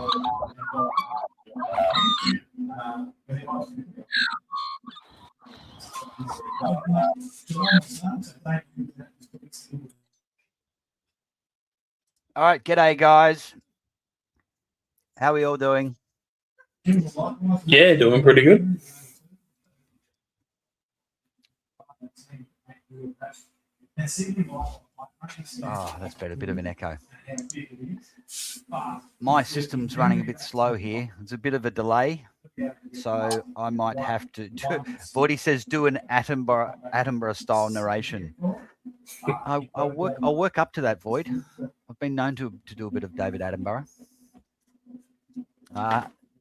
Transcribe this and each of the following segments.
All right, g'day guys. How are we all doing? Yeah, doing pretty good. Oh, that's better. A bit of an echo. My system's running a bit slow here. There's a bit of a delay, so I might have to do. Voidy says do an Attenborough style narration. I'll work up to that, Void. I've been known to do a bit of David Attenborough.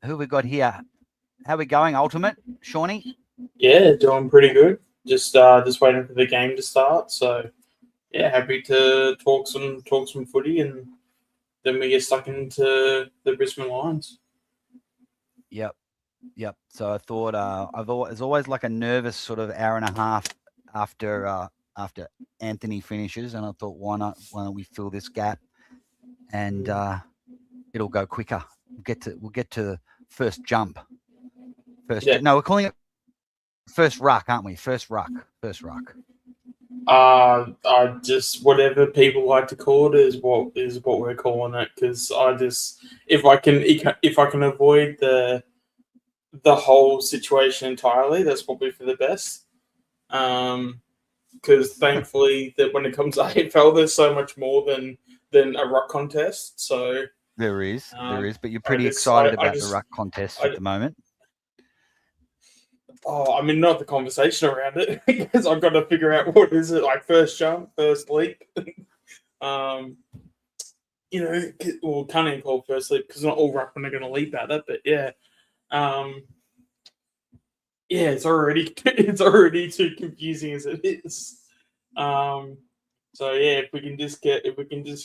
Who we got here? How we going, Ultimate? Shawnee? Yeah, doing pretty good. Just waiting for the game to start. So yeah, happy to talk some footy, and then we get stuck into the Brisbane Lions. Yep. So I thought there's always like a nervous sort of hour and a half after Anthony finishes, and I thought why don't we fill this gap, and it'll go quicker. We'll get to first jump. No, we're calling it first ruck, aren't we? First ruck. Just whatever people like to call it is what we're calling it, because if I can avoid the whole situation entirely, that's probably for the best. Because thankfully that when it comes to AFL, there's so much more than a ruck contest. So there is, but you're pretty excited about the ruck contest at the moment. Oh, I mean, not the conversation around it, because I've got to figure out what is it, like first jump, first leap. Can't even call it first leap because not all ruckmen are going to leap at it, but yeah. It's already too confusing as it is. So yeah, if we can just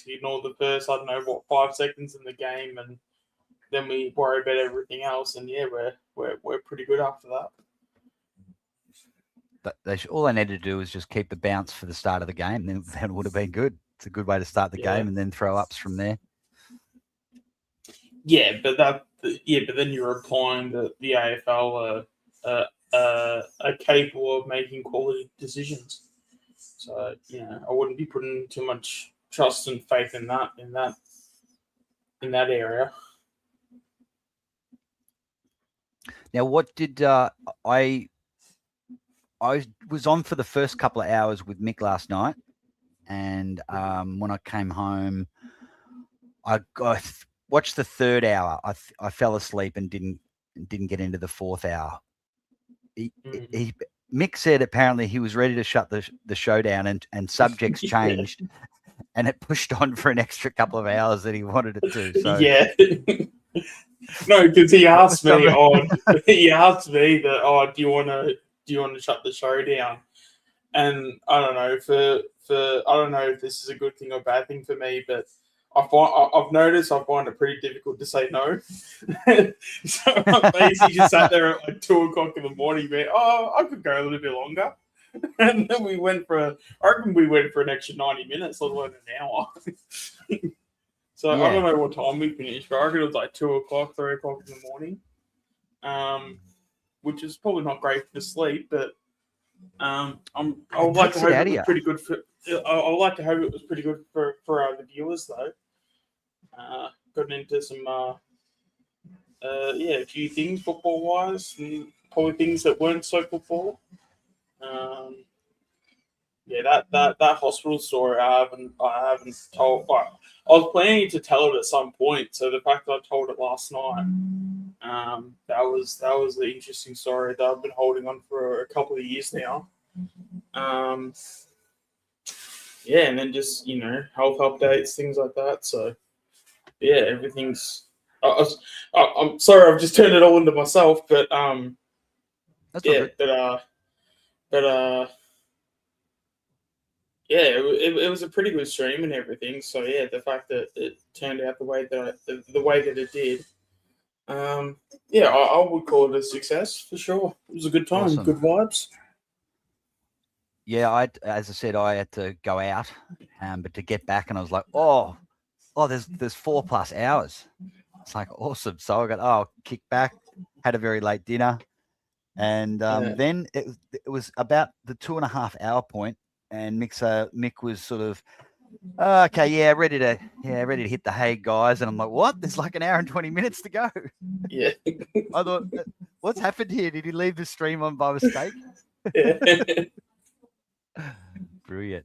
ignore the first, 5 seconds in the game, and then we worry about everything else, and yeah, we're pretty good after that. But all they need to do is just keep the bounce for the start of the game. Then it would have been good. It's a good way to start the game, and then throw ups from there. Yeah, but then you're implying that the AFL are capable of making quality decisions. So I wouldn't be putting too much trust and faith in that area. Now, what did I was on for the first couple of hours with Mick last night, and when I came home, I watched the third hour. I fell asleep and didn't get into the fourth hour. Mick said apparently he was ready to shut the show down, and subjects changed, and it pushed on for an extra couple of hours that he wanted it to. So yeah. No, because he asked me that, do you want to shut the show down? And I don't know I don't know if this is a good thing or bad thing for me, but I've noticed I find it pretty difficult to say no. So I basically just sat there at like 2:00 in the morning, being, I could go a little bit longer. And then we went for an extra 90 minutes, let alone an hour. So yeah. I don't know what time we finished, but I reckon it was like 2:00, 3:00 in the morning. Which is probably not great for sleep, but I would like to hope it was pretty good for. I would like to hope it was pretty good for the viewers, though. Got into some a few things football wise, and probably things that weren't so football. That hospital story I haven't told. I was planning to tell it at some point, so the fact that I told it last night, that was the interesting story that I've been holding on for a couple of years now. And then just health updates, things like that. So yeah, everything's. I'm sorry, I've just turned it all into myself, but That's it was a pretty good stream and everything. So yeah, the fact that it turned out the way that it did, I would call it a success for sure. It was a good time, Good vibes. Yeah, as I said, I had to go out, but to get back, and I was like, there's 4+ hours. It's like awesome. So I got kick back, had a very late dinner, and then it was about the 2.5 hour point, and Mick was sort of okay, ready to hit the hay, guys. And I'm like, what? There's like an hour and 20 minutes to go. Yeah. I thought, what's happened here? Did he leave the stream on by mistake? Brilliant.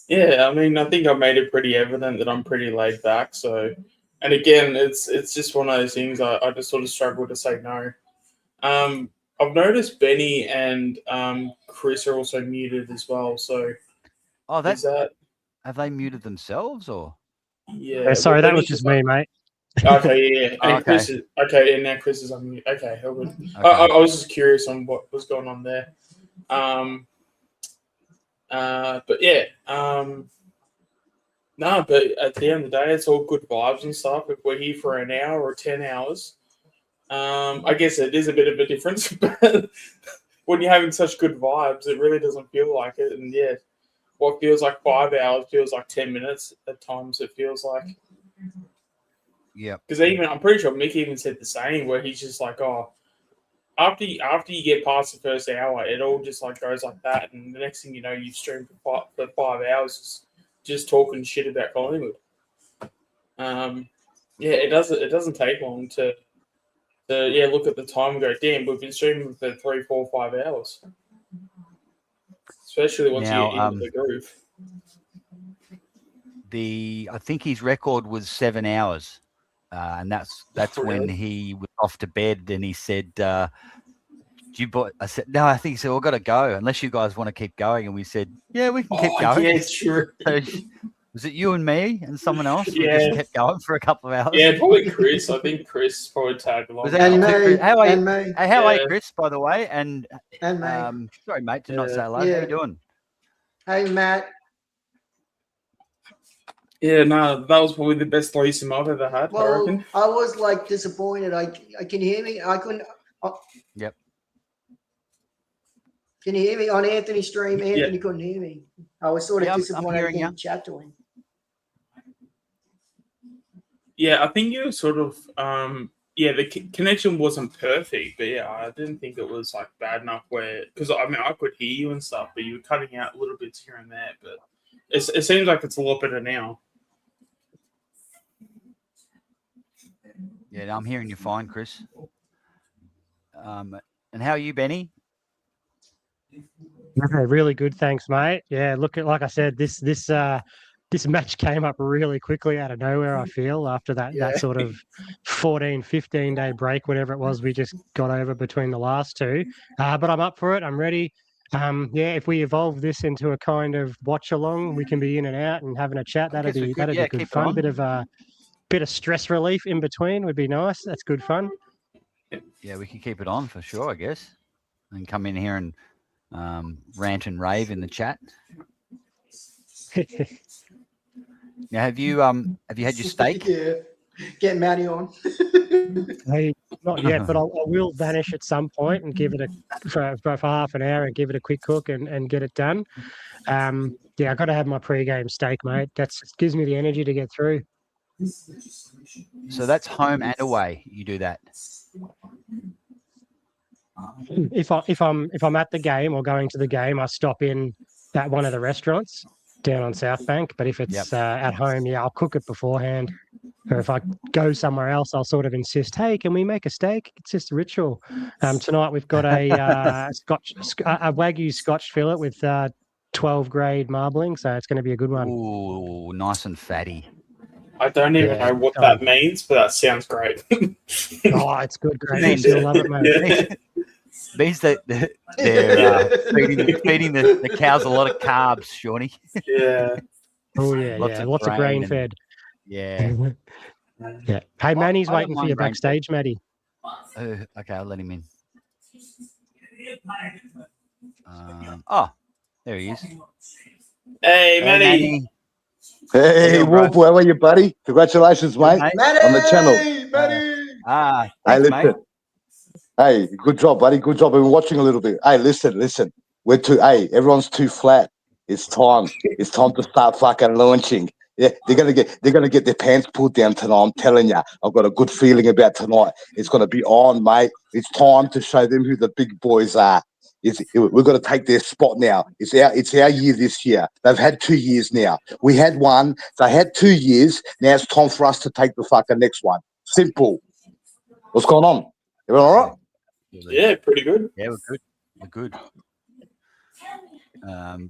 Yeah, I mean, I think I made it pretty evident that I'm pretty laid back. So, and again, it's just one of those things. I just sort of struggle to say no. I've noticed Benny and Chris are also muted as well. So, is that have they muted themselves or? Yeah. Sorry, that was just me, mate. Okay, yeah. And Okay. Chris is okay, and now Chris is on mute. Okay, I was just curious on what was going on there. But yeah, no, but at the end of the day, it's all good vibes and stuff. If we're here for an hour or 10 hours, I guess it is a bit of a difference. But when you're having such good vibes, it really doesn't feel like it. And yeah, what feels like 5 hours feels like 10 minutes at times. It feels like. Yeah. Because I'm pretty sure Mick even said the same, where he's just like, after you get past the first hour, it all just like goes like that, and the next thing you know, you've streamed for 5 hours just talking shit about Collingwood. It doesn't take long to look at the time and go, damn, we've been streaming for 3, 4, 5 hours. Especially once you get into the groove. I think his record was 7 hours. And that's when he was off to bed, and he said, I said, no, I think he said, I've got to go unless you guys want to keep going. And we said, yeah, we can keep going. Yeah, sure. So, was it you and me and someone else? Yeah. We just kept going for a couple of hours. Yeah, probably Chris. I think Chris probably tagged along. How are you, Chris, by the way? And mate. Sorry, mate, to not say hello. How you doing? Hey, Matt. Yeah, no, that was probably the best threesome I've ever had. Well, I reckon. I was like disappointed. I can you hear me? I couldn't. Yep. Can you hear me on Anthony's stream? Anthony couldn't hear me. I was sort of disappointed I didn't chat to him. Yeah, I think you were sort of the connection wasn't perfect, but yeah, I didn't think it was like bad enough because I mean I could hear you and stuff, but you were cutting out little bits here and there. But it seems like it's a lot better now. Yeah, I'm hearing you fine, Chris. And how are you, Benny? Okay, really good, thanks, mate. Yeah, look, like I said, this match came up really quickly out of nowhere, I feel, after that sort of 14, 15-day break, whatever it was we just got over between the last two. But I'm up for it. I'm ready. If we evolve this into a kind of watch-along, we can be in and out and having a chat. That'd be good fun. Bit of stress relief in between would be nice. That's good fun. Yeah, we can keep it on for sure, I guess. And come in here and rant and rave in the chat. Now, have you had your steak? Yeah, get Matty on. Hey, not yet, but I will vanish at some point and give it for half an hour and give it a quick cook and get it done. I got to have my pre-game steak, mate. That gives me the energy to get through. So that's home and away. You do that. If I'm at the game or going to the game, I stop in at one of the restaurants down on South Bank. But if it's at home, I'll cook it beforehand. Or if I go somewhere else, I'll sort of insist, hey, can we make a steak? It's just a ritual. Tonight we've got a Wagyu Scotch fillet with 12 grade marbling, so it's going to be a good one. Ooh, nice and fatty. I don't even know what that means, but that sounds great. It's good, great. You'll love it, mate. Means that they're feeding the cows a lot of carbs, Shawnee. Yeah. Oh yeah, lots of grain fed. Yeah. Yeah. Hey, Manny's waiting for you backstage, Matty. Okay, I'll let him in. There he is. Hey, Manny. Hey, Wolf, how are you, buddy? Congratulations, mate, on the channel. Hey, listen. mate. Hey, good job, buddy. Good job. I've been watching a little bit. Hey, listen. Everyone's too flat. It's time. It's time to start fucking launching. Yeah, they're gonna get their pants pulled down tonight. I'm telling you, I've got a good feeling about tonight. It's gonna be on, mate. It's time to show them who the big boys are. We've got to take their spot now. It's our year this year. They've had 2 years now. We had one. They had 2 years. Now it's time for us to take the fucking next one. Simple. What's going on? Everyone all right? Yeah, pretty good. Yeah, we're good. We're good.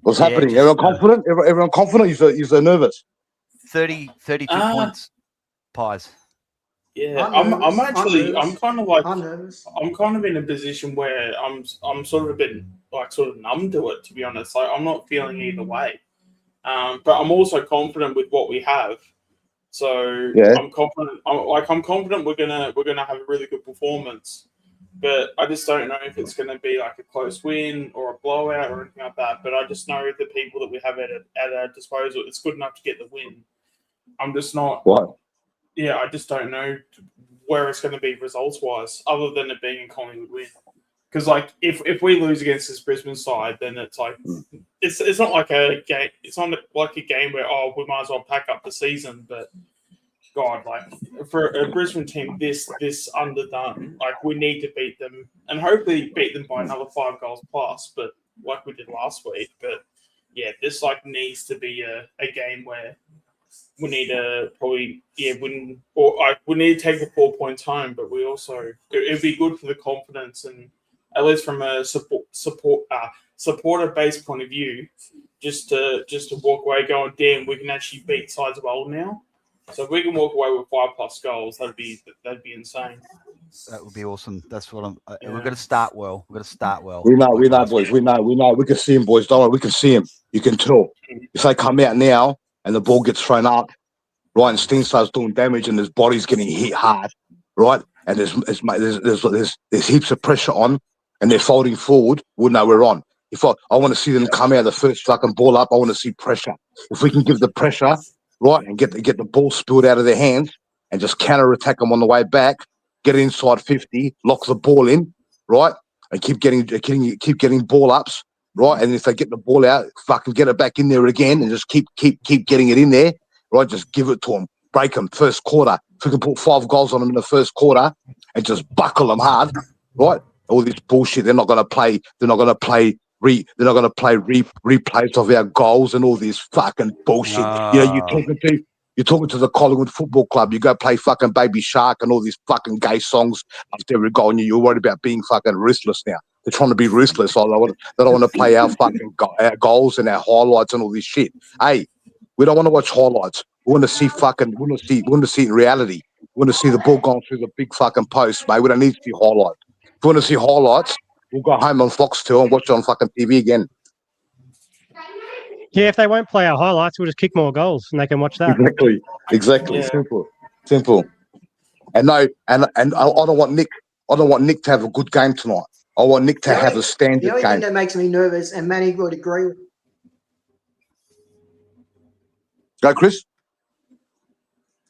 What's happening? Everyone confident? Everyone confident? You're nervous? 32 points, Pies. Yeah, I'm nervous. I'm kind of in a position where I'm sort of a bit sort of numb to it, to be honest. Like, I'm not feeling either way. But I'm also confident with what we have. So yeah. I'm confident. I'm confident we're gonna have a really good performance. But I just don't know if it's going to be like a close win or a blowout or anything like that. But I just know the people that we have at our disposal, it's good enough to get the win. I'm just not. What? Yeah, I just don't know where it's going to be results-wise, other than it being a Collingwood win. Because like if we lose against this Brisbane side, then it's like it's not like a game. It's not like a game where we might as well pack up the season, but. God, like for a Brisbane team this underdone, like we need to beat them and hopefully beat them by another 5 goals plus, but like we did last week. But yeah, this like needs to be a game where we need to probably win, or we need to take the 4 points home. But we also it'd be good for the confidence and at least from a supporter based point of view, just to walk away going, damn, we can actually beat sides well now. So if we can walk away with 5+ goals, that'd be insane. That would be awesome. That's what we're going to start well. We're going to start well. We know, boys. We know. We can see him, boys. Don't worry. We can see him. You can tell. If they come out now and the ball gets thrown up, Ryan Steen starts doing damage and his body's getting hit hard, right? And there's heaps of pressure on, and they're folding forward. We'll know we're on. If I want to see them come out the first fucking ball up, I want to see pressure. If we can give the pressure. Right, and get the ball spilled out of their hands and just counter-attack them on the way back, get inside 50, lock the ball in, right, and keep getting ball ups, right, and if they get the ball out, fucking get it back in there again and just keep getting it in there, right, just give it to them, break them, first quarter. If we can put 5 goals on them in the first quarter and just buckle them hard, right, all this bullshit, they're not going to play replays of our goals and all this fucking bullshit. You know, you're talking to the Collingwood Football Club. You go play fucking Baby Shark and all these fucking gay songs after every goal, and you're worried about being fucking ruthless now. They're trying to be ruthless. They don't want to play our fucking our goals and our highlights and all this shit. Hey, we don't want to watch highlights. We want to see it in reality. We want to see the ball going through the big fucking post, mate. We don't need to see highlights. If we want to see highlights, we'll go home on Foxtel and watch it on fucking TV again. Yeah, if they won't play our highlights, we'll just kick more goals and they can watch that. Exactly. Yeah. Simple. And I don't want Nick to have a good game tonight. I want Nick to have a standard game. The only thing that makes me nervous, and Manny would agree with. Go, Chris.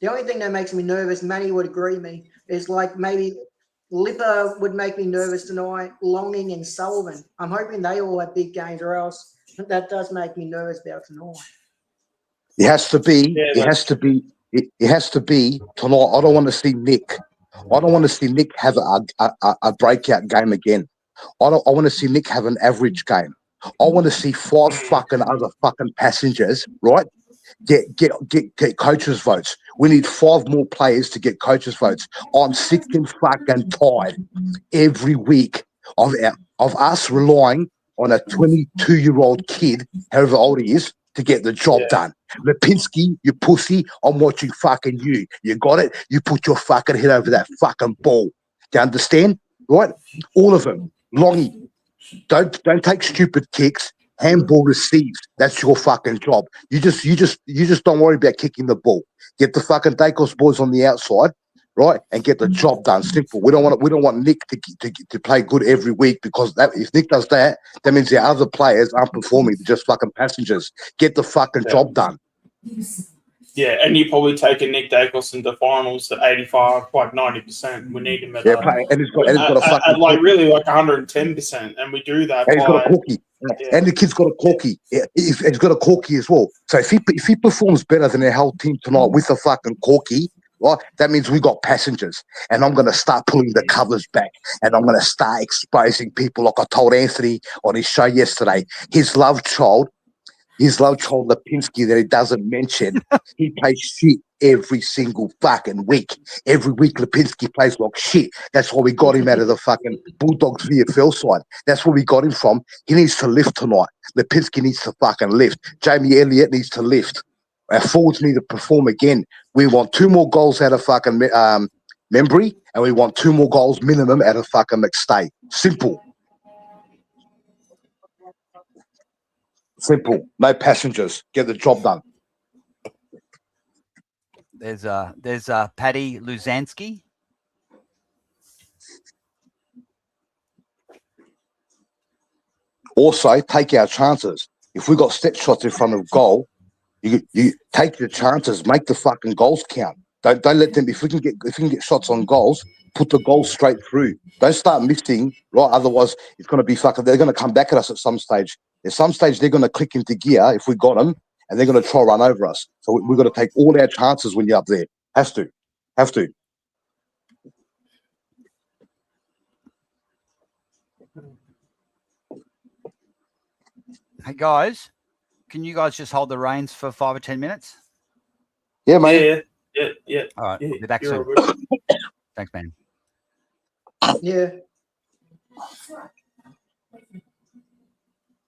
The only thing that makes me nervous, Manny would agree with me, is like maybe Lipper would make me nervous tonight, Longing and Sullivan. I'm hoping they all have big games, or else that does make me nervous about tonight. It has to be. Yeah, it has to be tonight. I don't want to see Nick. I don't want to see Nick have a breakout game again. I want to see Nick have an average game. I want to see 5 fucking other fucking passengers, right? Get coaches' votes. We need 5 more players to get coaches' votes. I'm sick and fucking tired every week of us relying on a 22-year-old kid, however old he is, to get the job done. Lipinski, you pussy, I'm watching fucking you. You got it? You put your fucking head over that fucking ball. Do you understand? Right? All of them. Longy, don't take stupid kicks. Handball received. That's your fucking job. You just don't worry about kicking the ball. Get the fucking Dacos boys on the outside, right, and get the job done. Simple. We don't want Nick to play good every week, because if Nick does that, that means the other players aren't performing. They're just fucking passengers. Get the fucking job done. Yeah, and you probably taking Nick Dacos into finals at 85, like 90%. We need him at and he's got a fucking like really like 110%, and we do that. And he's got a cookie. And the kid's got a corky. He's got a corky as well. So if he performs better than their whole team tonight with a fucking corky, well, that means we got passengers. And I'm going to start pulling the covers back. And I'm going to start exposing people like I told Anthony on his show yesterday. His love child, Lipinski, that he doesn't mention, he plays shit every single fucking week. Every week, Lipinski plays like shit. That's why we got him out of the fucking Bulldogs VFL side. That's where we got him from. He needs to lift tonight. Lipinski needs to fucking lift. Jamie Elliott needs to lift. Our forwards need to perform again. We want 2 more goals out of fucking Membry, and we want 2 more goals minimum out of fucking McStay. Simple. Simple. No passengers. Get the job done. There's Paddy Luzansky. Also, take our chances. If we got step shots in front of goal, you take the chances. Make the fucking goals count. Don't let them. If we can get shots on goals, put the goals straight through. Don't start missing, right? Otherwise, it's going to be fucking. They're going to come back at us at some stage. At some stage, they're going to click into gear if we got them, and they're going to try run over us. So we've got to take all our chances when you're up there. Have to. Hey guys, can you guys just hold the reins for 5 or 10 minutes? Yeah, mate. Yeah. All right, Yeah, we'll be back you're soon. all good. Thanks, man. Yeah.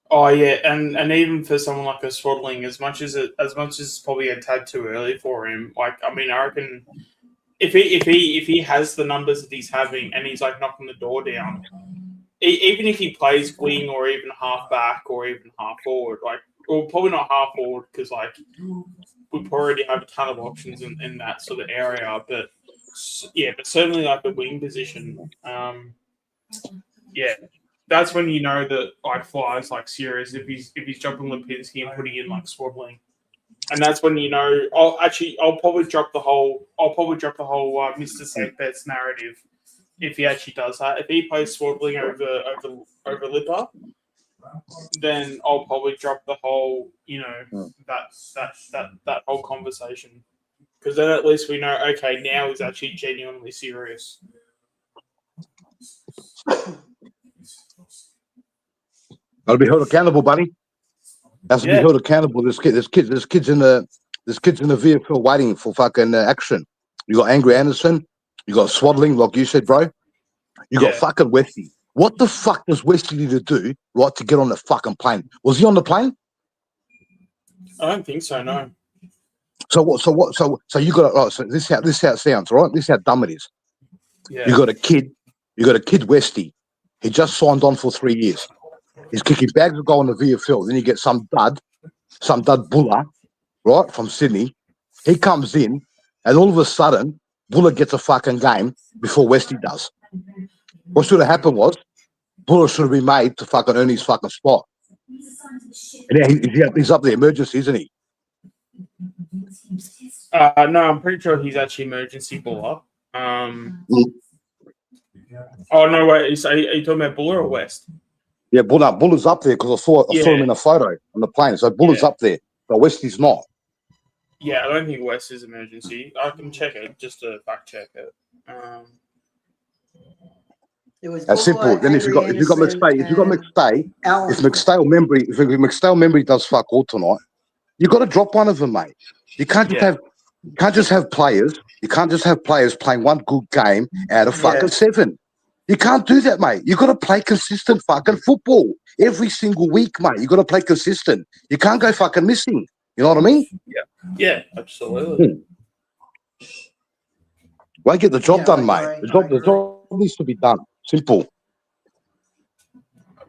Oh yeah, and even for someone like a Swaddling, as much as it's probably a tad too early for him. Like, I mean, I reckon if he has the numbers that he's having and he's like knocking the door down, even if he plays wing or even half back or even half forward, like, well, probably not half forward because like we already have a ton of options in that sort of area. But yeah, but certainly like the wing position, yeah. That's when you know that like Fly's like serious if he's jumping Lipinski and putting in like Swaddling, and that's when you know. I'll probably drop the whole Mr. Safe Bets narrative if he actually does that. If he plays Swaddling over Lipper, then I'll probably drop the whole that whole conversation, because then at least we know, okay, now he's actually genuinely serious. Got to be held accountable, buddy. Has to be held accountable. There's kids in the VFL waiting for fucking action. You got Angry Anderson. You got Swaddling, like you said, bro. You got fucking Westy. What the fuck does Westy need to do, right, to get on the fucking plane? Was he on the plane? I don't think so. No. So what? So you got. Oh, so this how it sounds, right? This is how dumb it is. Yeah. You got a kid, Westy. He just signed on for 3 years. He's kicking bags of goal in the VFL. Then you get some dud Buller, right, from Sydney. He comes in, and all of a sudden, Buller gets a fucking game before Westy does. What should have happened was, Buller should have been made to fucking earn his fucking spot. And yeah, he's up the emergency, isn't he? No, I'm pretty sure he's actually emergency Buller. Oh no, wait, are you talking about Buller or West? Yeah, Buller's up there because I saw him in a photo on the plane. So Buller's up there, but Westy's not. Yeah, I don't think West is emergency. I can check it just to fact check it. It was That's simple. Then if you got McStay, if McStay or Membry does fuck all tonight, you got to drop one of them, mate. You can't just have players. You can't just have players playing one good game out of fucking 7. You can't do that, mate. You got to play consistent fucking football every single week, mate. You got to play consistent. You can't go fucking missing. You know what I mean? Yeah, absolutely. Why get the job done, mate? The job needs to be done. Simple.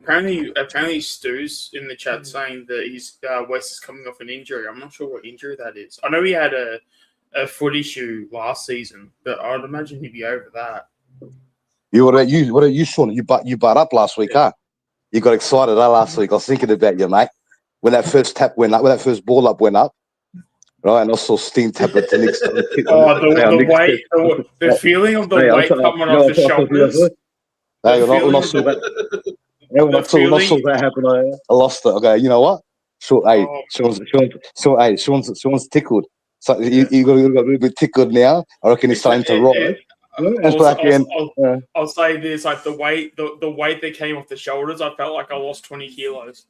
Apparently, Stu's in the chat saying that he's West is coming off an injury. I'm not sure what injury that is. I know he had a foot issue last season, but I'd imagine he'd be over that. What about you, Sean? You butt up last week, huh? You got excited, last week. I was thinking about you, mate. When that first tap went up, when that first ball up went up, right? And I saw Steen tap it to Nick's. The feeling of the weight coming off the shoulders. When I saw that, Yeah, when I saw that happen, I lost it. Okay, you know what? So, hey, Sean's tickled. So you got a little bit tickled now. I reckon he's starting to rise. I'll say this: like the weight that came off the shoulders, I felt like I lost 20 kilos.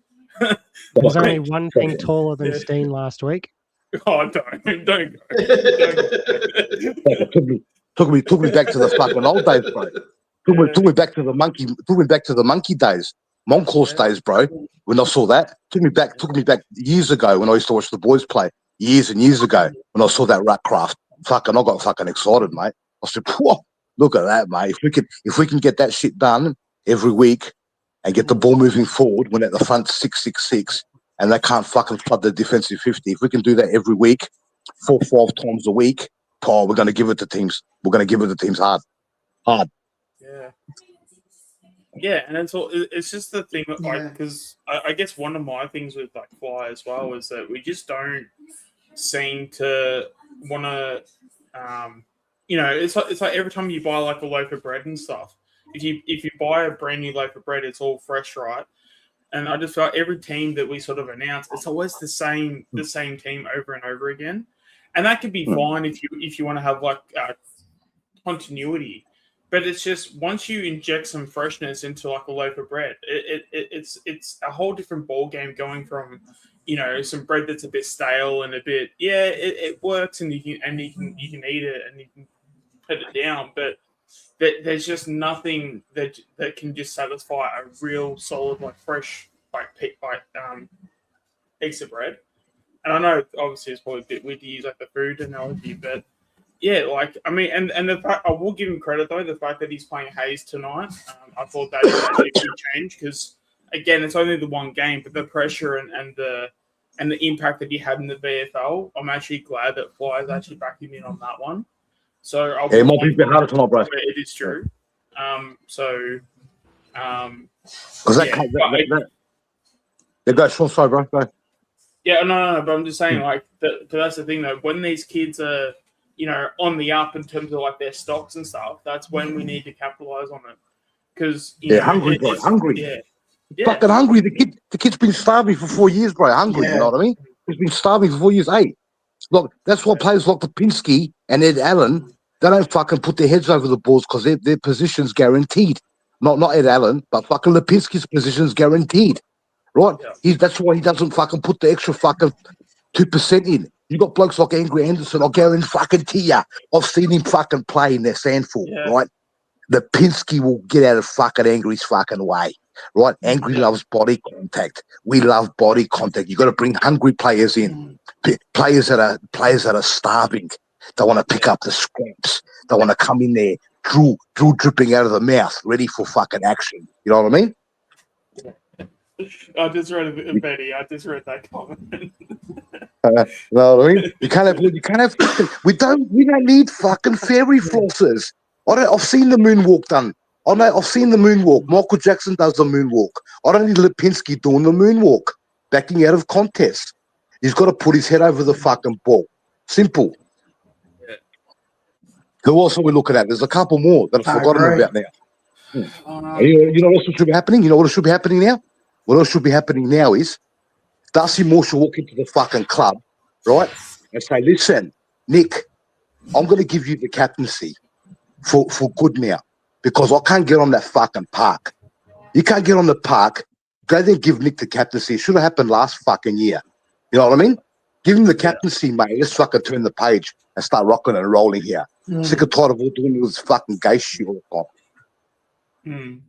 There's only one thing taller than Steen last week. Oh, don't go. Took me back to the fucking old days, bro. Took me back to the monkey days, Moncourse days, bro. When I saw that, took me back years ago when I used to watch the boys play. Years and years ago when I saw that Ruck craft. Fucking, I got fucking excited, mate. I said, whoa, look at that, mate. If we can get that shit done every week and get the ball moving forward when at the front 6-6-6 and they can't fucking flood the defensive 50. If we can do that every week, 4-5 times a week, we're going to give it to teams. We're going to give it to teams hard. Yeah, and it's just the thing, like, because I guess one of my things with like Fly as well is that we just don't seem to want to, it's like every time you buy like a loaf of bread and stuff, if you buy a brand new loaf of bread, it's all fresh, right? And I just feel like every team that we sort of announce, it's always the same team over and over again, and that could be fine if you want to have like continuity. But it's just once you inject some freshness into like a loaf of bread, it's a whole different ball game going from, some bread that's a bit stale and a bit it works and you can eat it and you can put it down, but there's just nothing that can just satisfy a real solid like fresh piece of bread. And I know obviously it's probably a bit weird to use like the food analogy, but. Yeah, like I mean, and the fact I will give him credit though, the fact that he's playing Hayes tonight, I thought that is actually a good change because again, it's only the one game, but the pressure and the impact that he had in the VFL, I'm actually glad that Fly is actually backing in on that one. So it might be a bit harder tonight, bro. It is true. Go, Sean, sorry, bro. Go. Yeah, no, but I'm just saying, like, that's the thing though. When these kids are on the up in terms of like their stocks and stuff, that's when we need to capitalize on it. Because hungry, bro, hungry. Yeah. Fucking hungry. The kid's been starving for 4 years, bro. Hungry, you know what I mean? He's been starving for 4 years. Hey, look, that's why players like Lipinski and Ed Allen, they don't fucking put their heads over the balls because their position's guaranteed. Not Ed Allen, but fucking Lipinski's position's guaranteed, right? Yeah. That's why he doesn't fucking put the extra fucking 2% in. You got blokes like Angry Anderson, I'll guarantee you. I've seen him fucking play in their sandful, right? The Pinsky will get out of fucking Angry's fucking way, right? Angry loves body contact. We love body contact. You got to bring hungry players in, players that are starving. They want to pick up the scraps. They want to come in there, drool dripping out of the mouth, ready for fucking action. You know what I mean? I just read it, Betty. I just read that comment. No, I mean, you can't have. We don't need fucking fairy flossers. I've seen the moonwalk done. I've seen the moonwalk. Michael Jackson does the moonwalk. I don't need Lipinski doing the moonwalk, backing out of contests. He's got to put his head over the fucking ball. Simple. Yeah. Who else are we looking at? There's a couple more that I've forgotten about now. Oh, no. You know what else should be happening? You know what should be happening now? What else should be happening now is Darcy Moore should walk into the fucking club, right, and say, listen, Nick, I'm going to give you the captaincy for good now because I can't get on that fucking park. You can't get on the park. Go there and give Nick the captaincy. It should have happened last fucking year. You know what I mean? Give him the captaincy, mate. Let's fucking turn the page and start rocking and rolling here. Sick and tired of all doing this fucking gay shit all the time.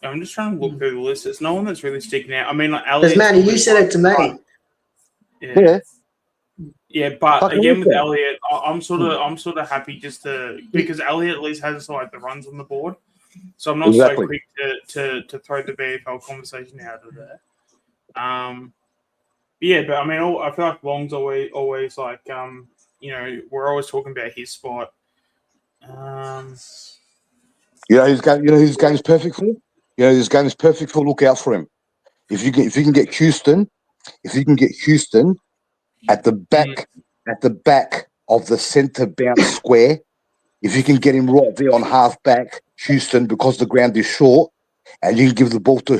I'm just trying to look through the list. There's no one that's really sticking out. I mean, like Elliot. Because Manny, you said it to me. Yeah, but again with Elliot, I'm sort of happy just because Elliot at least has like the runs on the board, so I'm not so quick to throw the VFL conversation out of there. Yeah, but I mean, I feel like Long's always like we're always talking about his spot. His game's perfect for. His game is perfect for. Look out for him. If you can get Houston, at the back of the centre bounce square, If you can get him right there on half back, Houston, because the ground is short, and you can give the ball to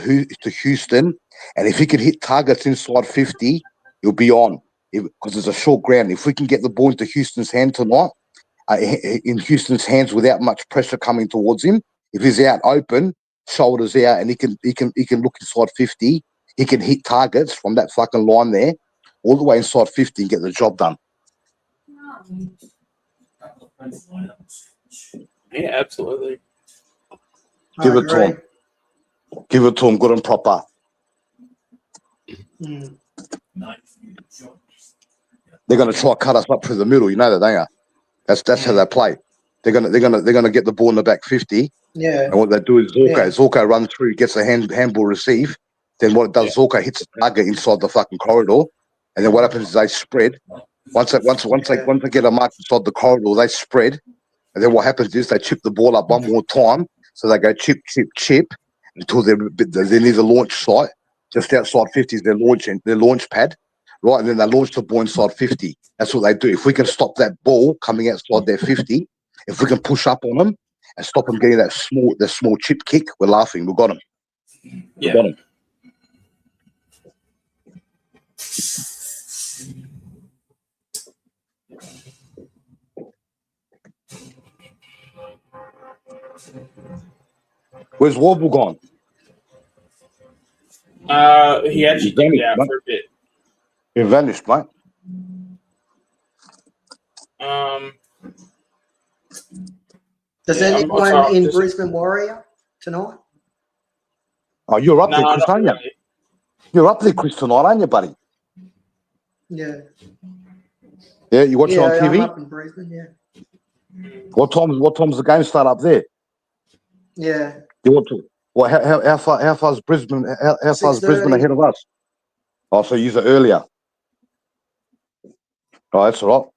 Houston, and if he can hit targets inside 50, he'll be on because it's a short ground. If we can get the ball into Houston's hand tonight, in Houston's hands without much pressure coming towards him, if he's out open, shoulders out, and he can look inside 50, he can hit targets from that fucking line there, all the way inside 50 and get the job done. Yeah, absolutely. Give it to him. Give it to him good and proper. Mm. They're going to try to cut us up through the middle. You know that, they are. That's how they play. They're gonna get the ball in the back 50. Yeah. And what they do is Zorko runs through, gets a handball receive. Then what it does, Zorko hits the target inside the fucking corridor. And then what happens is they spread. Once they get a mark inside the corridor, they spread. And then what happens is they chip the ball up one more time. So they go chip, chip, chip until they're near the launch site. Just outside 50 is their launch pad. Right, and then they launch the ball inside 50. That's what they do. If we can stop that ball coming outside their 50, if we can push up on them and stop them getting that small chip kick, we're laughing. We've got him. Yeah. We've got him. Where's Warble gone? He actually dipped out for a bit. He vanished, mate. Does anyone in Brisbane Warrior tonight? Oh, you're up there, Chris, aren't you? Really. You're up there, Chris, tonight, aren't you, buddy? Yeah. Yeah, you watch it on TV? I'm up in Brisbane, yeah. What time's the game start up there? Yeah. You want to? Well, how far is Brisbane? How far is Brisbane ahead of us? Oh, so you're earlier. Oh, that's all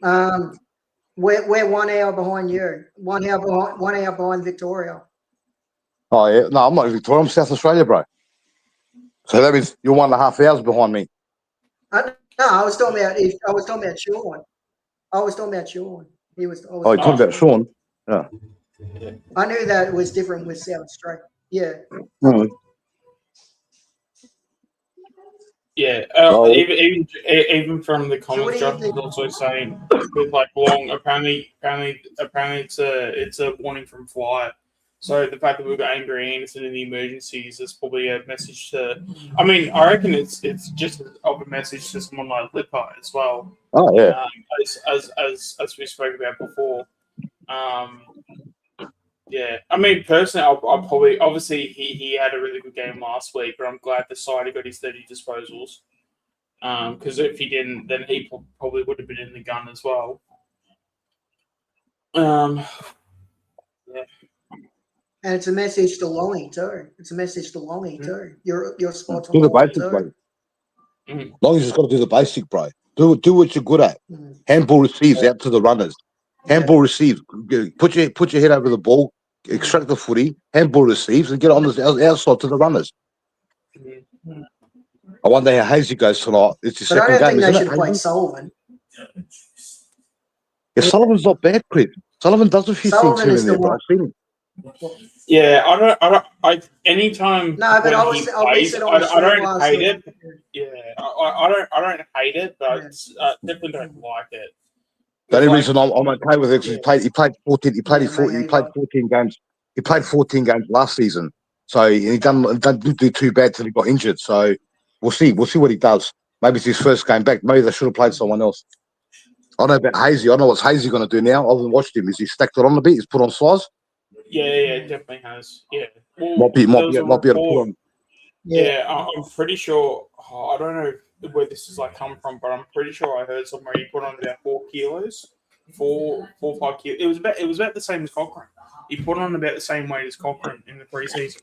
right. We're 1 hour behind you. 1 hour behind Victoria. Oh yeah, no, I'm not in Victoria. I'm South Australia, bro. So that means you're 1.5 hours behind me. No, I was talking about Sean. I was talking about Sean. You're talking about Sean? Yeah. I knew that it was different with South Australia. Yeah. Mm. Yeah, even from the comments, Josh was also saying with like long. Apparently, it's a warning from Fly. So the fact that we've got Angry Anderson in the emergencies is probably a message to. I mean, I reckon it's just of a message to someone like Lipper as well. Oh yeah. As we spoke about before. Yeah, I mean, personally, I'll probably obviously he had a really good game last week, but I'm glad the side got his 30 disposals. Because if he didn't, then he probably would have been in the gun as well. Yeah. And it's a message to Longy too. You're spot on. Do the basics, bro. Longy's just got to do the basic, bro. Do what you're good at. Handball receives out to the runners. Handball receives. Put your head over the ball. Extract the footy. Handball receives and get on the outside to the runners. I wonder how Hazy goes tonight. It's his second game. I don't think they should have played Sullivan. Yeah, Sullivan's not bad, Chris. Sullivan does a few things here and there, but I've seen him. Yeah, anytime when he plays, I don't hate it. Yeah, I don't hate it, but I definitely don't like it. The only reason I'm okay with it is he played 14 games. He played 14 games last season, so he didn't do too bad till he got injured. So we'll see what he does. Maybe it's his first game back. Maybe they should have played someone else. I know about Hazy. I know what's Hazy going to do now. I haven't watched him. Is he stacked it on a bit? He's put on size. Yeah, definitely has. Yeah, might be able to put on. Yeah, I'm pretty sure. I don't know where this is like come from, but I'm pretty sure I heard somewhere he put on about 4 kilos, 4 or 5 kilos. It was about the same as Cochrane. He put on about the same weight as Cochrane in the preseason.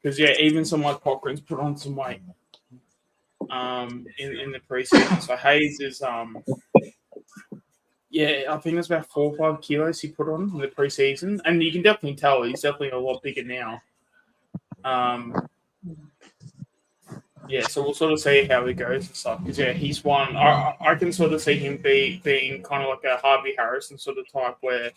Because even someone like Cochrane's put on some weight in the preseason. So Hayes is I think it's about 4 or 5 kilos he put on in the preseason, and you can definitely tell he's definitely a lot bigger now. yeah, so we'll sort of see how he goes and stuff. Because yeah, he's one. I can sort of see him being kind of like a Harvey Harrison sort of type where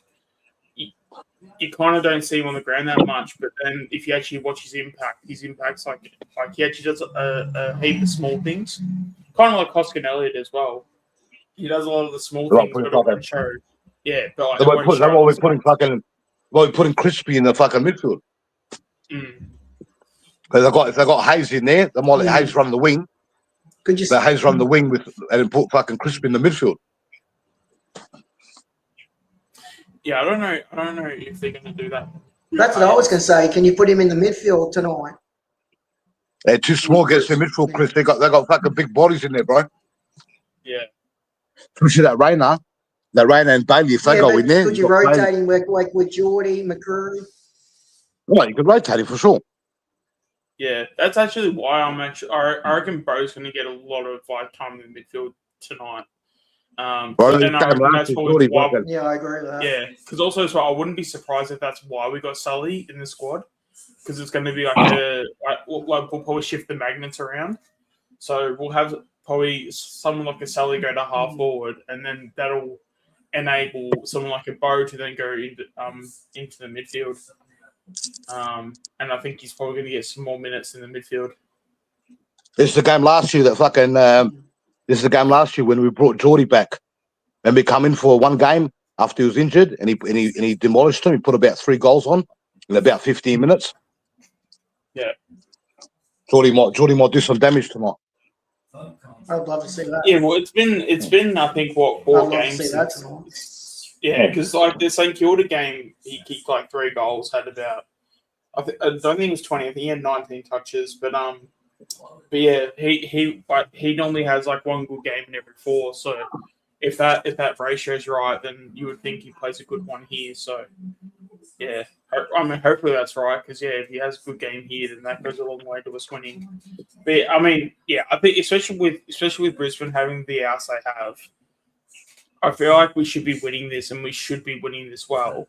you kind of don't see him on the ground that much, but then if you actually watch his impact's like he actually does a heap of small things, kind of like Hoskin Elliott as well. He does a lot of the small things, but it won't show. Yeah, but like, that's why we're putting Crispy in the fucking midfield. Because if they got Hayes in there, they might let Hayes run the wing. Could you? Let Hayes run the wing and put fucking Crispy in the midfield. Yeah, I don't know if they're going to do that. That's what I was going to say. Can you put him in the midfield tonight? They're too small against the midfield, Chris. They got fucking big bodies in there, bro. Yeah. Especially that Rainer and Bailey, if they go in there. Could you rotate him like with Geordie, McCreary? Well, you could rotate him for sure. Yeah, that's actually why I reckon Bo's going to get a lot of like time in the midfield tonight. Yeah, I agree with that. Yeah, because also as well, I wouldn't be surprised if that's why we got Sully in the squad, because it's going to be we'll probably shift the magnets around, so we'll have probably someone like a Sully go to half forward, and then that'll enable someone like a Bo to then go into the midfield. And I think he's probably going to get some more minutes in the midfield. This is the game last year this is the game last year when we brought Geordie back. And we come in for one game after he was injured, and he demolished him. He put about 3 goals on in about 15 minutes. Yeah. Geordie might do some damage tonight. I'd love to see that. Yeah, well, it's been I think 4 games. To see that tonight. Yeah, because like the St Kilda game, he kicked like 3 goals, had about I don't think it was 20. I think he had 19 touches, but yeah, he normally has like 1 good game in every 4. So if that ratio is right, then you would think he plays a good one here. So yeah, I mean hopefully that's right, because yeah, if he has a good game here, then that goes a long way to us winning. But I mean, yeah, I think especially with Brisbane having the outs they have, I feel like we should be winning this, and we should be winning this well.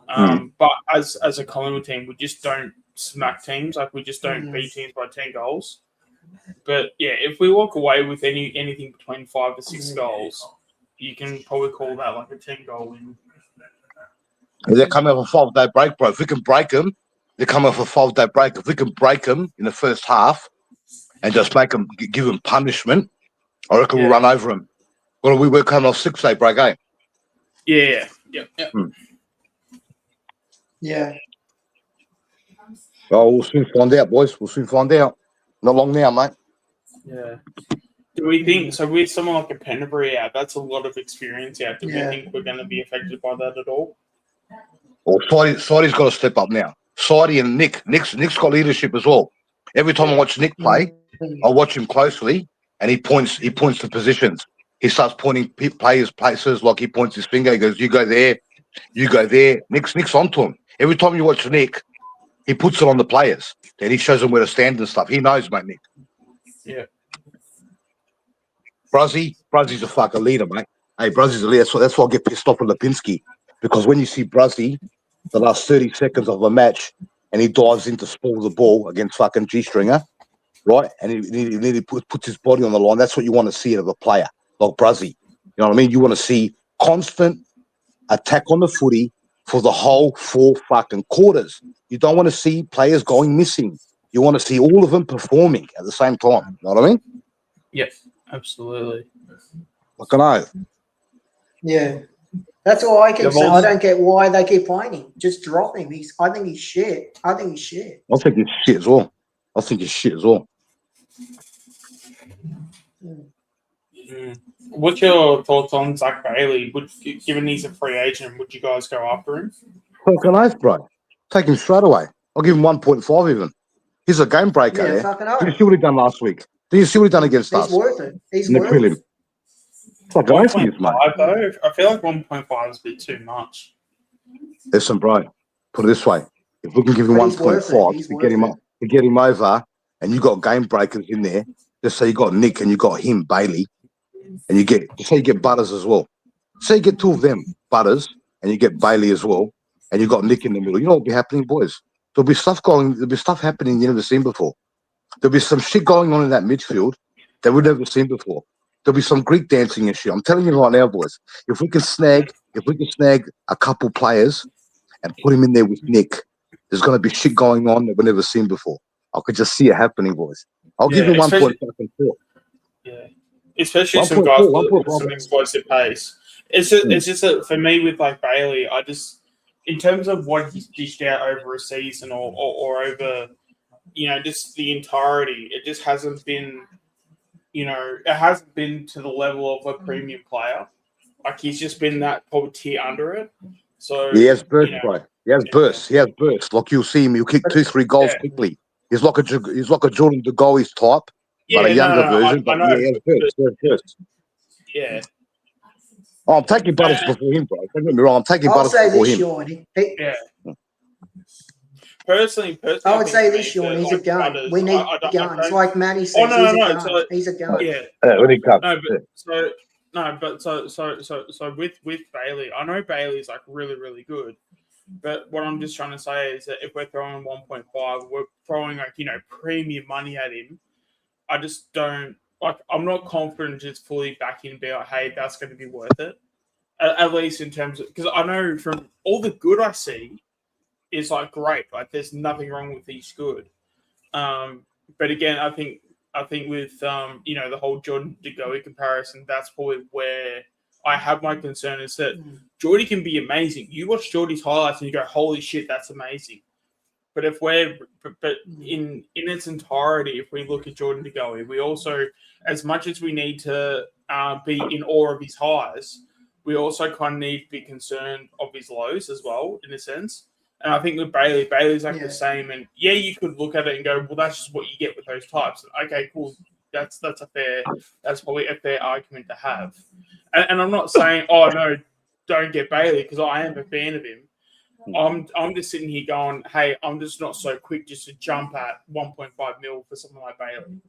But as a Collingwood team, we just don't smack teams. Like, we just don't beat teams by 10 goals. But yeah, if we walk away with anything between 5 to 6 goals, you can probably call that like a 10-goal win. They're coming off a 5-day break, bro. If we can break them, they're coming off a 5-day break. If we can break them in the first half and just give them punishment, I reckon we'll run over them. Well, we're coming off 6-day break, eh? Yeah. Yeah. Oh, we'll soon find out, boys. We'll soon find out. Not long now, mate. Yeah. Do we think, so with someone like a Penderbury out, that's a lot of experience out. Do we think we're going to be affected by that at all? Well, Sidey's got to step up now. Sidey and Nick. Nick's got leadership as well. Every time I watch Nick play, I watch him closely, and he points to positions. He starts pointing places, like he points his finger. He goes, "You go there, you go there." Nick's onto him. Every time you watch Nick, he puts it on the players, and he shows them where to stand and stuff. He knows, mate, Nick. Yeah. Bruzzy's a fucking leader, mate. Hey, Bruzzy's a leader. That's why I get pissed off with Lipinski, because when you see Bruzzy the last 30 seconds of a match and he dives in to spoil the ball against fucking G-Stringer, right? And he puts his body on the line. That's what you want to see out of a player like Bruzzy. You know what I mean? You want to see constant attack on the footy for the whole 4 fucking quarters. You don't want to see players going missing. You want to see all of them performing at the same time. You know what I mean? Yes, absolutely. I don't know. Yeah. That's all I keep saying. I don't get why they keep playing him. Just drop him. I think he's shit. I think he's shit as well. What's your thoughts on Zach Bailey? Given he's a free agent, would you guys go after him? Fucking oath, bro. Take him straight away. I'll give him 1.5 even. He's a game breaker. Yeah, fucking oath. Did you see what he done last week? Did you see what he done against us? He's worth it. He's worth it. Fucking oath he is, mate. Though, I feel like 1.5 is a bit too much. Listen, bro. Put it this way: if we can give him 1.5 to get him over, and you got game breakers in there, just say you got Nick and you got him, Bailey, and you get Butters as well. Say you get 2 of them, Butters, and you get Bailey as well, and you got Nick in the middle. You know what'll be happening, boys? There'll be stuff happening you never seen before. There'll be some shit going on in that midfield that we've never seen before. There'll be some Greek dancing and shit. I'm telling you right now, boys. If we can snag a couple players and put him in there with Nick, there's going to be shit going on that we've never seen before. I could just see it happening, boys. I'll give him 1.4. Yeah, especially some guys with some explosive pace. It's just that for me with like Bailey, I just in terms of what he's dished out over a season or over, just the entirety, it just hasn't been, it hasn't been to the level of a premium player. Like he's just been that probably tier under it. So he has burst, bro. He has burst. He has burst. Like you'll see him, he'll kick 2-3 goals quickly. He's like a Jordan De Goey's type, but a younger version. But he has burst. Yeah. Oh, I'm taking Butters before him, bro. Don't get me wrong. I'm taking Butters before him. Shawnee. Yeah. Personally, I would say this, Sean. He's a gun. We need guns, like Manny says. He's a gun. Yeah. When he comes. So with Bailey, I know Bailey's like really, really good. But what I'm just trying to say is that if we're throwing 1.5, we're throwing like, premium money at him. I just don't I'm not confident just fully backing and be like, hey, that's going to be worth it. At least in terms of, because I know from all the good I see is like great. Like there's nothing wrong with he's good. But again, I think with the whole Jordan De Goey comparison, that's probably where I have my concern is that Geordie can be amazing. You watch Geordie's highlights and you go, holy shit, that's amazing. But if but in its entirety, if we look at Jordan De Goey, we also, as much as we need to be in awe of his highs, we also kind of need to be concerned of his lows as well, in a sense. And I think with Bailey's like the same. And yeah, you could look at it and go, well, that's just what you get with those types. Okay, cool. That's probably a fair argument to have. And I'm not saying, oh no, don't get Bailey, because I am a fan of him. I'm just sitting here going, hey, I'm just not so quick just to jump at 1.5 mil for someone like Bailey,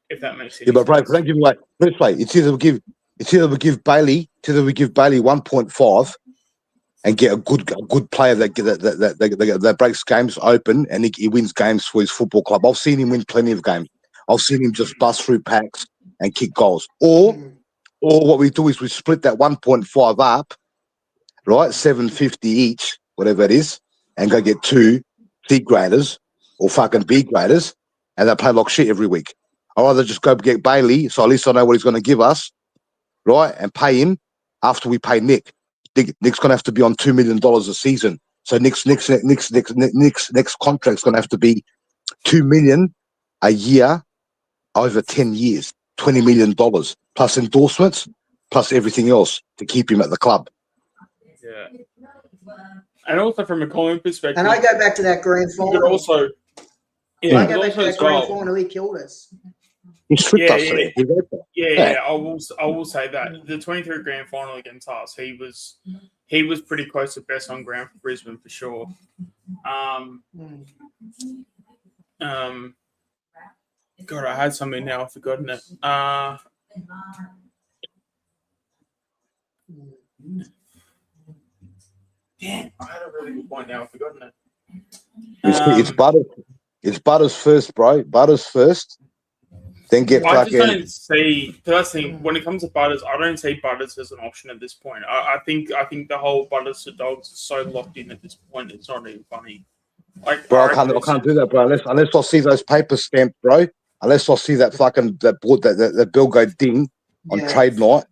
if that makes sense. Yeah, but bro, don't give away. Let's play. It's either we give Bailey 1.5 and get a good player that breaks games open and he wins games for his football club. I've seen him win plenty of games. I've seen him just bust through packs and kick goals. Or what we do is we split that 1.5 up, right, 750 each, whatever it is, and go get 2 C graders or fucking B graders, and they play like shit every week. I'd rather just go get Bailey, so at least I know what he's going to give us, right, and pay him after we pay Nick. Nick's going to have to be on $2 million a season. So Nick's contract's going to have to be $2 million a year over 10 years, $20 million plus endorsements, plus everything else to keep him at the club. Yeah. And also from a Collins perspective. And I go back to that grand final. But also, I go back to that grand final. He killed us. He stripped us. I will say that the 23 grand final against us, he was pretty close to best on ground for Brisbane for sure. God, I had something now, I've forgotten it. Damn, I had a really good point now, I've forgotten it. It's Butters. It's Butters first, bro. Butters first. Then get I just don't see. That's the thing. When it comes to Butters, I don't see Butters as an option at this point. I think the whole Butters to Dogs is so locked in at this point. It's not even funny. Like, bro, I can't do that, bro. Unless I see those papers stamped, bro. Unless I see that fucking that bill go ding on trade night.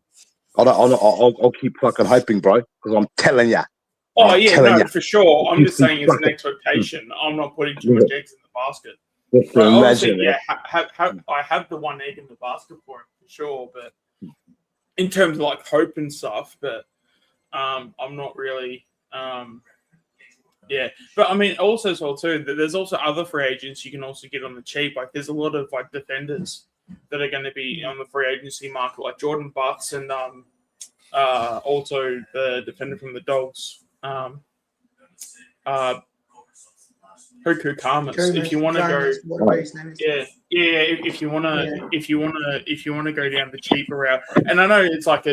I'll keep fucking hoping, bro. Because I'm telling you. Oh yeah, no, for sure. I'm just saying it's an expectation. I'm not putting too much eggs in the basket. Obviously, I have the one egg in the basket for him for sure, but in terms of like hope and stuff, but I'm not really, But I mean, also as well too, there's also other free agents you can also get on the cheap. Like there's a lot of like defenders that are going to be on the free agency market, like Jordan Butts and also the defender from the Dogs. Huku Kamas. If you want to go, if you want to go down the cheaper route, and I know it's like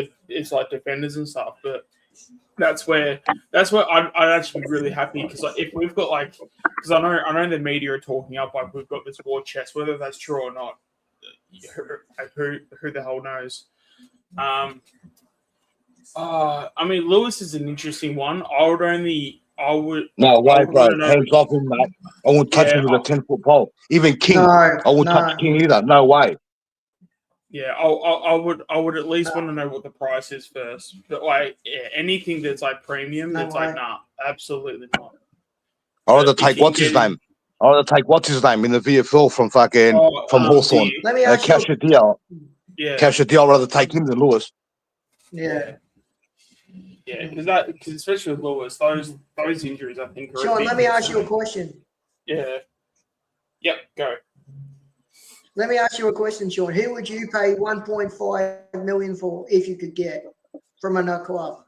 defenders and stuff, but that's where I'd actually be really happy because like, if we've got like, because I know the media are talking up like we've got this war chest, whether that's true or not, who the hell knows? I mean, Lewis is an interesting one. I would No way, bro. wanna know- Hands off him, mate. I won't touch him with a 10-foot pole. Even King. No, I won't no. touch King either. No way. Yeah, I would at least want to know what the price is first. But like, yeah, anything that's like premium, No it's like way. nah, absolutely not. I'd rather If take you what's get his him- name. I'd rather take what's his name in the VFL from fucking from Hawthorn. Deer. Let me ask you. Cashier. Yeah, Cashier. I'd rather take him than Lewis. Yeah. yeah, because especially with Lewis, those injuries I think are. a Sean, big let me ask you a concern. question. Yeah. Yep. Go. Let me ask you a question, Sean. Who would you pay 1.5 million for if you could get from another club?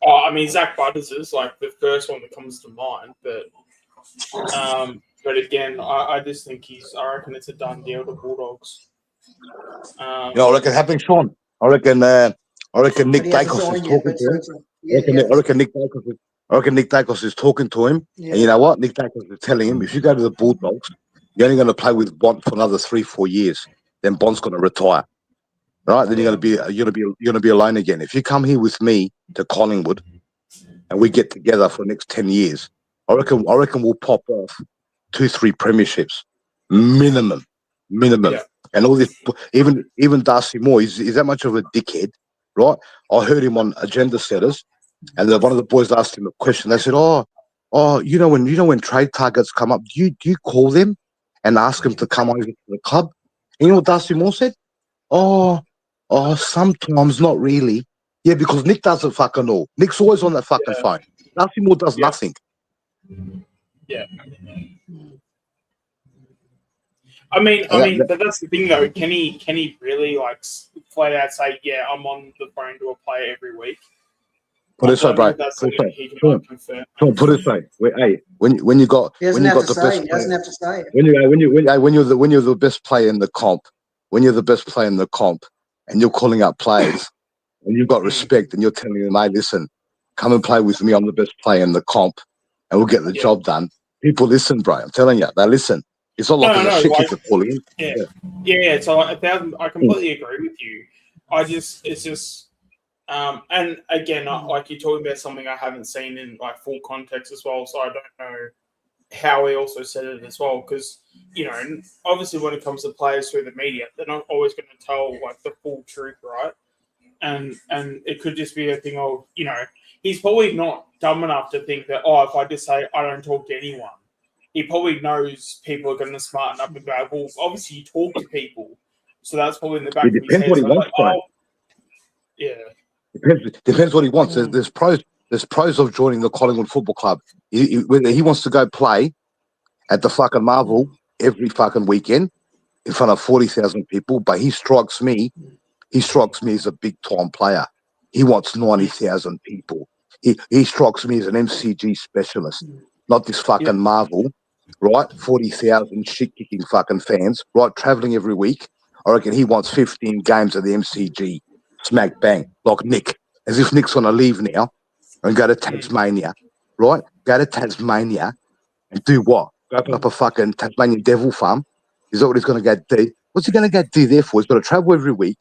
I mean, Zach Butters is like the first one that comes to mind, but again, I just think I reckon it's a done deal to Bulldogs. I reckon happening, Sean. I reckon Nick But he hasn't Dacos is signed yet, talking but to him. so- I yeah, reckon, yeah, I reckon Nick Dacos is talking to him. yeah. And you know what? Nick Dacos is telling him, if you go to the Bulldogs, you're only going to play with Bond for another 3-4 years. Then Bond's going to retire, right? Then you're going to be alone again. If you come here with me to Collingwood, and we get together for the next 10 years, I reckon we'll pop off 2-3 premierships minimum. Yeah. And all this, even Darcy Moore, he's that much of a dickhead, right? I heard him on Agenda Setters, and then one of the boys asked him a question. They said, "Oh, when trade targets come up, do you call them and ask them to come over to the club?" And you know what Darcy Moore said? Oh, sometimes, not really. Yeah, because Nick doesn't fucking know. Nick's always on that fucking phone. Darcy Moore does nothing. Yeah. I mean, but that's the thing though. Can he really like flat out say, "Yeah, I'm on the phone to a player every week"? Put it this way, bro. Put it this way. Hey, when you got He doesn't when you have got to the say. best He player, doesn't have to say it. when you're the best player in the comp, and you're calling out players, and you've got respect, and you're telling them, "Hey, listen, come and play with me. I'm the best player in the comp, and we'll get the job done." People listen, bro. I'm telling you, they listen. It's not like a shit kicker calling. Yeah. So I completely agree with you. It's just, and again, like you're talking about something I haven't seen in like full context as well. So I don't know how he also said it as well, because obviously when it comes to players through the media, they're not always going to tell like the full truth, right? And it could just be a thing of he's probably not dumb enough to think that if I just say I don't talk to anyone, he probably knows people are going to smarten up and go, well, obviously you talk to people, so that's probably in the back of his head. Depends what he wants, bro. Yeah. Depends what he wants. There's pros of joining the Collingwood Football Club. Whether he wants to go play at the fucking Marvel every fucking weekend in front of 40,000 people, but he strikes me as a big time player. He wants 90,000 people. He strikes me as an MCG specialist, not this fucking Marvel, right? 40,000 shit kicking fucking fans, right? Traveling every week. I reckon he wants 15 games of the MCG. Smack bang, like Nick, as if Nick's gonna leave now and go to Tasmania, right? Go to Tasmania and do what? Go open up a fucking Tasmanian devil farm. Is that what he's gonna go do? What's he gonna go do there for? He's got to travel every week.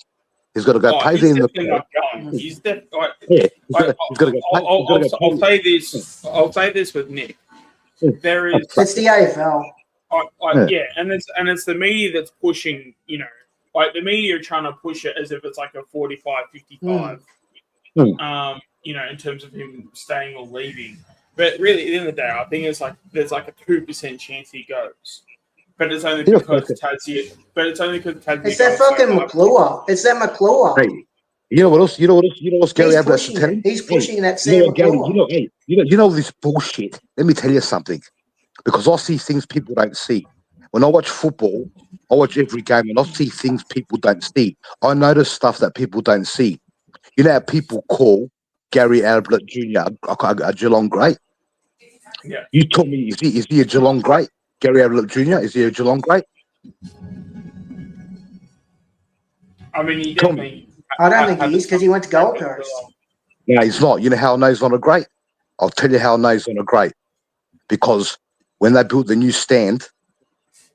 He's got to go play there in the not going. He's definitely. Yeah, he's got to go. I'll say this with Nick. There is. It's the AFL. And it's the media that's pushing. Like the media are trying to push it as if it's like a 45-55. In terms of him staying or leaving. But really, at the end of the day, I think there's like a 2% chance he goes. But it's only because Tassie. It's that fucking McClure. It's that McClure. Hey, you know what else? Gary Ablett should tell him? He's pushing that Sam McClure. You know this bullshit. Let me tell you something, because I see things people don't see. When I watch football, I watch every game, and I see things people don't see. I notice stuff that people don't see. You know how people call Gary Ablett Jr. a Geelong great? Yeah. You told me, is he a Geelong great? Gary Ablett Jr., is he a Geelong great? I mean, he definitely I don't think he is because he went to Gold Coast. No, he's not. You know how I know he's not a great? I'll tell you how I know he's not a great. Because when they built the new stand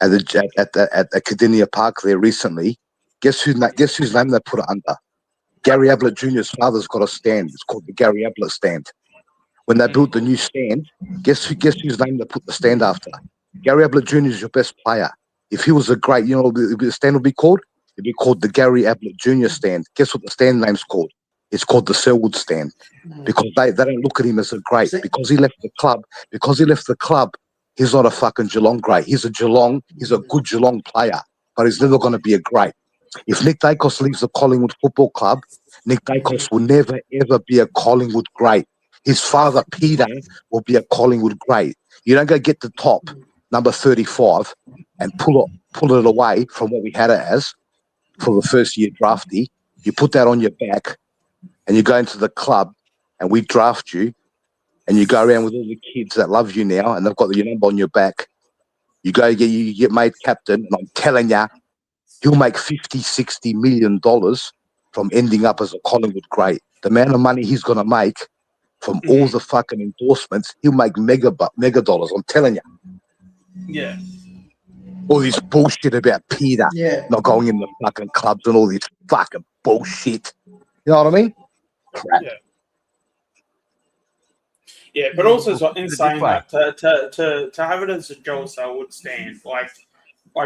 at Cardinia Park there recently, guess whose name they put it under? Gary Ablett Jr.'s father's got a stand. It's called the Gary Ablett stand. When they built the new stand, guess whose name they put the stand after? Gary Ablett Jr. is your best player. If he was a great, you know what the stand would be called? It'd be called the Gary Ablett Jr. stand. Guess what the stand name's called? It's called the Selwood stand. Because they don't look at him as a great. Because he left the club, he's not a fucking Geelong great. He's a good Geelong player, but he's never going to be a great. If Nick Dacos leaves the Collingwood Football Club, Nick Dacos will never, ever be a Collingwood great. His father, Peter, will be a Collingwood great. You don't go get the top, number 35, and pull it away from what we had it as for the first-year draftee. You put that on your back, and you go into the club, and we draft you, and you go around with all the kids that love you now, and they've got your number on your back. You get made captain, and I'm telling you, he'll make $50, $60 million from ending up as a Collingwood great. The amount of money he's going to make from all the fucking endorsements, he'll make mega dollars. I'm telling you. Yeah. All this bullshit about Peter not going in the fucking clubs and all this fucking bullshit. You know what I mean? Crap. Yeah. Yeah, but also in saying that, to have it as a Joel Selwood stand, like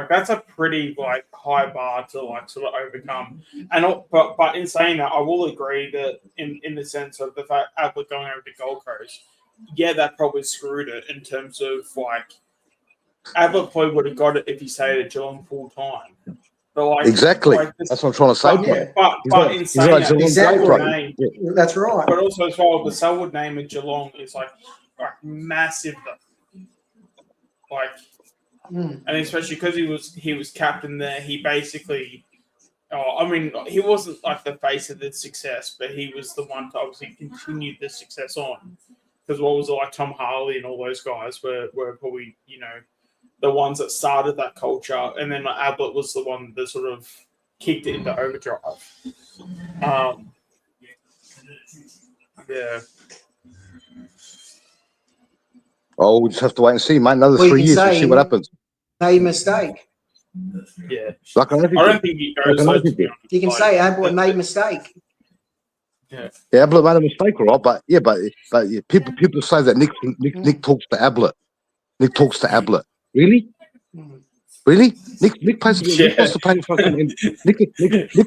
that's a pretty high bar to sort of overcome. And but in saying that, I will agree that in the sense of the fact Ablett going over to Gold Coast, yeah, that probably screwed it in terms of Ablett probably would have got it if he stayed at Geelong full time. But exactly, that's what I'm trying to say. But in saying that, exactly, that's right. But also as well, the Selwood name at Geelong is massive. And especially because he was captain there, he basically, he wasn't the face of the success, but he was the one to obviously continue the success on. Because what was it Tom Harley and all those guys were probably the ones that started that culture, and then Ablett was the one that sort of kicked it into overdrive. Yeah. Oh, we'll just have to wait and see, mate. Another 3 years, we'll see what happens. Made a mistake. Yeah. I don't think he goes. You can say Ablett made a mistake. Yeah. Ablett made a mistake, all right, but people say that Nick talks to Ablett. Nick talks to Ablett. Really? Really? Nick plays. Nick wants to play fucking. Nick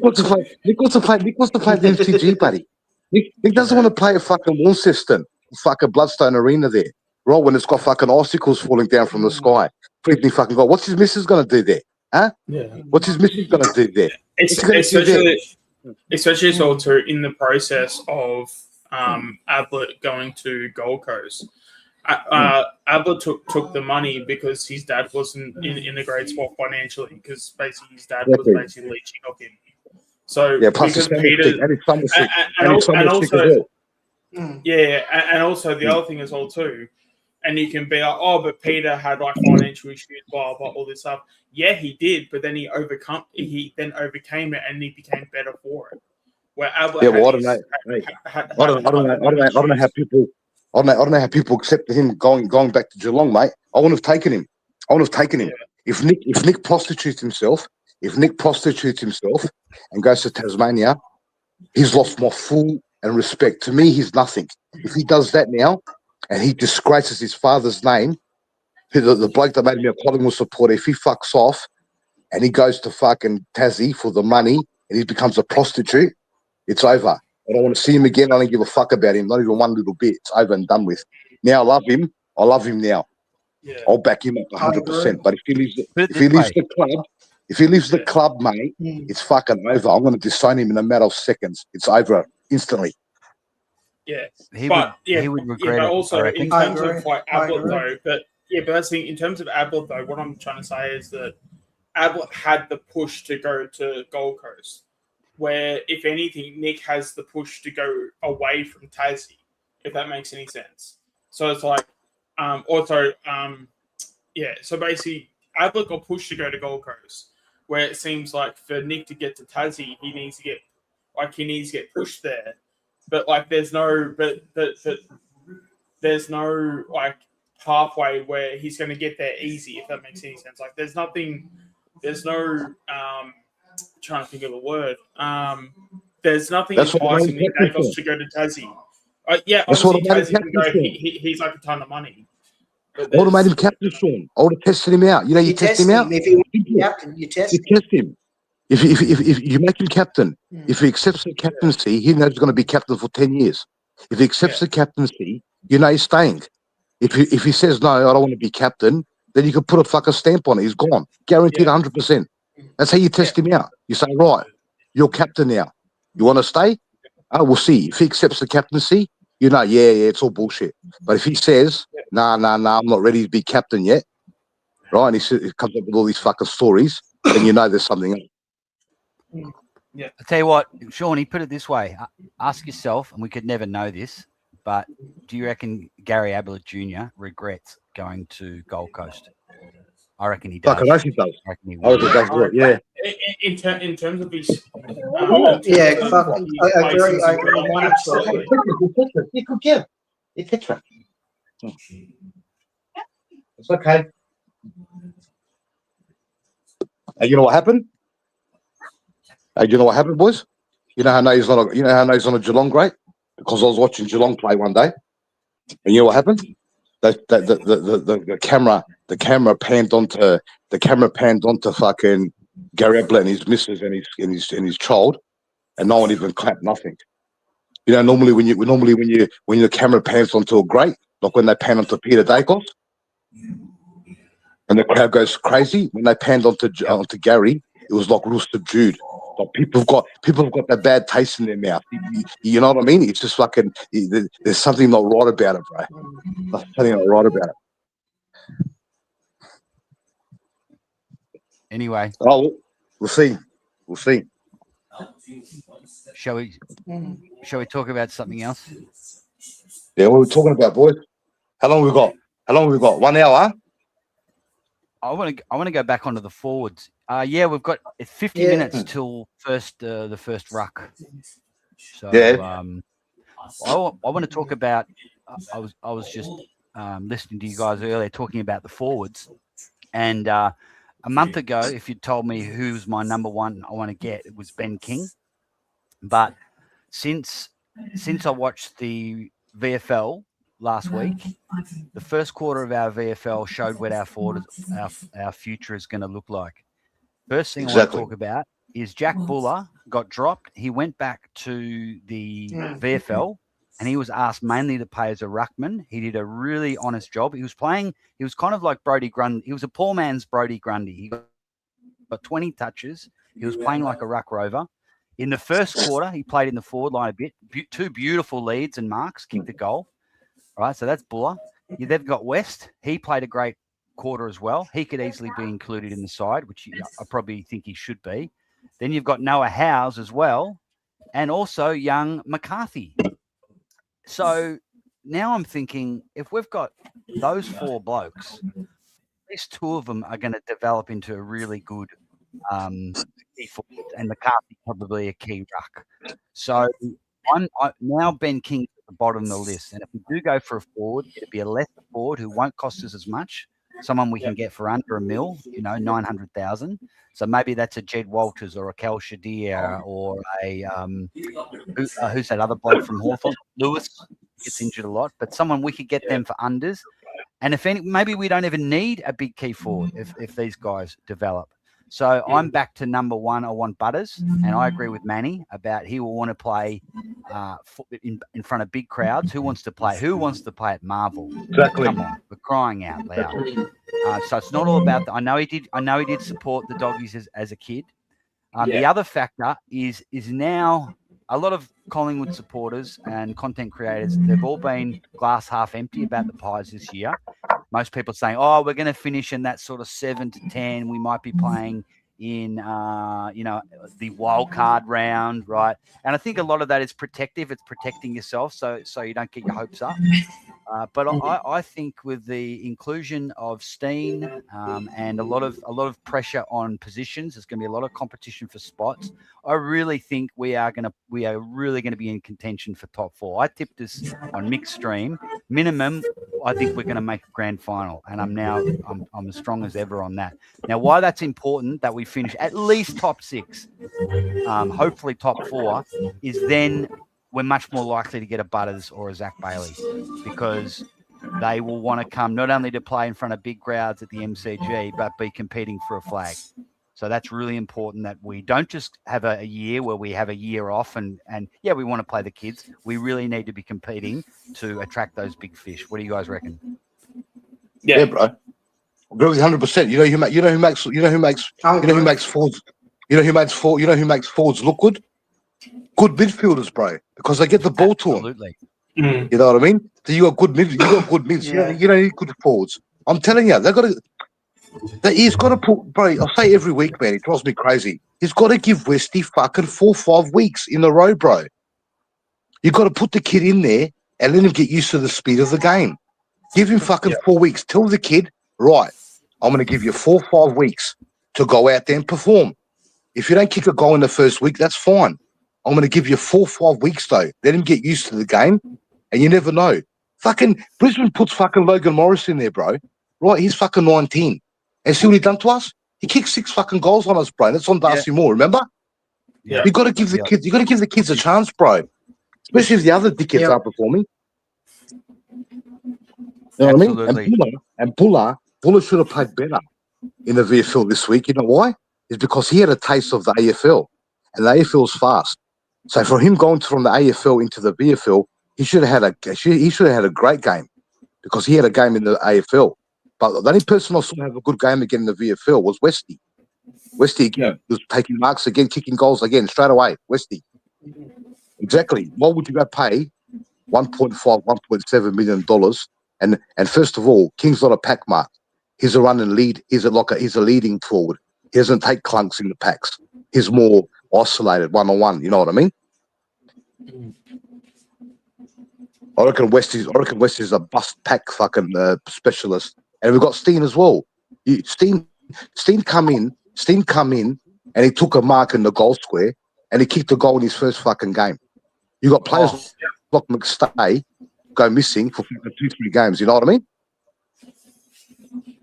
wants to play. Nick wants to play the MCG, buddy. Nick doesn't want to play a fucking Launceston, fucking Bloodstone Arena there, right? When it's got fucking icicles falling down from the sky. Freaking fucking God. What's his missus gonna do there? Huh? Yeah. What's his missus gonna do there? Especially as well too in the process of Ablett going to Gold Coast. Ablett took the money because his dad wasn't in a great spot financially, because basically his dad was basically leeching off him. So because Peter and also the other thing as well too, and you can be but Peter had financial issues, blah blah, all this stuff. Yeah, he did, but then he overcame it and he became better for it. Where Ablett I don't know how people. I don't know how people accepted him going back to Geelong, mate. I wouldn't have taken him. Yeah. If Nick prostitutes himself and goes to Tasmania, he's lost my full and respect. To me, he's nothing. If he does that now and he disgraces his father's name, the bloke that made me a Collingwood supporter, if he fucks off and he goes to fucking Tassie for the money and he becomes a prostitute, it's over. I don't want to see him again. I don't give a fuck about him, not even one little bit. It's over and done with. Now I love him. I love him now. Yeah. I'll back him up 100%. But if he leaves the club, mate, it's fucking over. I'm going to disown him in a matter of seconds. It's over instantly. Yeah, he would regret it. But also in terms of Ablett though, but that's the thing. In terms of Ablett though, what I'm trying to say is that Ablett had the push to go to Gold Coast, where if anything, Nick has the push to go away from Tassie, if that makes any sense. So it's so basically Ablett got pushed to go to Gold Coast, where it seems like for Nick to get to Tassie, he needs to get Like he needs to get pushed there, but like there's no like pathway where he's going to get there easy, if that makes any sense. Like there's no trying to think of a word. There's nothing advising Nick Daicos to go to Tassie. Yeah, obviously Tassie can go. He's like a ton of money. I would have made him captain, Sean. I would have tested him out. You test him out. If he wants to be captain, you test him. If you make him captain, if he accepts the captaincy, he knows he's going to be captain for 10 years. If he accepts the captaincy, he's staying. If he says, no, I don't want to be captain, then you can put a fucking stamp on it. He's gone. Guaranteed 100%. That's how you test him out. You say, right, you're captain now. You want to stay? We'll see. If he accepts the captaincy, it's all bullshit. But if he says, nah, I'm not ready to be captain yet, right, and he comes up with all these fucking stories, then there's something else. Yeah. I'll tell you what, Sean, he put it this way. Ask yourself, and we could never know this, but do you reckon Gary Ablett Jr. regrets going to Gold Coast? I reckon he does. I reckon he does. I reckon he will. Yeah. In terms of his... yeah, fucking... I agree. Absolutely. You could get him. You catch him. It's okay. And you know what happened? Boys? You know how I know he's on a Geelong great? Because I was watching Geelong play one day. And you know what happened? The camera panned onto fucking Gary Ablett and his missus and his child, and no one even clapped, nothing. Normally when the camera pans onto a great, like when they pan onto Peter Daicos, and the crowd goes crazy. When they panned onto Gary, it was like real subdued. Like people have got that bad taste in their mouth. You know what I mean? It's just fucking. There's something not right about it, bro. There's something not right about it. Anyway. Oh, we'll see. Shall we talk about something else? Yeah, what are we talking about, boys? How long we got? 1 hour? I want to go back onto the forwards. We've got 50 minutes till the first ruck. So I want to talk about. I was just listening to you guys earlier talking about the forwards, and a month ago, if you'd told me who's my number one I want to get, it was Ben King. But since I watched the VFL last week, the first quarter of our VFL showed what our future is going to look like. First thing I want to talk about is Jack Buller got dropped. He went back to the VFL and he was asked mainly to play as a ruckman. He did a really honest job. He was kind of like Brodie Grundy. He was a poor man's Brodie Grundy. He got 20 touches. He was playing like a ruck rover. In the first quarter, he played in the forward line a bit. Two beautiful leads and marks, kicked the goal. All right, so that's Buller. They've got West. He played a great quarter as well. He could easily be included in the side, which I probably think he should be. Then you've got Noah Howes as well, and also young McCarthy. So now I'm thinking, if we've got those four blokes, at least two of them are going to develop into a really good key forward, and McCarthy probably a key ruck. So now Ben King at the bottom of the list, and if we do go for a forward, it'll be a lesser forward who won't cost us as much. Someone we can get for under $1 million, 900,000. So maybe that's a Jed Walters or a Cal Shadir or a who's that other bloke from Hawthorn? Lewis gets injured a lot, but someone we could get them for unders. And maybe we don't even need a big key forward if these guys develop. So I'm back to number one. I want Butters, and I agree with Manny about he will want to play in front of big crowds. Who wants to play at Marvel? Exactly. Come on, we're crying out loud. So it's not all about that. I know he did support the Doggies as a kid. The other factor is now a lot of Collingwood supporters and content creators, they've all been glass half empty about the Pies this year. Most people saying, we're going to finish in that sort of 7 to 10. We might be playing in the wild card round, right? And I think a lot of that is protective. It's protecting yourself so you don't get your hopes up. But I think with the inclusion of Steen and a lot of pressure on positions, there's going to be a lot of competition for spots. I really think we are really going to be in contention for top 4. I tipped us on mixed stream minimum. I think we're going to make a grand final, and I'm as strong as ever on that. Now, why that's important that we finish at least top 6, hopefully top 4, is then we're much more likely to get a Butters or a Zach Bailey, because they will want to come not only to play in front of big crowds at the MCG, but be competing for a flag. So that's really important that we don't just have a year where we have a year off and yeah, we want to play the kids. We really need to be competing to attract those big fish. What do you guys reckon? Yeah, bro. I agree with you 100%. You know who makes forwards look good? Good midfielders, bro, because they get the ball to them. Absolutely. You know what I mean? So you got good mids. Yeah. You don't need good forwards. I'm telling you, he's got to put, bro. I say every week, man. It drives me crazy. He's got to give Westy fucking 4-5 weeks in a row, bro. You got to put the kid in there and let him get used to the speed of the game. Give him fucking 4 weeks. Tell the kid, right, I'm going to give you 4-5 weeks to go out there and perform. If you don't kick a goal in the first week, that's fine. I'm going to give you 4-5 weeks, though. Let him get used to the game, and you never know. Fucking Brisbane puts fucking Logan Morris in there, bro. Right, he's fucking 19. And see what he done to us? He kicked 6 fucking goals on us, bro. That's on Darcy Moore, remember? Yeah. You got to give the kids. You got to give the kids a chance, bro. Especially if the other dickheads aren't performing. You know what I mean? And Buller should have played better in the VFL this week. You know why? It's because he had a taste of the AFL, and the AFL's fast. So for him going from the AFL into the VFL, he should have had a great game, because he had a game in the AFL. But the only person I saw have a good game again in the VFL was Westy. Westy again was taking marks again, kicking goals again straight away. Westy. Exactly. Why would you go pay $1.5, $1.7 million? And first of all, King's not a pack mark. He's a run and lead. He's a leading forward. He doesn't take clunks in the packs. He's more isolated, one-on-one. You know what I mean? I reckon Westy's a bust pack fucking specialist. And we've got Steen as well. Steen come in, and he took a mark in the goal square, and he kicked a goal in his first fucking game. You got players like McStay go missing for 2-3 games. You know what I mean?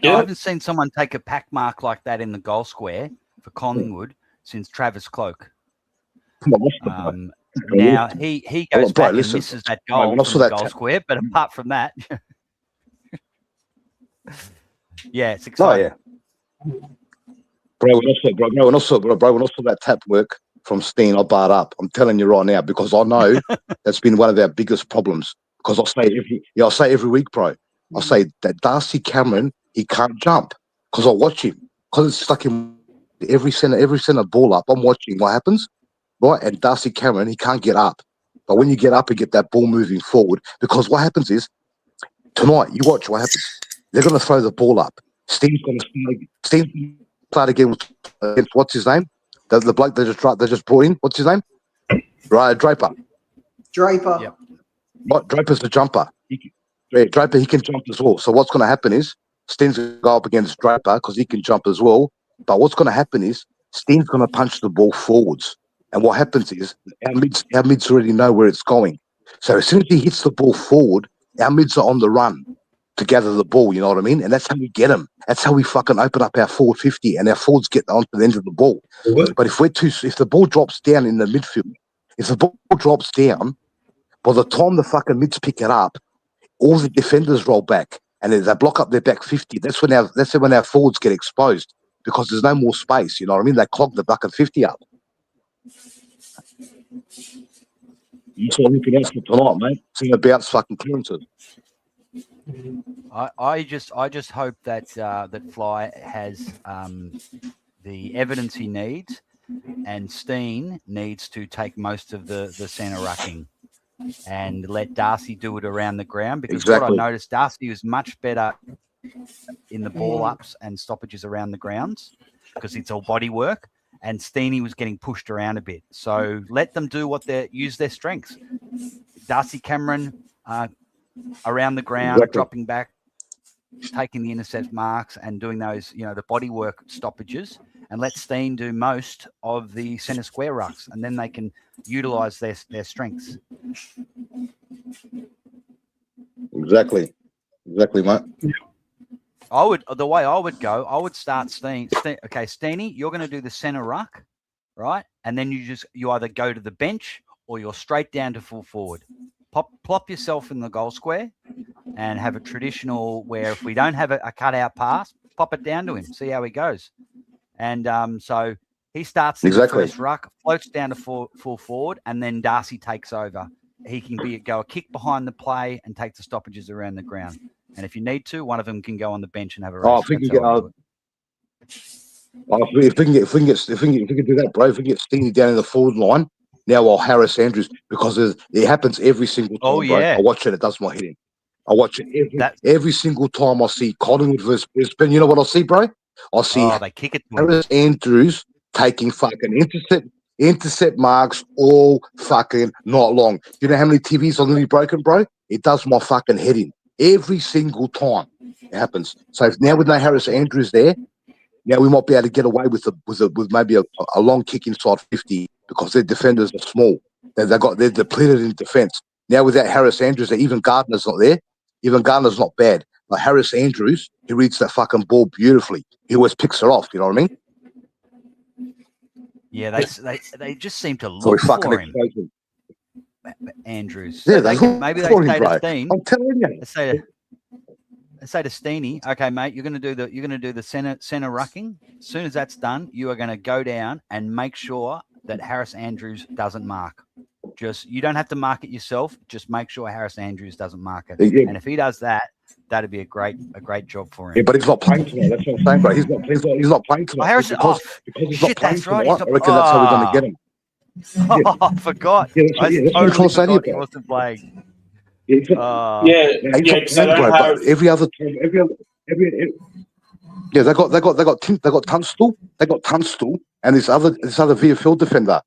Yeah. I haven't seen someone take a pack mark like that in the goal square for Collingwood since Travis Cloak. Now he goes back and misses that goal from the goal square, but apart from that, yeah, it's exciting. Bro, when I saw that tap work from Steen, I barred up. I'm telling you right now, because I know that's been one of our biggest problems. Because I say every week, bro. I say that Darcy Cameron, he can't jump, because I watch him, because it's stuck in every center ball up. I'm watching what happens, right? And Darcy Cameron, he can't get up. But when you get up and get that ball moving forward, because what happens is, tonight, you watch what happens. They're going to throw the ball up. Steen's going to start again against what's his name? The bloke they just brought in. What's his name? Right, Draper. Yep. Right, Draper's the jumper. Draper, he can jump as well. So what's going to happen is Steen's going to go up against Draper because he can jump as well. But what's going to happen is Steen's going to punch the ball forwards. And what happens is our mids already know where it's going. So as soon as he hits the ball forward, our mids are on the run to gather the ball, you know what I mean? And that's how we get them. That's how we fucking open up our forward 50 and our forwards get onto the end of the ball. But if the ball drops down in the midfield, by the time the fucking mids pick it up, all the defenders roll back and they block up their back 50. That's when our forwards get exposed, because there's no more space, you know what I mean? They clog the fucking 50 up. That's what we can ask for tonight, mate. Seeing about fucking clearances. I just hope that Fly has the evidence he needs, and Steen needs to take most of the centre rucking and let Darcy do it around the ground, because what I noticed, Darcy was much better in the ball ups and stoppages around the grounds. because it's all body work, and Steenie was getting pushed around a bit. So let them do what they use their strengths. Darcy Cameron around the ground, dropping back, taking the intercept marks and doing those, the body work stoppages, and let Steen do most of the centre square rucks, and then they can utilise their strengths. Exactly, mate. The way I would go, I would start Steen. Okay, Steenie, you're going to do the centre ruck, right? And then you either go to the bench or you're straight down to full forward. Plop yourself in the goal square and have a traditional where if we don't have a cutout pass, pop it down to him, see how he goes. And so he starts in the first ruck, floats down to full forward, and then Darcy takes over. He can go a kick behind the play and take the stoppages around the ground. And if you need to, one of them can go on the bench and have a race. If we can do that, bro, if we can get Steenie down in the forward line, now I'll harass Andrews because it happens every single time, bro. I watch it, it does my head in. I watch it every single time I see Collingwood versus Brisbane. You know what I see, bro? I see they kick it to Harris Andrews taking fucking intercept marks all fucking night long. You know how many TVs are nearly broken, bro? It does my fucking head in. Every single time it happens. So now with no Harris Andrews there, now we might be able to get away with maybe a long kick inside 50 because their defenders are small. They're depleted in defence. Now without Harris Andrews, even Gardner's not there. Even Gardner's not bad. But Harris Andrews, he reads that fucking ball beautifully. He always picks her off. You know what I mean? Yeah, they just seem to look for him. Andrews. Yeah, maybe they say to Steen. I'm telling you. They say to Steenie, okay, mate, you're going to do the center rucking. As soon as that's done, you are going to go down and make sure that Harris Andrews doesn't mark. You don't have to mark it yourself. Just make sure Harris Andrews doesn't mark it. Yeah. And if he does that, that'd be a great job for him. Yeah, but he's not playing tonight. That's what I'm saying, bro. He's not playing tonight. Harris, because he's not playing tonight. I reckon that's how we're going to get him. Yeah. I forgot. I totally forgot he wasn't playing. But every other time, they got Tunstall, and this other VFL defender.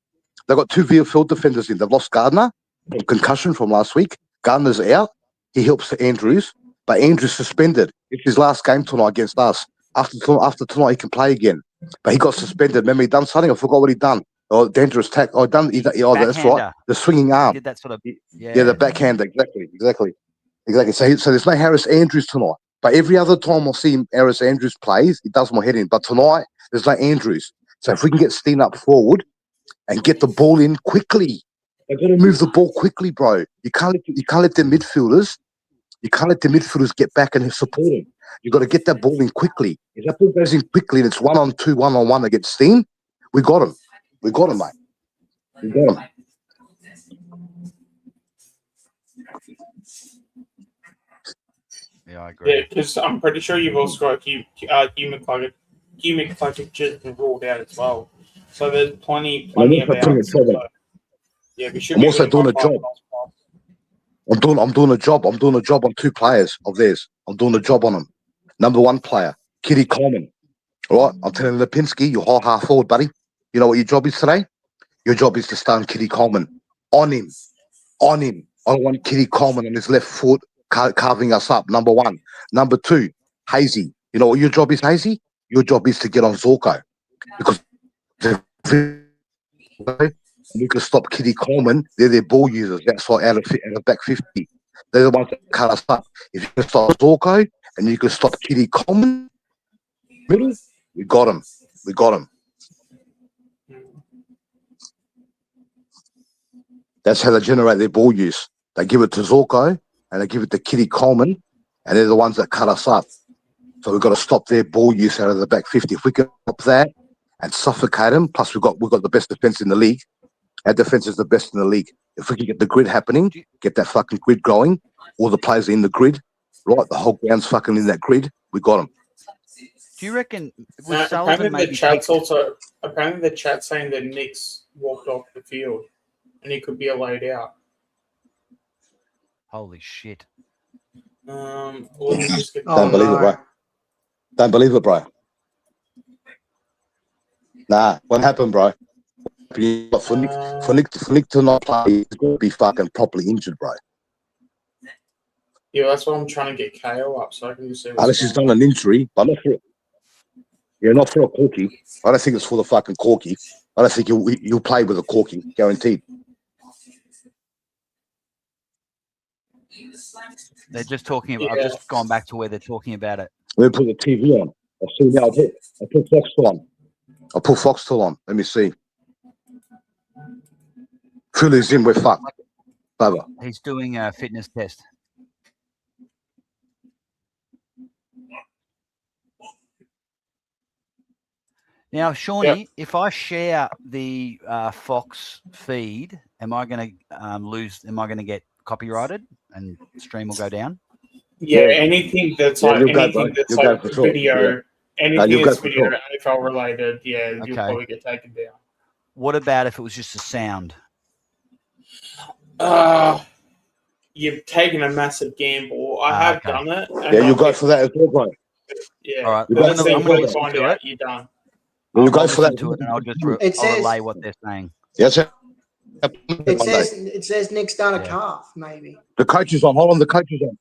They got two VFL defenders in. They've lost Gardner from concussion from last week. Gardner's out. He helps Andrews, but Andrews suspended. It's his last game tonight against us. After tonight, he can play again. But he got suspended. Remember, he done something. I forgot what he done. Oh, dangerous tack. Oh, that's right. The swinging arm. He did that sort of. Yeah, the backhander. Exactly. So there's no Harris Andrews tonight. But every other time I see Harris Andrews plays, it does my head in. But tonight, there's no Andrews. So if we can get Steen up forward and get the ball in quickly, they've got to move the ball quickly, bro. You can't let the midfielders. You can't let the midfielders get back and support him. You've got to get that ball in quickly. If that ball goes in quickly and it's 1-on-2, 1-on-1 against Steen, we got him. We got him, mate. We got him. Yeah, I agree. Yeah, because I'm pretty sure you've also got Hugh McCluggage just been ruled out as well. So there's plenty of outs. Yeah, we should. I'm also doing a job. I'm doing a job. I'm doing a job on two players of theirs. I'm doing a job on them. Number one player, Kitty Coleman. All right, I'm telling Lipinski, you're half forward, buddy. You know what your job is today? Your job is to start Kitty Coleman. On him. I don't want Kitty Coleman on his left foot carving us up, number one. Number two, Hazy. You know what your job is, Hazy? Your job is to get on Zorko. Because you can stop Kitty Coleman. They're their ball users. That's why out of back 50. They're the ones that cut us up. If you can stop Zorko and you can stop Kitty Coleman, middle, we got him. That's how they generate their ball use. They give it to Zorko and they give it to Kitty Coleman, and they're the ones that cut us up. So we've got to stop their ball use out of the back 50. If we can stop that and suffocate them, plus we've got the best defense in the league. Our defense is the best in the league. If we can get the grid happening, get that fucking grid going, all the players are in the grid, right? The whole ground's fucking in that grid. We got them. Do you reckon? Apparently the chat's saying that Nick's walked off the field, and he could be laid out. Holy shit! Don't believe it, bro. Nah, what happened, bro? For Nick to not play, he's got to be fucking properly injured, bro. Yeah, that's why I'm trying to get KO up so I can just see what's Unless he's going done an injury, but not for a corky. I don't think it's for the fucking corky. I don't think you'll play with a corky, guaranteed. They're just talking about. I've just gone back to where they're talking about it. Let me put the TV on. I'll see now. I'll put Foxtel on. I'll put Foxtel on. Let me see. Philly's in. We're fucked. Over. He's doing a fitness test. Now, Shawnee, if I share the Fox feed, am I going to lose? Am I going to get copyrighted and stream will go down? Yeah, anything that's like video, Yeah. anything that's video AFL related, you'll probably get taken down. What about if it was just a sound? You've taken a massive gamble. I have done it. Yeah, you go for that as well, bro. Yeah. All right. I'm going to find to out it. you're done. You go for that to it, and I'll just relay what they're saying. Yes, it says Nick's done a calf, maybe. The coach is on. Hold on. The coach is on.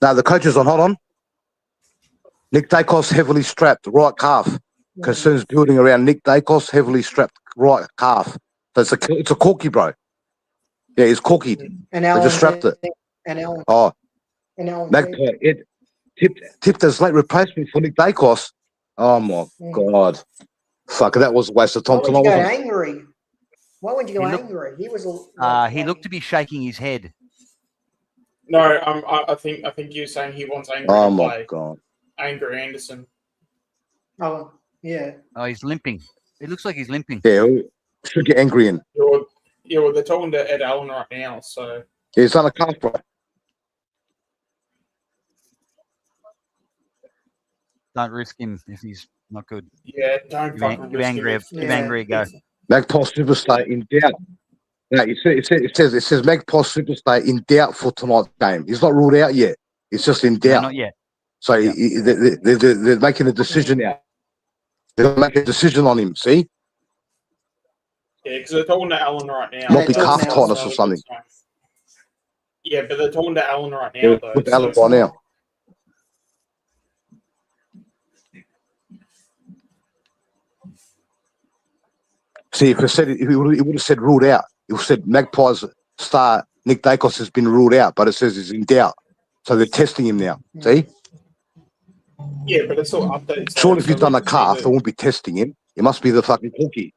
No, the coach is on. Hold on. Nick Dacos heavily strapped right calf. Concerns building around Nick Dacos heavily strapped right calf. So it's a corky, bro. Yeah, he's corky. And Alan just strapped it. And Alan. Oh. And Alan. It tipped as late replacement for Nick Dacos. Oh my God. Fuck, that was a waste of time. Why would you go angry? Why would you go angry? He was. He looked to be shaking his head. No, I think you're saying he wants Angry to play. My God. Angry Anderson. Oh, yeah. Oh, he's limping. It looks like he's limping. Yeah, should get Angry in. Yeah, well, they're talking to Ed Allen right now, so. Yeah, he's on a calf, bro. Don't risk him if he's not good. Yeah, don't fucking risk him. Give Angry a go. Magpie Superstar in doubt. No, it says Magpie Superstar in doubt for tonight's game. He's not ruled out yet. It's just in doubt. No, not yet. So they're making a decision now. They're making a decision on him. See? Yeah, because they're talking to Allen right now. Might be calf tightness or something. Yeah, but they're talking to Allen right now, though. With Allen right now. See, if it would have said ruled out. It would have said Magpies star Nick Dacos has been ruled out, but it says he's in doubt. So they're testing him now. See? Yeah, but it's all updates. Surely if he's done a calf, they won't be testing him. It must be the fucking cookie.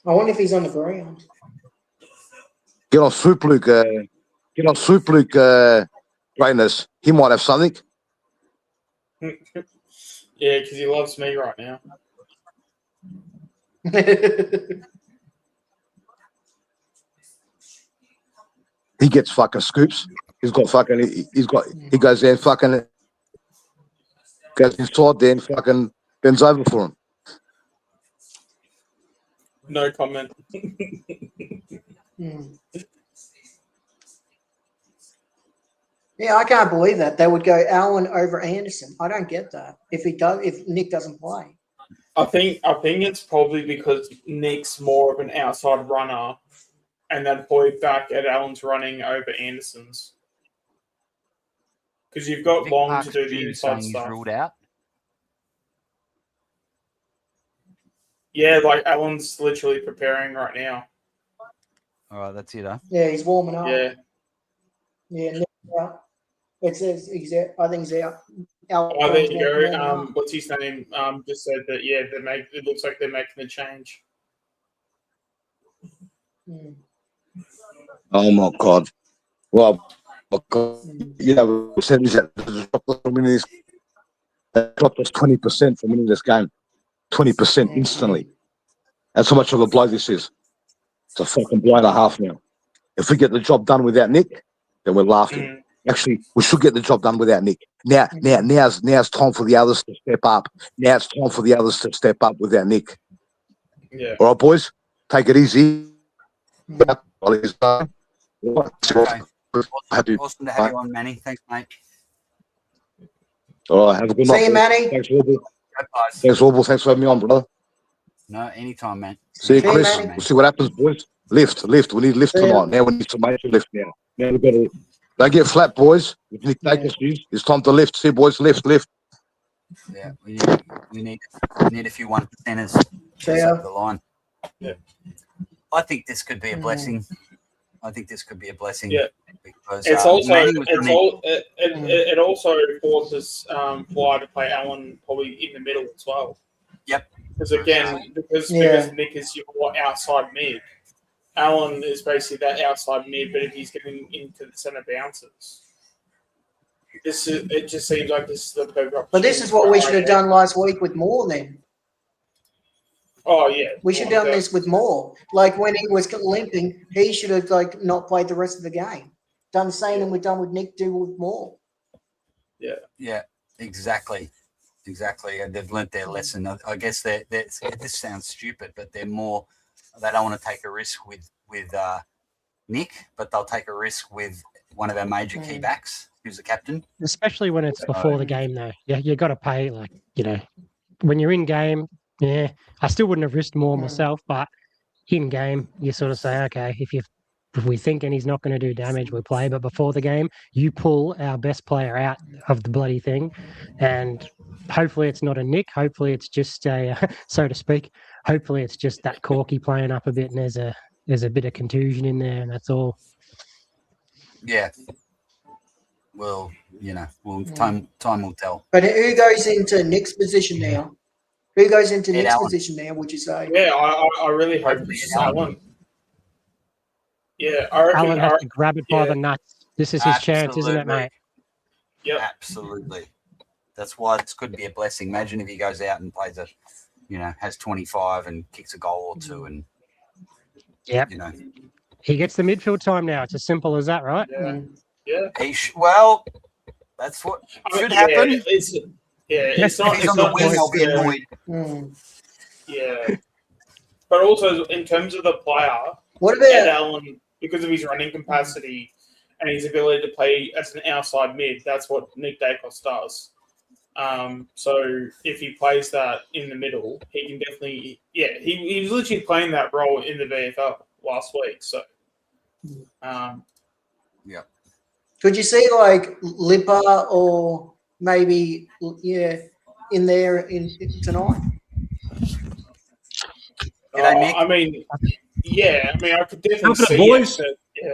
I wonder if he's on the ground. Get on Swoop Luke. Greatness. He might have something. Yeah, because he loves me right now. He gets fucking scoops. He goes there and fucking goes inside there and fucking bends over for him. No comment. Yeah, I can't believe that. They would go Allen over Anderson. I don't get that. If Nick doesn't play. I think it's probably because Nick's more of an outside runner, and then point back at Allen's running over Anderson's. Because you've got Long to do the inside stuff. He's ruled out. Yeah, like Allen's literally preparing right now. All right, that's it, huh? Yeah, he's warming up. Yeah. Yeah, Nick's out. It says he's out. I think he's out. Oh, there you go. What's his name? Just said that. Yeah, it looks like they're making a change. Oh my God! Well, you know, we said that dropped us 20% from winning this game. 20% instantly. That's how much of a blow this is. It's a fucking blow and a half now. If we get the job done without Nick, then we're laughing. Actually, we should get the job done without Nick. Now's time for the others to step up. Now it's time for the others to step up without Nick. Yeah. All right, boys, take it easy. Okay. Awesome to have you on, Manny. Thanks, mate. All right, have a good See night. you, boys. Manny. Thanks, Wobble. Go, guys. Thanks, Wobble. Thanks for having me on, brother. No, anytime, man. See you, See you, Chris. Manny. We'll see what happens, boys. Lift. We need lift See ya. tonight. Now we need to make a lift now. Now we've got to. Don't get flat, boys. If Nick Dacus is, it's time to lift. See, boys, lift. Yeah, we need a few 1%ers See to ya. up the line. Yeah. I think this could be a Mm. blessing. Yeah. Because It's also Manny was running- it also forces Fly to play Allen probably in the middle as well. Yep. Because again, because Nick is your outside mid, Allen is basically that outside mid, but if he's getting into the centre bounces, it just seems like this is the perfect. But this is what we should have done last week with Moore then. Oh yeah, We should have done this with Moore. Like when he was limping, he should have like not played the rest of the game. Done the same thing we've done with Nick do with Moore. Yeah, exactly. And they've learnt their lesson. I guess this sounds stupid, but they don't want to take a risk with Nick, but they'll take a risk with one of our major key backs, who's the captain. Especially when it's before the game, though. Yeah, you got to pay, like, when you're in game, yeah, I still wouldn't have risked more myself, but in game, you sort of say, okay, if we're thinking he's not going to do damage, we'll play. But before the game, you pull our best player out of the bloody thing, and hopefully it's not a Nick. Hopefully it's just so to speak. Hopefully it's just that Corky playing up a bit, and there's a bit of contusion in there, and that's all. Yeah. Well, time will tell. But who goes into Nick's position now? Who goes into Nick's Allen. position now, would you say? Yeah, I really hope Hopefully it's Allen. Allen. Yeah, I reckon. Alan has to grab it by the nuts. This is his chance, isn't it, Absolutely. mate? Yep. Absolutely. That's why this could be a blessing. Imagine if he goes out and plays has 25 and kicks a goal or two, and Yep. He gets the midfield time now. It's as simple as that, right? Yeah. Yeah. That's what I should mean, happen. It's not. If he's It's on the not wing, I'll be necessarily- annoyed. Yeah. But also, in terms of the player, What Ed about Allen, because of his running capacity and his ability to play as an outside mid, that's what Nick Dacos does. So if he plays that in the middle, he can definitely, he was literally playing that role in the VFL last week. So, could you see like Lipper or maybe in there in tonight? G'day, Nick. I mean, I could definitely What's up, see boys? it. But,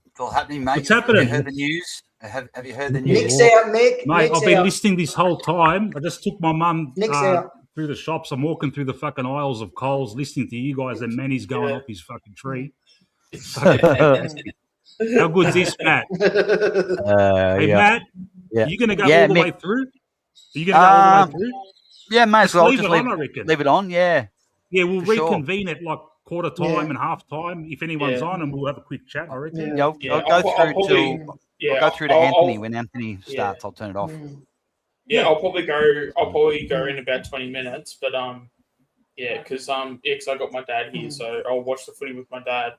It's all happening, mate. What's happening? Have you heard the news? Have you heard the news? Nick's out, Nick. Mate, Nick's I've been out. listening this whole time. I just took my mum Nick's out. through the shops. I'm walking through the fucking aisles of Coles, listening to you guys, and Manny's going up his fucking tree. How good's this, Matt? Hey, Matt, Yeah. are you going to go Yeah, all the Mick. way through? Are you going to go all the way through? Yeah, may as Just well leave just it on, I reckon. leave it on. Yeah. Yeah, we'll for sure. reconvene at like quarter time and half time if anyone's on, and we'll have a quick chat, I reckon. I'll go through to Anthony. When Anthony starts, I'll turn it off. I'll probably go in about 20 minutes, but because I got my dad here, so I'll watch the footy with my dad,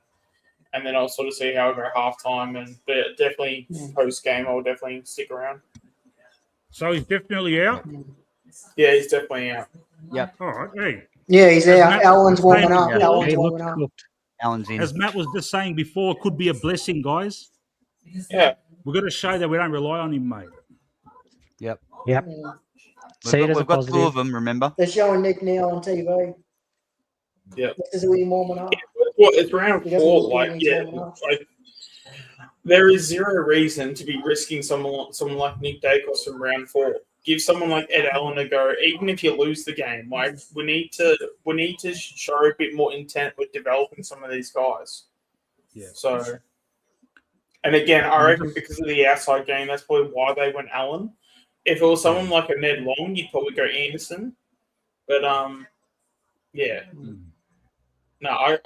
and then I'll sort of see how I go half time, but definitely post game I'll definitely stick around. So he's definitely out? Yeah, he's definitely out. Yep. All right, hey. Yeah, he's As out. Matt Alan's was warming saying up. before, Alan's He warming looked up. cooked. Alan's in. As Matt was just saying before, it could be a blessing, guys. Yeah. We've got to show that we don't rely on him, mate. Yep. Mm. See it as a We've got two positive. of them. Remember? They're showing Nick now on TV. Yeah. This is where you're warming up. Well, it's round He doesn't 4. look Like, like he's warming up. there is zero reason to be risking someone like Nick Dacos from round 4. Give someone like Ed Allen a go, even if you lose the game. Like we need to show a bit more intent with developing some of these guys. Yeah. So, and again, I reckon because of the outside game, that's probably why they went Allen. If it was someone like a Ned Long, you'd probably go Anderson. But no, I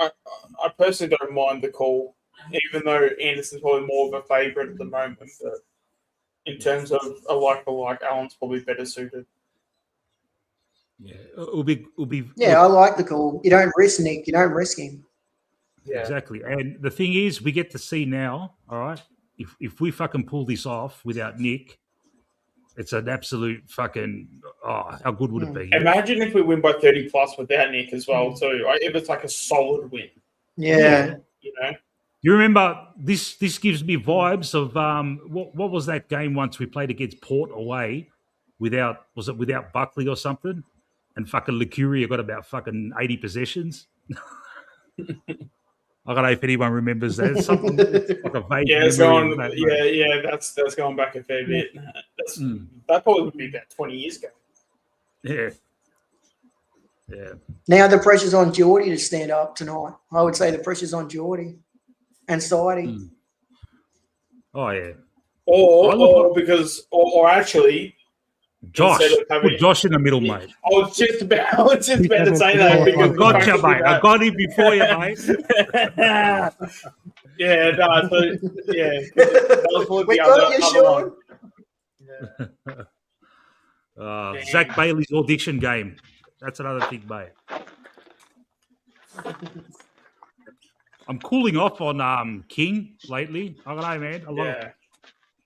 personally don't mind the call, even though Anderson's probably more of a favourite at the moment. But in terms of a like for like, Allen's probably better suited. Yeah, it'll be. Yeah, I like the call. You don't risk Nick. You don't risk him. Yeah. Exactly. And the thing is, we get to see now, all right, if we fucking pull this off without Nick, It's an absolute fucking. Oh, how good would it be? Imagine if we win by 30 plus without Nick as well, too. If it's like a solid win, Yeah. you know. You remember this? This gives me vibes of what was that game once we played against Port away without Buckley or something, and fucking Licuria got about fucking 80 possessions. I don't know if anyone remembers that. It's something it's like a vague It's memory going. of that, That's going back a fair bit. That probably would be about 20 years ago. Yeah. Yeah. Now the pressure's on Geordie to stand up tonight. I would say the pressure's on Geordie and Sidey. Oh yeah. Or actually, Josh, instead of having- put Josh in the middle, mate. I was just about to say that because I got you, mate. I got him before you, mate. Yeah, no, so, yeah. That was what We the got you, other Sean. one. Zach Bailey's audition game. That's another thing, mate. I'm cooling off on King lately. I don't know, man.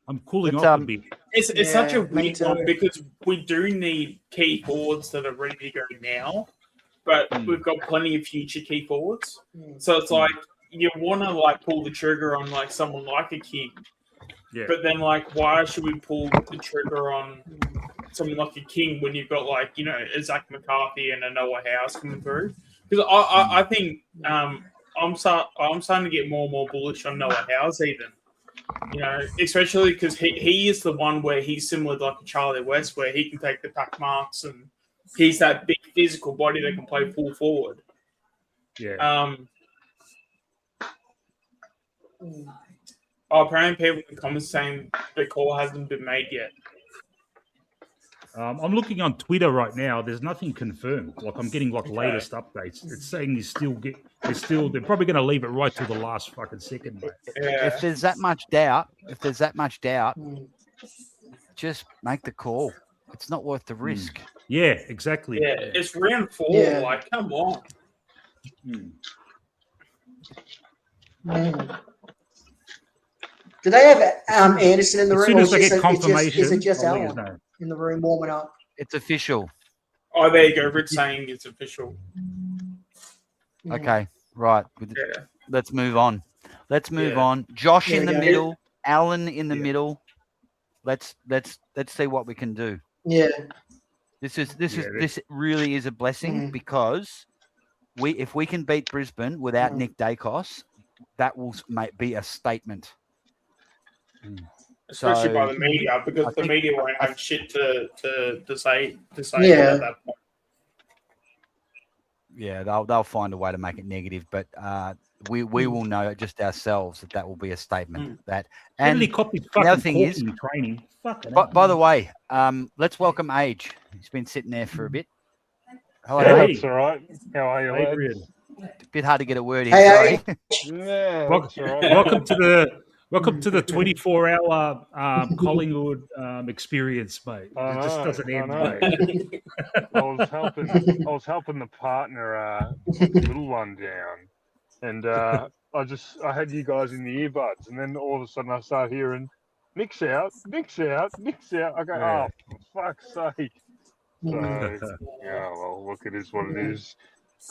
I'm cooling off a bit. It's such a me weird too. one because we do need key forwards that are ready to go now, but we've got plenty of future key forwards. So it's like you want to like pull the trigger on like someone like a King, but then like why should we pull the trigger on someone like a King when you've got like a Zach McCarthy and a Noah House coming through? Because I think I'm starting to get more and more bullish on Noah House even. Especially because he is the one where he's similar to like a Charlie West, where he can take the pack marks and he's that big physical body that can play full forward. Yeah. Apparently people in the comments saying the call hasn't been made yet. I'm looking on Twitter right now. There's nothing confirmed. Like I'm getting latest updates. It's saying they're probably going to leave it right till the last fucking second, mate. If there's that much doubt, just make the call. It's not worth the risk. Yeah, exactly. Yeah, it's round 4. Yeah. Like, come on. Do they have Anderson in the As room? soon or as I get is confirmation, it just I'll let you Alan know. in the room warming up? It's official. Oh, there you go. Rick saying it's official. Okay, right. Let's move on. Josh There in we the go. middle, Alan in the middle. Let's see what we can do. Yeah. This really is a blessing because if we can beat Brisbane without Nick Dacos, that will be a statement. Especially So, by the media, because the media won't have shit to say Yeah. at that point. Yeah, they'll find a way to make it negative, but we will know just ourselves that will be a statement. And Really copied the fucking other thing is, in training. Fucking by the way, let's welcome Age. He's been sitting there for a bit. Hello, Hey. Age. That's all right. How are you, lads? Adrian. Bit hard to get a word in. Hey, Sorry. Yeah, Welcome, that's all right. welcome to the 24-hour Collingwood experience, mate. I It just know, doesn't I end, know. mate. I was helping the partner little one down, and I had you guys in the earbuds, and then all of a sudden I start hearing Nick's out. I go, oh, for fuck's sake. So yeah, well, look, it is what it is.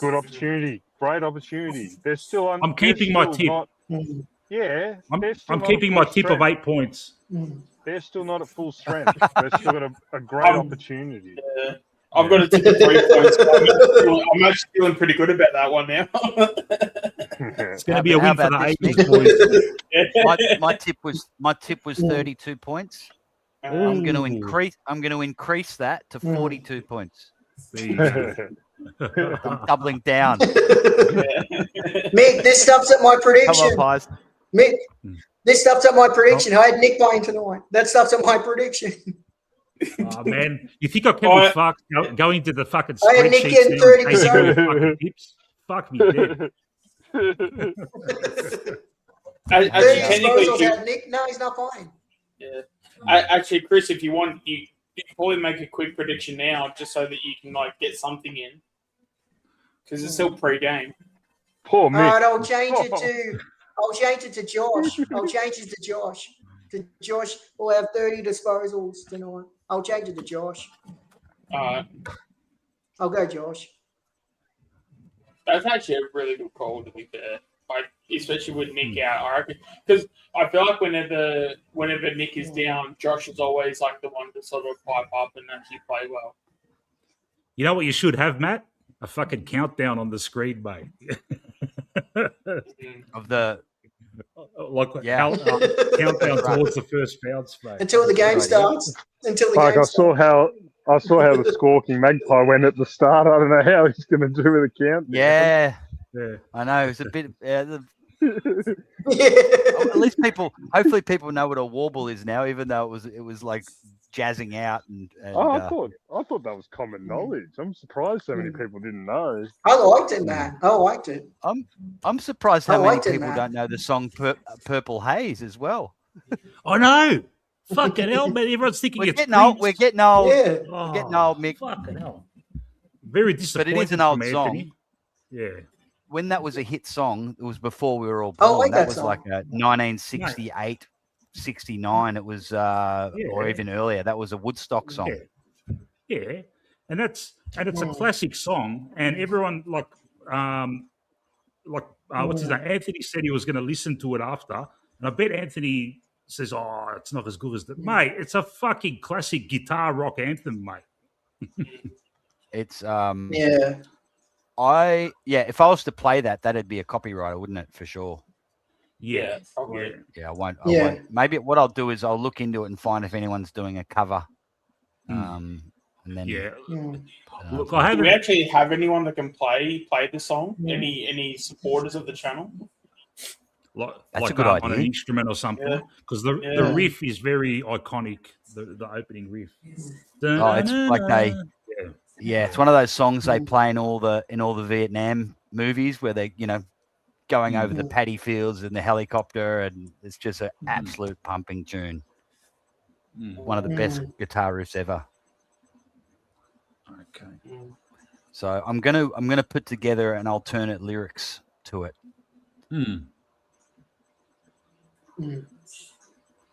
Good opportunity, great opportunity. They're still I'm keeping my tip. I'm keeping my tip of 8 points. They're still not at full strength. They've still got a great opportunity. I've got a tip of 3 points. I'm actually feeling pretty good about that one now. It's going to be a How win for about the this, Ages boys. my tip was 32 points. I'm going to increase that to 42 points. There you go. I'm doubling down. Mick, this stuff's at my Come prediction. on, Pies. Mick, this stuff's at my prediction. I had Nick playing tonight. That stuff's at my prediction. Oh, man. You think I can be fucked going to the fucking I had Nick spreadsheets getting now and 30%. taking all the fucking tips? Fuck me dead. 30 Technically, disposals had Nick. No, he's not playing. yeah. Actually, Chris, if you want, you can probably make a quick prediction now, just so that you can like get something in, because it's still pre-game. Poor All right, Mick. I'll change it to Josh. Josh will have 30 disposals tonight. I'll change it to Josh. Uh, I'll go Josh. that's actually a really good call, to be fair. Like, especially with Nick out, I reckon, because I feel like whenever Nick is down, Josh is always like the one to sort of pipe up and actually play well. You know what you should have, Matt? A fucking countdown on the screen, mate. Of the Like Yeah. countdown towards the first bounce, mate. Until the game Right, starts. Until the Like game I starts. saw how the squawking magpie went at the start. I don't know how he's going to do with a countdown. Yeah, Yeah. I know. It's a bit. Yeah. At least hopefully people know what a warble is now, even though it was like jazzing out and I thought that was common knowledge. I'm surprised so many people didn't know. I liked it, man. I liked it. I'm surprised how I many liked it, people man. don't know the song Purple Haze as well. I know. Fucking hell, man. Everyone's thinking We're it's getting old. Prince. We're getting old. Yeah. Oh, Getting old, Mick. Fucking hell. Very But disappointed. it is an old from song. Anthony. Yeah. When that was a hit song, it was before we were all I born. like that that was song. like a 1968, 69. It was, or even earlier. That was a Woodstock song. Yeah. And it's a classic song. And everyone what's his name? Anthony said he was going to listen to it after. And I bet Anthony says, "Oh, it's not as good as that." Mate, it's a fucking classic guitar rock anthem, mate. It's Yeah. if I was to play that, that'd be a copywriter, wouldn't it? For sure. Yeah. probably. Yeah, I won't. Yeah. Won't. Maybe what I'll do is I'll look into it and find if anyone's doing a cover. And then Yeah. Mm. Look, Do I we haven't. actually have anyone that can play the song? Any supporters of the channel? That's a good on an idea. instrument or something, because the Yeah. riff is very iconic. The opening riff. Oh, it's like they. Yeah. Yeah, it's one of those songs they play in all the Vietnam movies where they, going over the paddy fields in the helicopter, and it's just an absolute pumping tune. One of the best guitar riffs ever. Okay. So I'm gonna put together an alternate lyrics to it.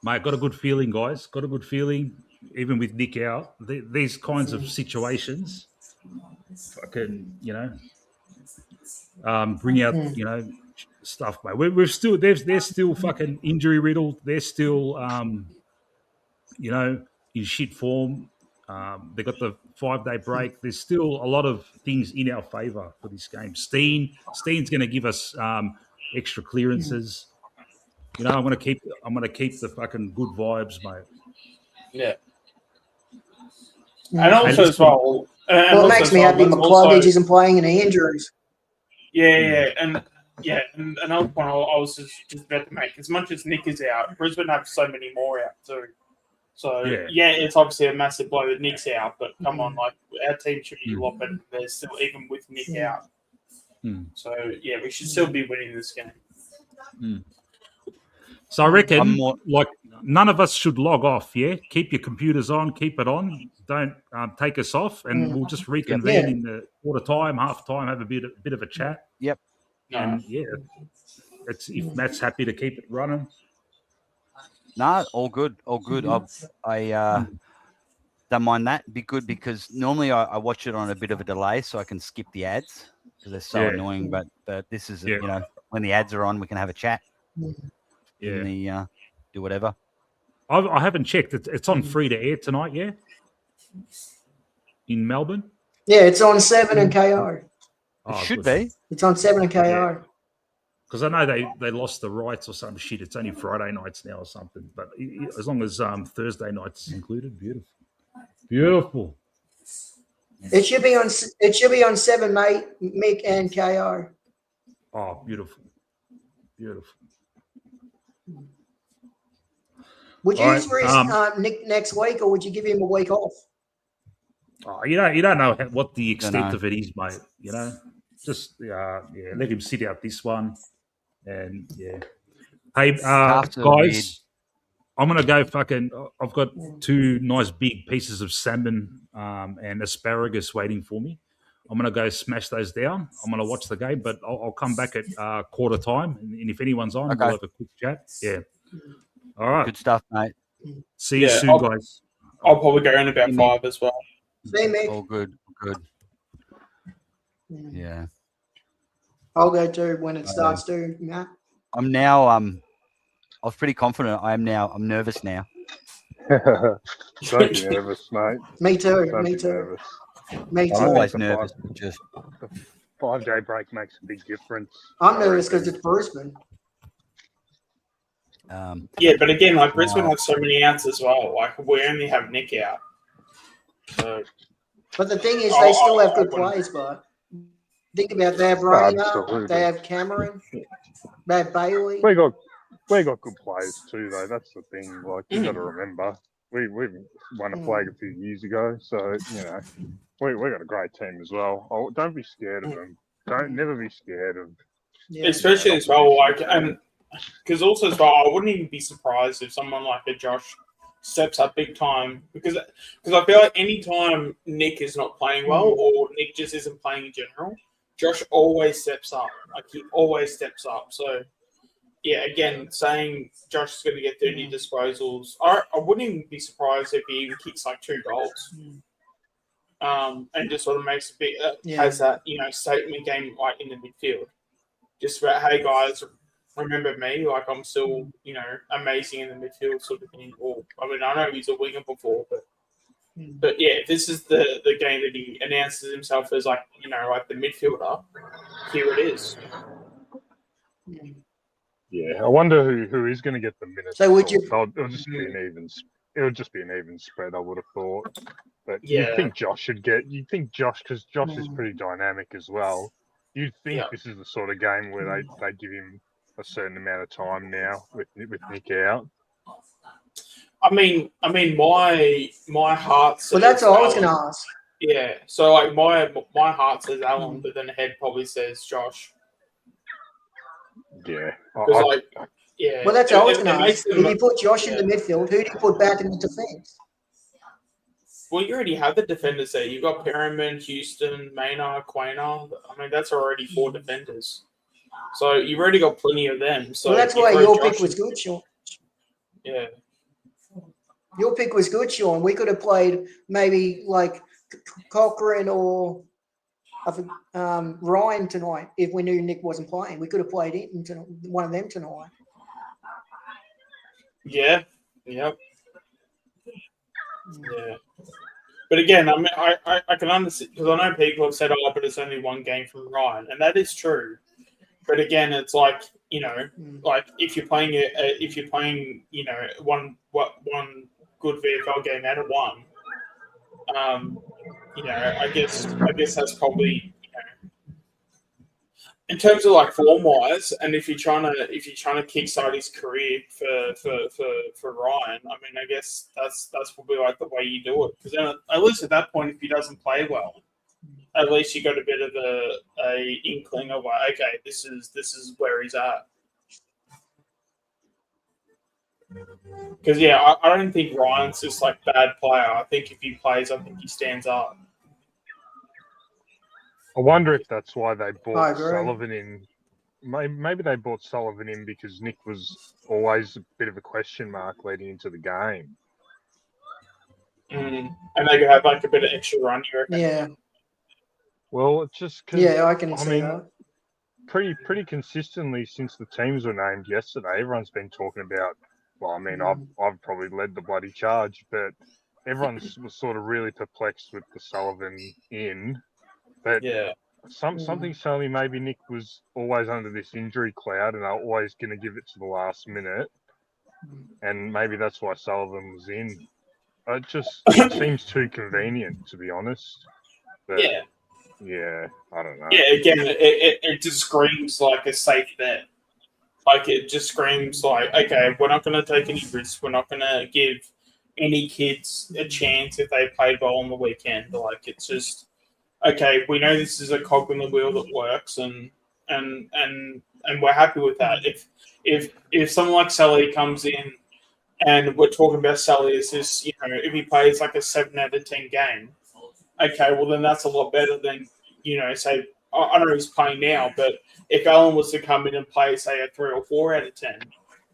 Mate, got a good feeling, guys. Got a good feeling, even with Nick out. These kinds of situations, fucking, bring out, stuff, mate. We're still, they're still fucking injury riddled. They're still, in shit form. They got the 5-day break. There's still a lot of things in our favour for this game. Steen's going to give us extra clearances. I'm going to keep the fucking good vibes, mate. Yeah. And also as well. Well, it makes me happy McCluggage isn't playing any injuries. Yeah. And another point I was just about to make. As much as Nick is out, Brisbane have so many more out too. So yeah, it's obviously a massive blow that Nick's out, but come on, like our team should be a lot better than they're still, even with Nick out. So yeah, we should still be winning this game. So I reckon, none of us should log off. Yeah, keep your computers on, keep it on. Don't take us off, and we'll just reconvene in the quarter time, half time, have a bit of a chat. Yep. And it's if Matt's happy to keep it running. No, all good. I don't mind that. Be good because normally I watch it on a bit of a delay so I can skip the ads because they're so annoying. But this is when the ads are on, we can have a chat. Yeah. Do whatever. I haven't checked. It's on free to air tonight. Yeah. In Melbourne. Yeah, it's on 7 and KO. It should be. It's on 7 and KO. Because I know they lost the rights or some shit. It's only Friday nights now or something. But as long as Thursday nights is included, beautiful. It should be on 7, mate, Mick and KO. Oh, beautiful. Would you risk Nick next week, or would you give him a week off? Oh, you don't know what the extent of it is, mate. Just let him sit out this one, and Hey, guys, I'm gonna go fucking. I've got 2 nice big pieces of salmon and asparagus waiting for me. I'm gonna go smash those down. I'm gonna watch the game, but I'll come back at quarter time, and if anyone's on, we'll have a quick chat. Yeah. All right. Good stuff, mate. See you soon, guys. I'll probably go in about You 5 as well. See, Mick? All good. Yeah. I'll go too when it starts to, Matt. I'm now. I was pretty confident. I'm nervous now. Don't be nervous, mate. Me too. Don't Me be too. nervous. Me I'm too. always the nervous. Just The 5-day break makes a big difference. I'm nervous because it's Brisbane. Yeah, but again, like Brisbane has so many outs as well. Like we only have Nick out. So, But the thing is, they still have good players, but think about they have Rayner, Absolutely. they have Cameron, they have Bailey. We got good players too, though. That's the thing. Like you got to remember, we won a flag a few years ago, so you know we got a great team as well. Oh, don't be scared of them. Never be scared of. Yeah. especially as well, like, and because also as well, I wouldn't even be surprised if someone like a Josh steps up big time because I feel like any time Nick is not playing well or Nick just isn't playing in general, Josh always steps up. Like he always steps up. So yeah, again, saying Josh is going to get 30 disposals, I wouldn't even be surprised if he even kicks like 2 goals. And just sort of makes a bit has that statement game like in the midfield, just about hey guys, remember me, like I'm still amazing in the midfield sort of thing. Or I mean I know he's a winger before, but yeah, this is the game that he announces himself as like like the midfielder. Here it is. Yeah, I wonder who is going to get the minutes. So would you? It'll just be an even. It'll just be an even spread, I would have thought. But Yeah. you'd think Josh should get. You'd think Josh, because Josh is pretty dynamic as well. You'd think this is the sort of game where they give him a certain amount of time now with Nick out. I mean, my heart says. Well, that's all I was Alan. going to ask. Yeah, so like my heart says Alan, but then the head probably says Josh. Yeah. Because yeah. Well, that's all I was going to makes ask. them- If you put Josh in the midfield, who do you put back in the defence? Well, you already have the defenders there. You've got Perriman, Houston, Maynard, Quainer. I mean, that's already 4 defenders. So you've already got plenty of them. So Well, that's you why throw your Josh pick was in- good, Sean. Yeah. Your pick was good, Sean. We could have played maybe like Cochrane or Ryan tonight if we knew Nick wasn't playing. We could have played one of them tonight. Yeah. Yep. Yeah. But again, I mean, I can understand because I know people have said, "Oh, but it's only one game from Ryan," and that is true. But again, it's like like if you're playing one good VFL game out of 1, I guess that's probably in terms of like form wise, and if you're trying to kickstart his career for Ryan, I mean, I guess that's probably like the way you do it because then at least at that point, if he doesn't play well, at least you got a bit of a inkling of like, okay, this is where he's at. Because I don't think Ryan's just like bad player. I think if he plays, I think he stands up. I wonder if that's why they I bought agree. Sullivan in. Maybe they bought Sullivan in because Nick was always a bit of a question mark leading into the game. And they could have like a bit of extra run, you reckon? Yeah. Well, it's just because I can see that. pretty consistently since the teams were named yesterday, everyone's been talking about. Well, I mean, I've probably led the bloody charge, but everyone was sort of really perplexed with the Sullivan in. But something telling me maybe Nick was always under this injury cloud and they're always going to give it to the last minute. And maybe that's why Sullivan was in. It seems too convenient, to be honest. But, yeah, I don't know. Yeah, again, it just screams like a safe bet. Like, it just screams like, okay, we're not going to take any risks. We're not going to give any kids a chance if they played well on the weekend. Like, it's just... okay, we know this is a cog in the wheel that works, and we're happy with that. If someone like Sally comes in, and we're talking about Sally as this, if he plays like a 7 out of 10 game, okay, well then that's a lot better than say I don't know who's playing now, but if Alan was to come in and play say a 3 or 4 out of 10,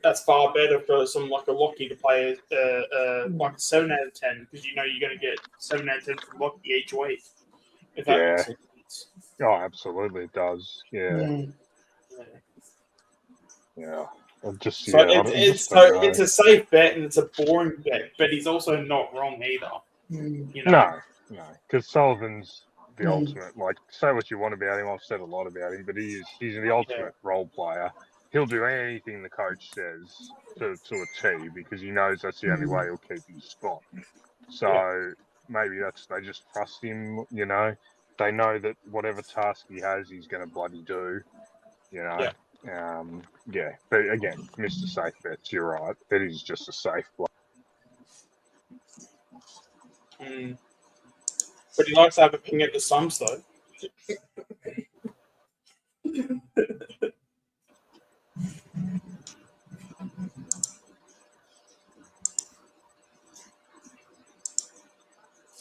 that's far better for someone like a Lockie to play like a 7 out of 10 because you know you're going to get 7 out of 10 from Lockie each week. If that makes sense. Oh, absolutely, it does. Yeah, Mm. yeah. Just So it's a safe bet and it's a boring bet, but he's also not wrong either. Mm. You know? No, because Sullivan's the Mm. ultimate. Like, say what you want about him. I've said a lot about him, but he's the ultimate role player. He'll do anything the coach says to a T because he knows that's the only way he'll keep his spot. So maybe they just trust him. You know, they know that whatever task he has, he's going to bloody do. You know. Yeah. But again, Mr. Safe Bets, you're right. It is just a safe play. Mm. But he likes to have a ping at the sums though.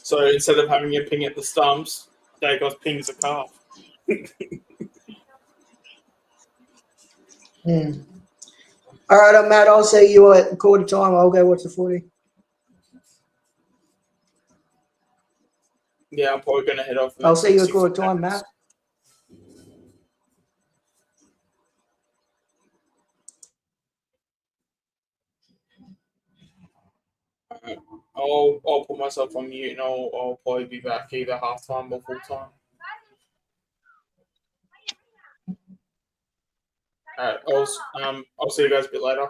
So instead of having a ping at the stumps, Dagos pings a calf. Mm. All right, Matt. I'll see you at quarter time. I'll go watch the footy. Yeah, I'm probably going to head off. I'll see you at quarter time, Matt. I'll put myself on mute and I'll probably be back either half time or full time. All right, I'll see you guys a bit later.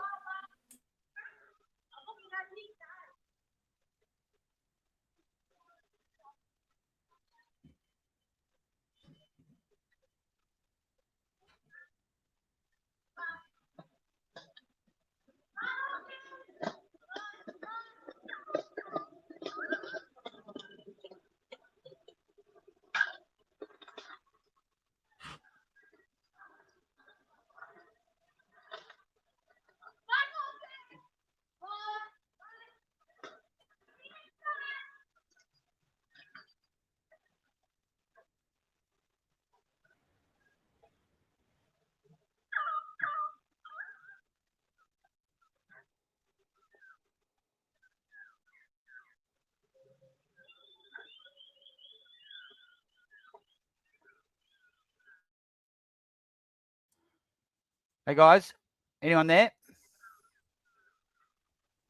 Hey guys, anyone there?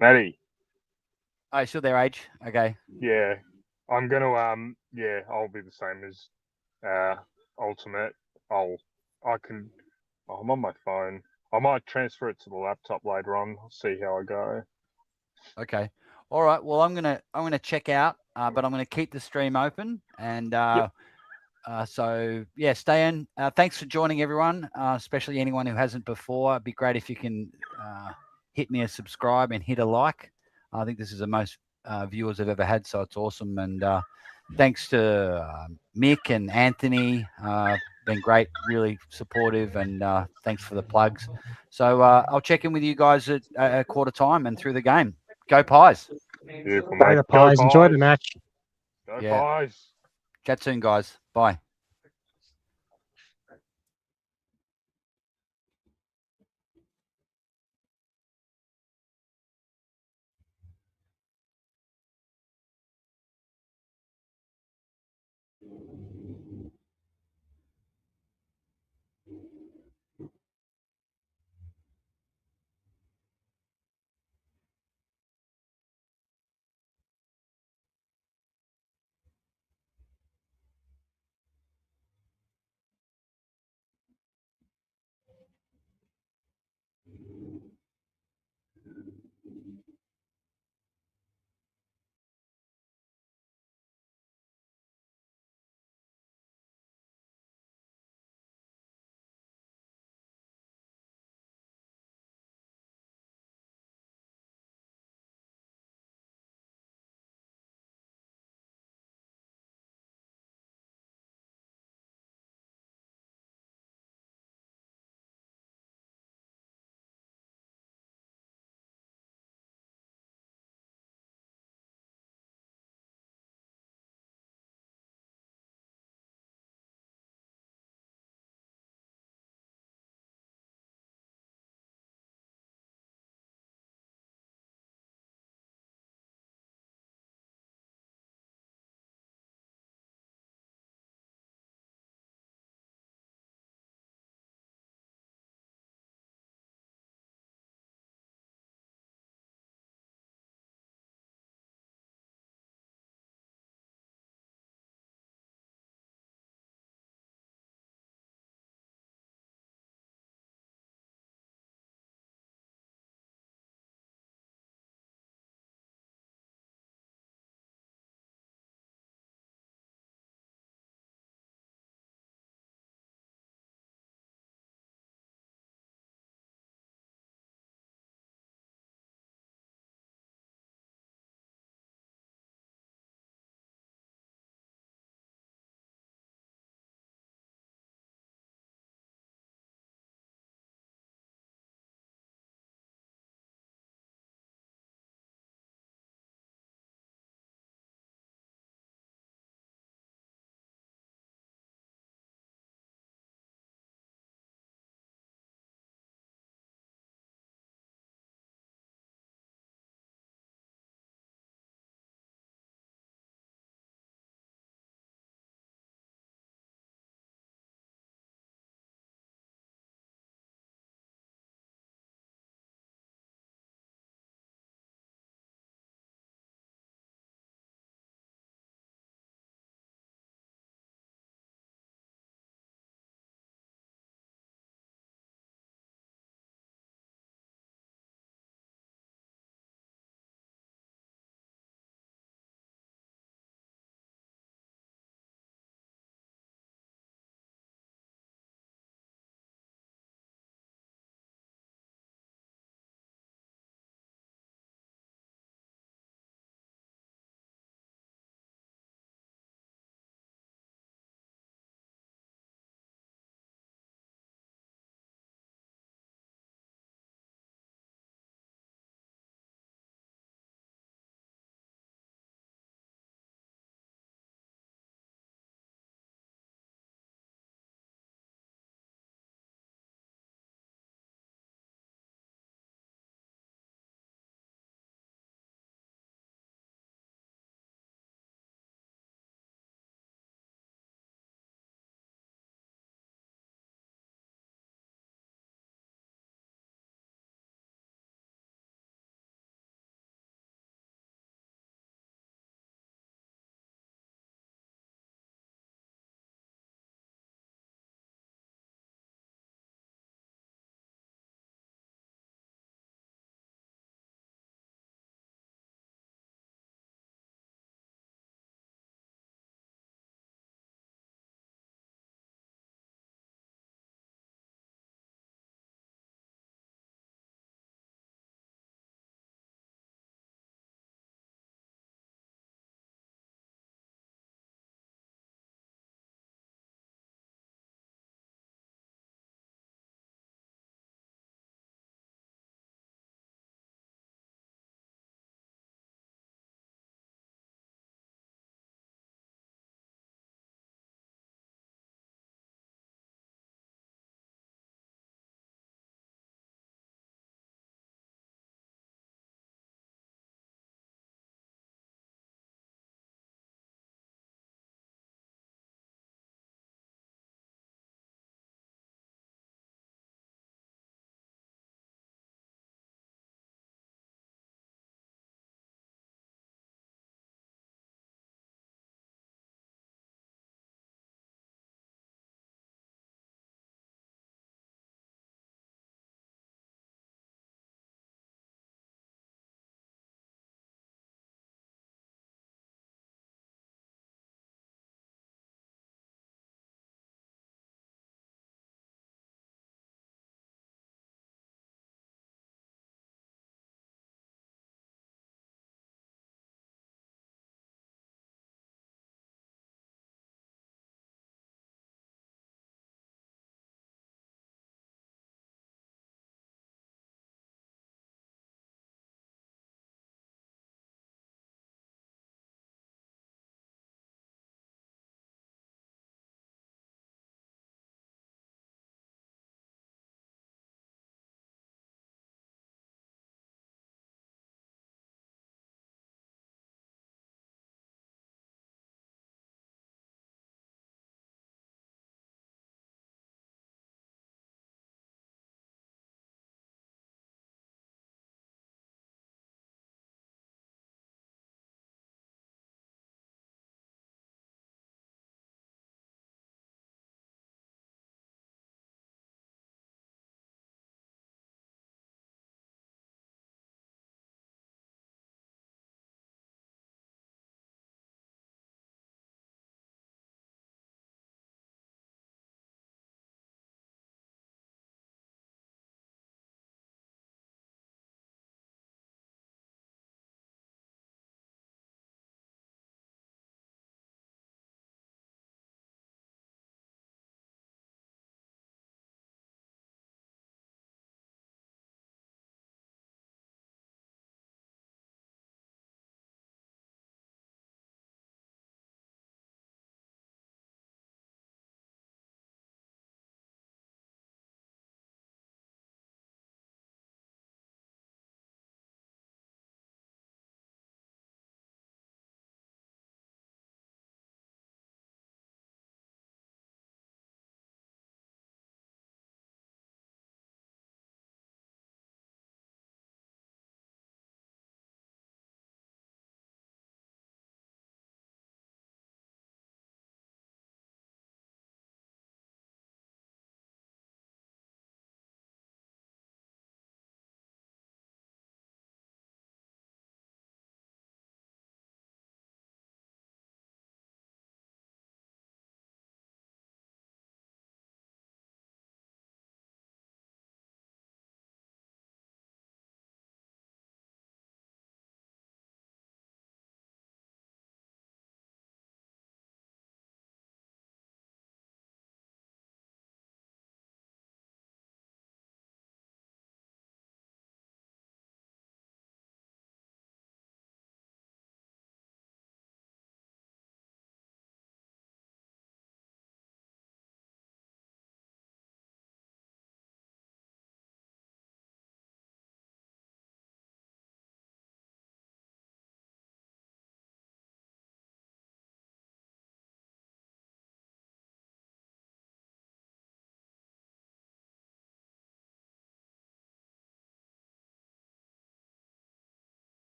Matty. Oh, still there, Age? Okay. Yeah, I'm gonna I'll be the same as Ultimate. I'm on my phone. I might transfer it to the laptop later on. I'll see how I go. Okay. All right. Well, I'm gonna check out, but I'm gonna keep the stream open, and so yeah, stay in. Thanks for joining, everyone, especially anyone who hasn't before. It'd be great if you can hit me a subscribe and hit a like. I think this is the most viewers I've ever had, so it's awesome. And thanks to Mick and Anthony, been great, really supportive, and thanks for the plugs. So I'll check in with you guys at quarter time and through the game. Go Pies! Beautiful, Go mate. the Pies. Enjoy the match. Go Yeah. Pies. Chat soon, guys. Bye.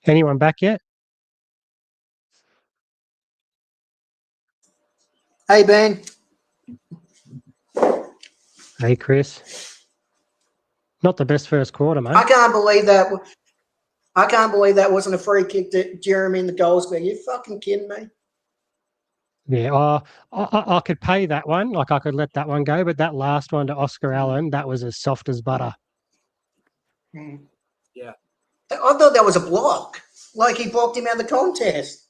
Anyone back yet? Hey, Ben. Hey, Chris. Not the best first quarter, mate. I can't believe that. I can't believe that wasn't a free kick to Jeremy in the goals. Are you fucking kidding me? Yeah, I could pay that one. Like I could let that one go, but that last one to Oscar Allen, that was as soft as butter. Yeah. I thought that was a block. Like he blocked him out of the contest.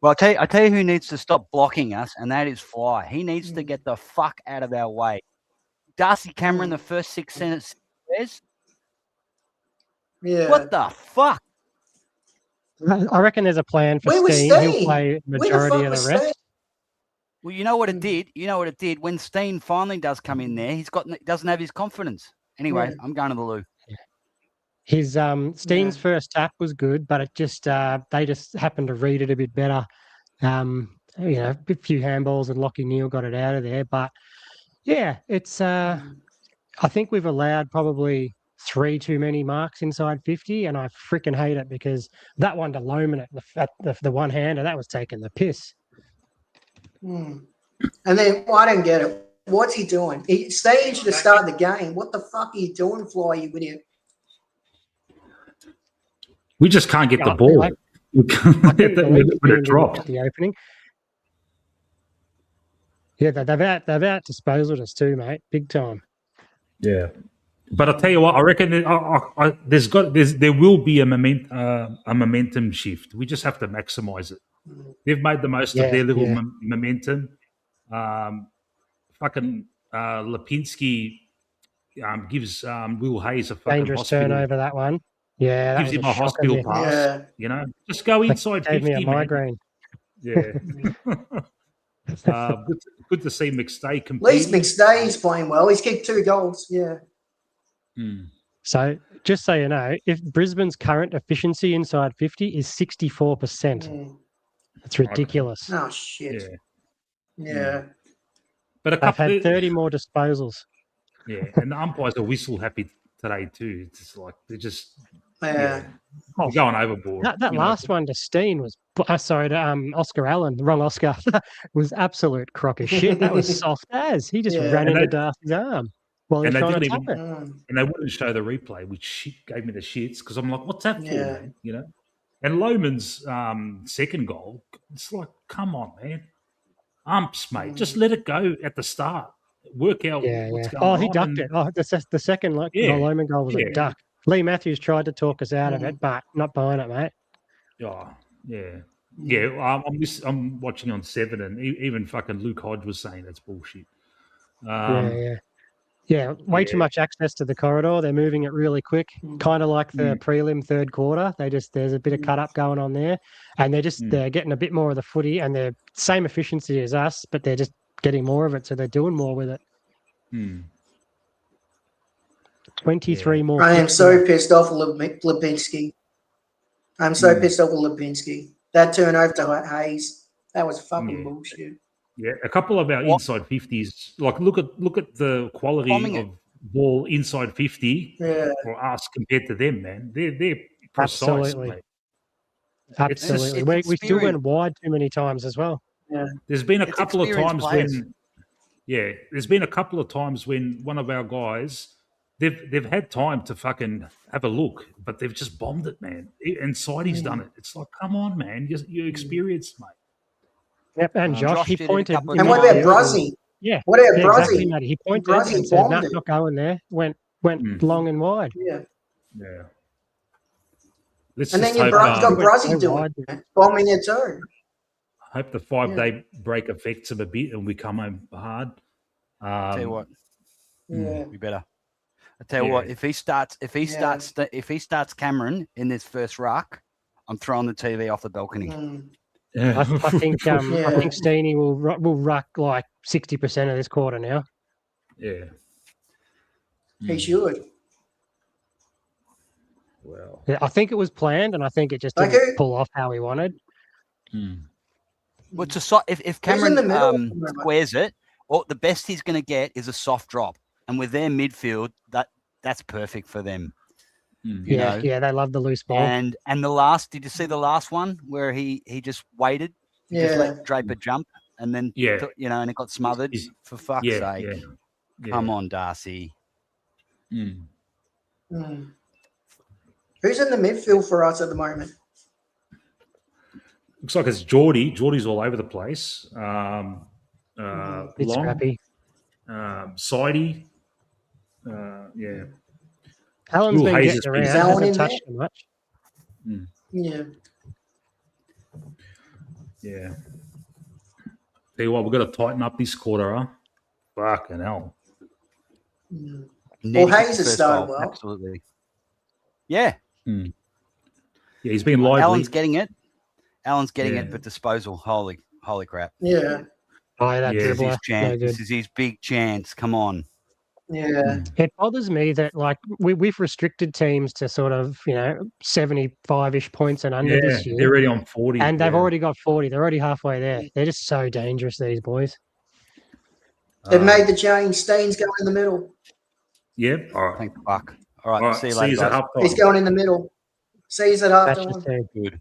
Well, I tell you who needs to stop blocking us, and that is Fly. He needs to get the fuck out of our way. Darcy Cameron, the first 6 sentences. Yeah. What the fuck? I reckon there's a plan for Where was Steen. He'll Steen? play Where the majority fuck of was the rest. Steen? Well, you know what it did? You know what it did? When Steen finally does come in there, he doesn't have his confidence. Anyway, Yeah. I'm going to the loo. His Steen's first tap was good, but it just they just happened to read it a bit better. You know, a few handballs and Lockie Neal got it out of there. But yeah, it's I think we've allowed probably 3 too many marks inside 50, and I freaking hate it because that one to Loman at the one hander, that was taking the piss. And then I don't get it. What's he doing? Steen should have started the game. What the fuck are you doing, Fly, you idiot? We just can't get the I- ball. I- We can't I couldn't when believe it Steen didn't dropped. get the opening. Yeah, they've out disposed us too, mate, big time. Yeah, but I'll tell you what, I reckon there will be a momentum shift. We just have to maximize it. They've made the most of their little momentum. Fucking Lipinski gives Will Hayes a fucking Dangerous hospital. turnover, that one. Yeah, that Gives was him a a hospital shocker. pass. Yeah. You know, just go inside Gave 50, me a man. migraine. Yeah. Good to see McStay At compete. least McStay's playing well. He's kicked 2 goals. Yeah. So just so you know, if Brisbane's current efficiency inside 50 is 64%, it's ridiculous. Oh, shit. Yeah. But a They've couple had 30 more disposals. Yeah, and the umpires are whistle happy today too. It's like they're just they're going overboard. That last one to Steen was sorry, to Oscar Allen, the wrong Oscar, was absolute crock of shit. That was soft as. He just ran into Darcy's arm while he was trying to tap it. And they wouldn't show the replay, which gave me the shits because I'm like, what's that for, Yeah. man? You know? And Loman's second goal, it's like, come on, man. Umps, mate. Just let it go at the start. Work out what's going on. He ducked it. Oh, the second the Loman goal was a duck. Lee Matthews tried to talk us out of it, but not buying it, mate. Oh, yeah. I'm watching on 7, and even fucking Luke Hodge was saying that's bullshit. Way too much access to the corridor. They're moving it really quick, kind of like the prelim third quarter. There's a bit of cut up going on there, and they're getting a bit more of the footy, and they're same efficiency as us, but they're just getting more of it, so they're doing more with it. 23 more. I am so pissed off with Lipinski. I'm so pissed off with Lipinski. That turnover to Hayes, that was fucking bullshit. Yeah, a couple of our inside 50s. Like, look at the quality of ball inside 50 for us compared to them, man. They're precise. Absolutely. Mate. Absolutely. We still went wide too many times as well. Yeah. There's been a couple of times when one of our guys they've had time to fucking have a look, but they've just bombed it, man. And Sidey's done it. It's like, come on, man, you're experienced, mate. Yep, and Josh he pointed. And what about Bruzzy? Yeah. What about Bruzzy? Exactly, Matty. He pointed and said, "No, not going there." Went long and wide. Yeah. Yeah. And then you've got Bruzzy doing it, bombing it too. Hope the 5-day break affects him a bit and we come home hard. Tell you what, we better. I tell you Yeah. what, if he starts Cameron in this first ruck, I'm throwing the TV off the balcony. I think Steenie will ruck like 60% of this quarter now. Yeah. He should. Well, Yeah, I think it was planned, and I think it just didn't pull off how he wanted. Well, if Cameron squares it, the best he's going to get is a soft drop, and with their midfield, that's perfect for them. Mm. You Yeah, know, yeah, they love the loose ball. and the last, did you see the last one where he just waited? He just Yeah. let Draper jump and then, Yeah. you know, and it got smothered. He's- For fuck's Yeah, sake. yeah, yeah. Come on, Darcy. Mm. Hmm. Who's in the midfield for us at the moment? Looks like it's Geordie. Geordie's all over the place. Bit Long, scrappy. Sidey. Yeah. Alan's Will been Hayes getting has been- around, Is Alan hasn't in there? touched too much. Yeah. Yeah. Tell you what, we've got to tighten up this quarter, huh? Fucking hell. Hmm. Needy kicked Hayes the has first started goal, well. absolutely. Yeah, Yeah, he's been lively. Alan's getting it. Alan's getting Yeah. it, but disposal, holy crap! Yeah. Oh, that Yeah. This is dribbler. his chance. No good. This is his big chance. Come on. Yeah. It bothers me that like we've restricted teams to sort of 75-ish points and under Yeah, this year, they're already on 40. and they've yeah. already got 40. They're already halfway there. They're just so dangerous, these boys. They've Um, made the change. Steen's going in the middle. Yep. All right. Thank fuck. All right. All right. See you See later, you at guys. halftime. He's going in the middle. Sees at half That's just time. Good.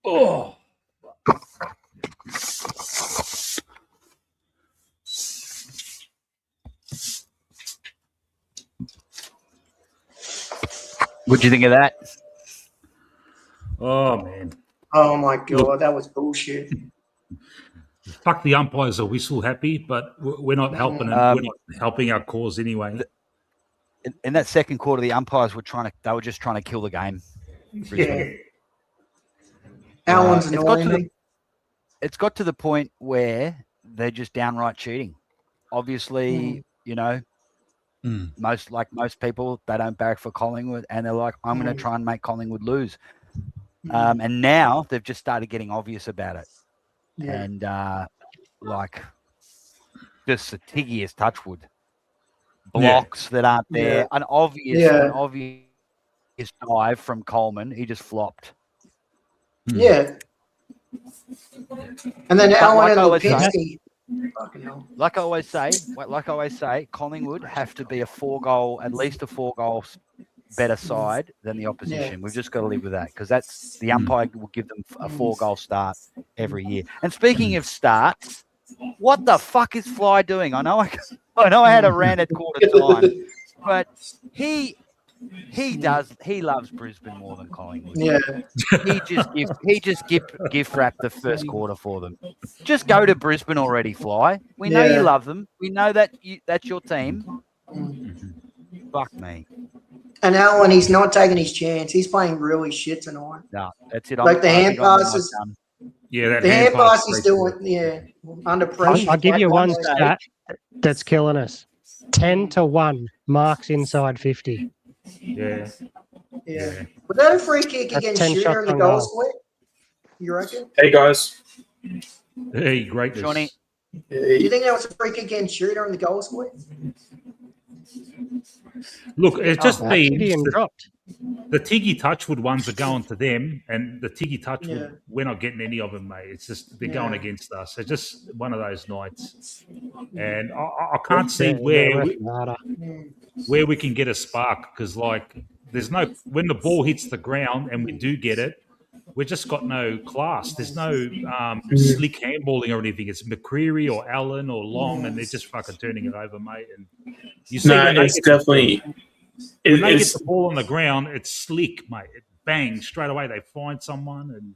Oh. What'd you think of that? Oh, man. Oh my god, Look. that was bullshit. Fuck, the umpires are whistle happy, but we're not helping it. We're not helping our cause anyway. In that second quarter, the umpires were just trying to kill the game. Yeah. Alan's annoying me. It's got to the point where they're just downright cheating. Obviously, you know, most people, they don't barrack for Collingwood, and they're like, I'm going to try and make Collingwood lose. And now they've just started getting obvious about it. Yeah. And like just the tiggiest touchwood blocks that aren't there. An obvious dive from Coleman. He just flopped. Yeah. And then Alan and Lipinski. Like I always say, Collingwood have to be at least a 4-goal better side than the opposition. We've just got to live with that because that's the umpire will give them a 4-goal start every year. And speaking of starts, what the fuck is Fly doing? I know I had a rant at quarter time, but he loves Brisbane more than Collingwood. Yeah. He just gift wrapped the first quarter for them. Just go to Brisbane already, Fly. We know you love them. We know that that's your team. Fuck me. And Alan, he's not taking his chance. He's playing really shit tonight. No, that's it. Like the hand passes. Yeah, the hand pass is doing under pressure. I'll give you one stat that's killing us. 10-1 marks inside 50. Yeah. Was that a free kick That's against 10 Shooter shots in the on goal goal. split? You reckon? Hey guys. Hey, greatness. Johnny. Do you think that was a free kick against Shooter in the goal split? Look, it just means Gideon dropped. the Tiggy Touchwood ones are going to them, and the Tiggy Touchwood, we're not getting any of them, mate. It's just they're going against us. It's just one of those nights, and I can't see where we can get a spark because, like, there's no when the ball hits the ground and we do get it, we've just got no class. There's no slick handballing or anything. It's McCreary or Allen or Long, and they're just fucking turning it over, mate. And you see, it's definitely. When they get the ball on the ground, it's slick, mate. It bangs straight away. They find someone, and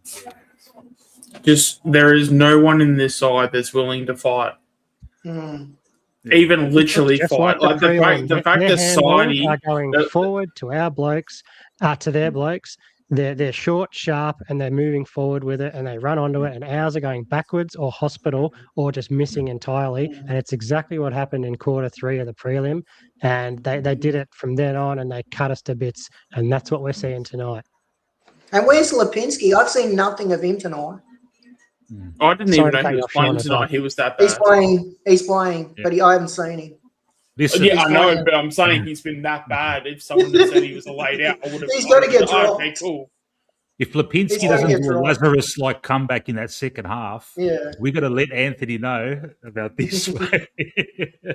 just there is no one in this side that's willing to fight. Even literally Just fight. Like the fact that Sidey are going forward to our blokes, to their blokes. They're short, sharp, and they're moving forward with it, and they run onto it, and ours are going backwards or hospital or just missing entirely. And it's exactly what happened in quarter 3 of the prelim. And they did it from then on, and they cut us to bits. And that's what we're seeing tonight. And where's Lipinski? I've seen nothing of him tonight. I didn't even know he was playing tonight. He was that bad. He's playing, but I haven't seen him. I know, but I'm saying he's been that bad. If someone had said he was laid out, I would have. He's got to get dropped. Okay, cool. If Lipinski doesn't do a Lazarus like comeback in that second half, we got to let Anthony know about this.